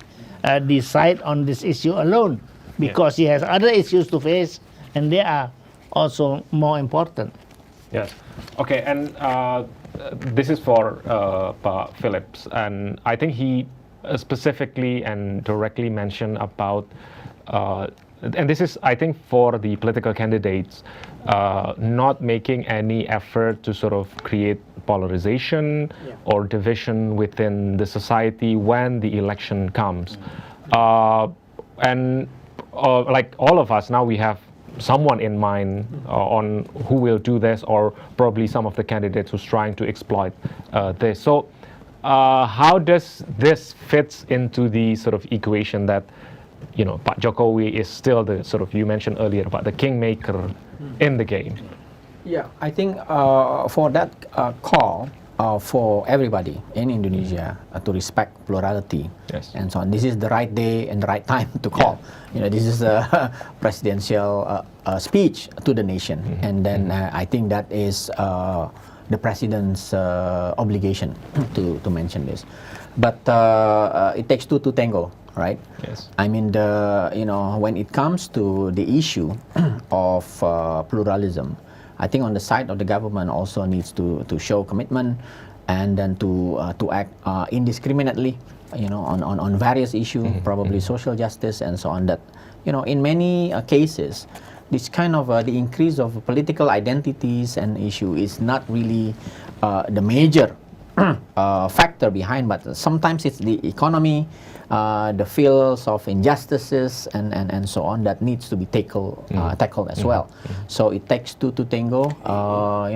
decide on this issue alone, because he has other issues to face, and they are also more important. Yes. Okay. And this is for Pa Phillips, and I think he specifically and directly mentioned about. And this is, I think, for the political candidates, not making any effort to sort of create polarization or division within the society when the election comes. And like all of us, now we have someone in mind on who will do this, or probably some of the candidates who's trying to exploit this. So how does this fits into the sort of equation that Pak Jokowi is still the sort of, you mentioned earlier about the kingmaker in the game? Yeah, I think for that call for everybody in Indonesia to respect plurality and so on, this is the right day and the right time to call. This is a presidential speech to the nation, and then I think that is the president's obligation to mention this. But it takes two to tango. Right. Yes. I mean, when it comes to the issue of pluralism, I think on the side of the government also needs to show commitment, and then to act indiscriminately, on various issues, probably social justice and so on. That in many cases, this kind of the increase of political identities and issue is not really the major factor behind, but sometimes it's the economy, the fields of injustices and so on that needs to be tackled as well. So it takes two to tango.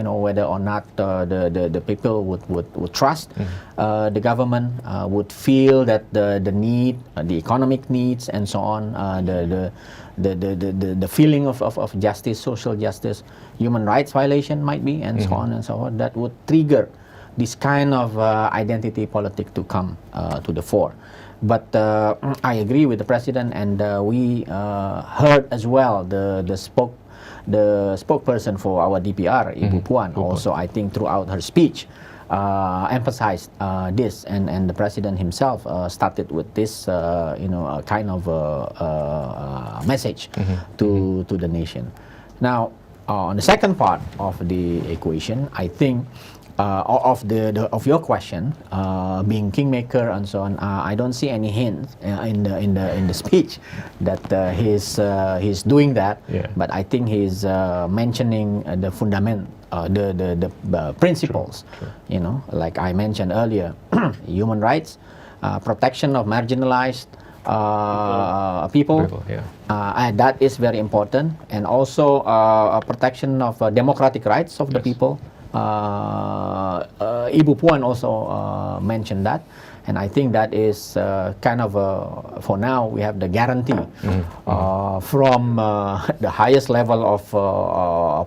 Whether or not the people would trust the government, would feel that the need, the economic needs and so on, the feeling of justice, social justice, human rights violation might be, and so on and so on, that would trigger this kind of identity politics to come to the fore. But I agree with the president, and we heard as well the the spokesperson for our DPR, Ibu Puan, also I think throughout her speech emphasized this, and the president himself started with this kind of message to the nation. Now, on the second part of the equation, I think of your question, being kingmaker and so on, I don't see any hint in the speech that he's doing that. Yeah. But I think he's mentioning the fundament, the principles. True. You know, like I mentioned earlier, human rights, protection of marginalized people. Yeah. And that is very important, and also protection of democratic rights of the Yes. people. Ibu Puan also mentioned that, and I think that is kind of for now we have the guarantee from the highest level of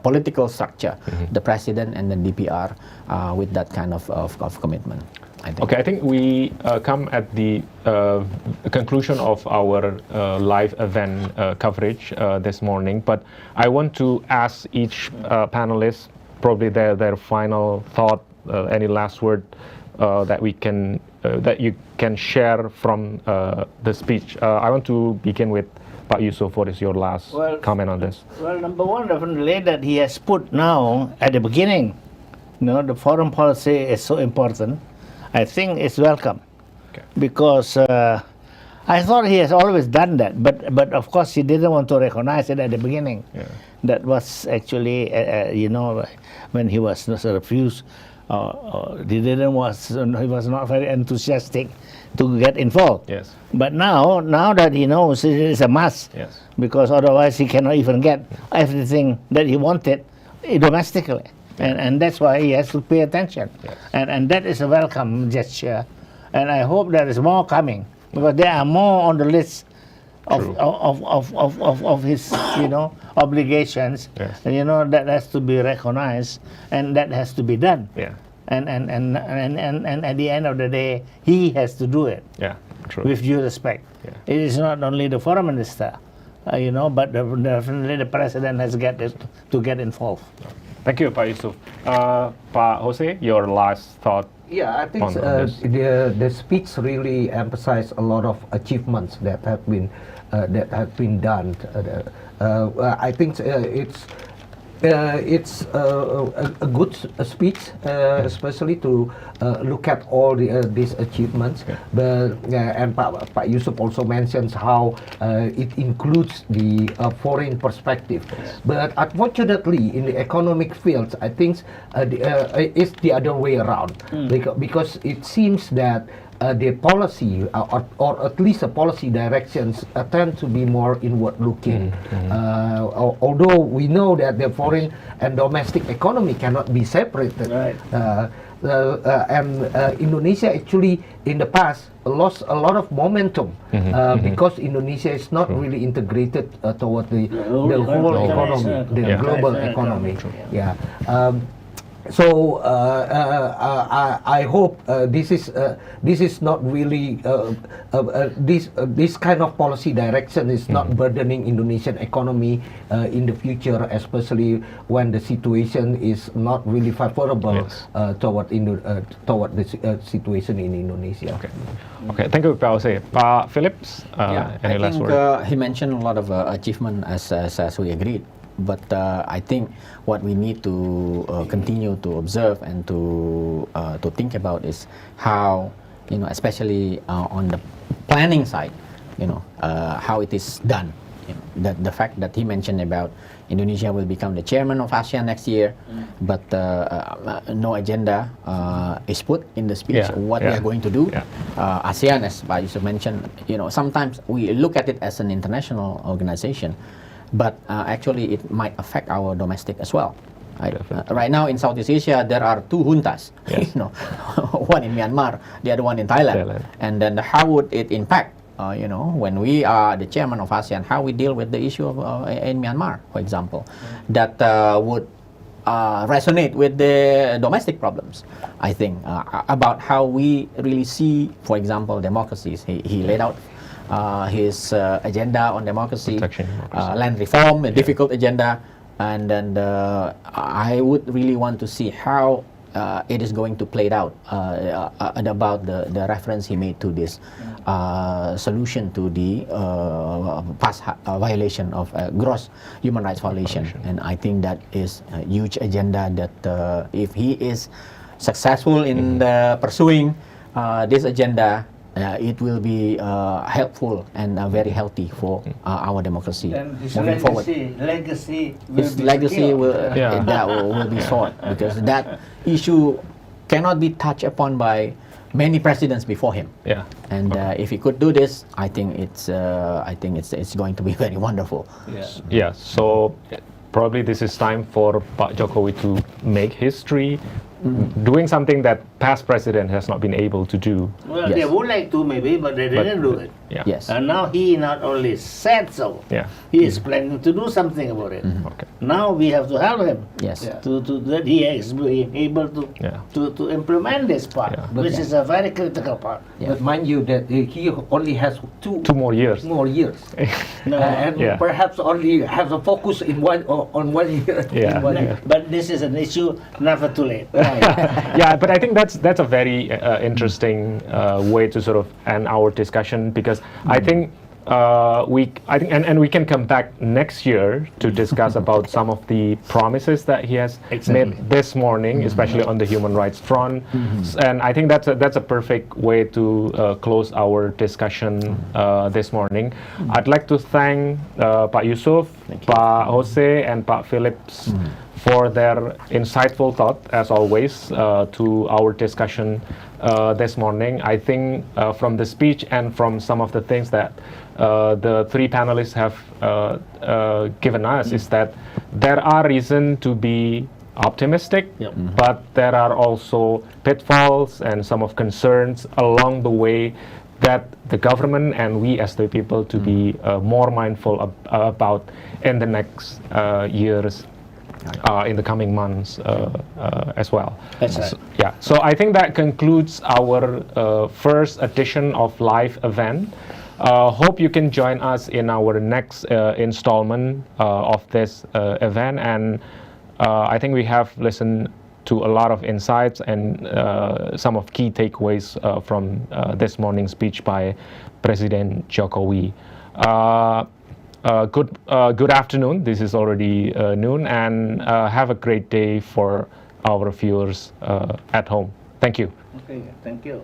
political structure, the president and the DPR, with that kind of commitment. I think. Okay, I think we come at the conclusion of our live event coverage this morning, but I want to ask each panelist probably their final thought, any last word that we can that you can share from the speech. I want to begin with Pak Yusuf. What is your last comment on this? Well, number one, definitely that he has put now at the beginning, the foreign policy is so important. I think it's welcome, because I thought he has always done that, but of course he didn't want to recognize it at the beginning. Yeah. That was actually, when he was refused, he was not very enthusiastic to get involved. Yes. But now that he knows it is a must, Yes. because otherwise he cannot even get everything that he wanted domestically. And that's why he has to pay attention. Yes. And that is a welcome gesture. And I hope there is more coming, because there are more on the list of his obligations. Yes. That has to be recognized, and that has to be done. Yeah. And at the end of the day, he has to do it. Yeah. True. With due respect. Yeah. It is not only the foreign minister, but definitely the president has to get involved. Thank you, Pak Yusuf. Pak Jose, your last thought. Yeah, I think on this. the speech really emphasized a lot of achievements that have been done. I think it's a good speech, especially to look at all these achievements. Yeah. But and Pak Yusuf also mentions how it includes the foreign perspective. Yes. But unfortunately, in the economic fields, I think it's the other way around, because it seems that the policy, or at least the policy directions, tend to be more inward-looking. Although we know that the foreign and domestic economy cannot be separated. Right. And Indonesia actually in the past lost a lot of momentum because Indonesia is not really integrated toward the whole economy, the global economy. Yeah. So I hope this is not really this kind of policy direction is not burdening Indonesian economy in the future, especially when the situation is not really favorable toward the situation in Indonesia. Okay, thank you, Pak Jose. Pak Phillips, any I last think word? he mentioned a lot of achievement as we agreed. But I think what we need to continue to observe and to think about is how, especially on the planning side, how it is done. The fact that he mentioned about Indonesia will become the chairman of ASEAN next year, but no agenda is put in the speech what we are going to do. ASEAN, as Pak Yusuf mentioned, sometimes we look at it as an international organization, but actually it might affect our domestic as well. Right now in Southeast Asia there are two juntas, one in Myanmar, the other one in Thailand. And then how would it impact, when we are the chairman of ASEAN, how we deal with the issue of in Myanmar, for example, that would resonate with the domestic problems, I think, about how we really see, for example, democracies. He laid out his agenda on democity, land reform, a difficult agenda. and then I would really want to see how it is going to play it out, and about the reference he made to this solution to the past violation of gross human rights violation. And I think that is a huge agenda that if he is successful in pursuing this agenda, it will be helpful and very healthy for our democracy And his moving forward. legacy His legacy will, Yeah. that will be sought, because that issue cannot be touched upon by many presidents before him. Yeah. And if he could do this, I think it's going to be very wonderful. Yeah, so probably this is time for Pak Jokowi to make history, doing something that past president has not been able to do. Well, Yes. they would like to maybe, but they didn't do it. Yeah. Yes. And now he not only said so, Yeah. he is planning to do something about it. Okay. Now we have to help him. Yes. To that he is able to Yeah. to implement this part, Yeah. which is a very critical part. Yeah. But mind you that he only has 2 more years. more years. No, And Yeah. perhaps only have a focus in on 1 year. Yeah. In 1 year. but this is an issue never too late. Yeah, but I think that's a very interesting way to sort of end our discussion, because I think we can come back next year to discuss about some of the promises that he has made this morning, especially on the human rights front. And I think that's a perfect way to close our discussion this morning. I'd like to thank Pak Yusuf, Pak Jose, and Pak Phillips for their insightful thought, as always, to our discussion this morning. I think from the speech and from some of the things that the 3 panelists have given us is that there are reasons to be optimistic, but there are also pitfalls and some of concerns along the way that the government and we as the people to be more mindful about in the next years, in the coming months as well. That's right. So, yeah. So I think that concludes our first edition of live event. Hope you can join us in our next installment of this event, and I think we have listened to a lot of insights and some of key takeaways from this morning's speech by President Jokowi. Good afternoon. This is already noon, and have a great day for our viewers at home. Thank you. Okay, thank you.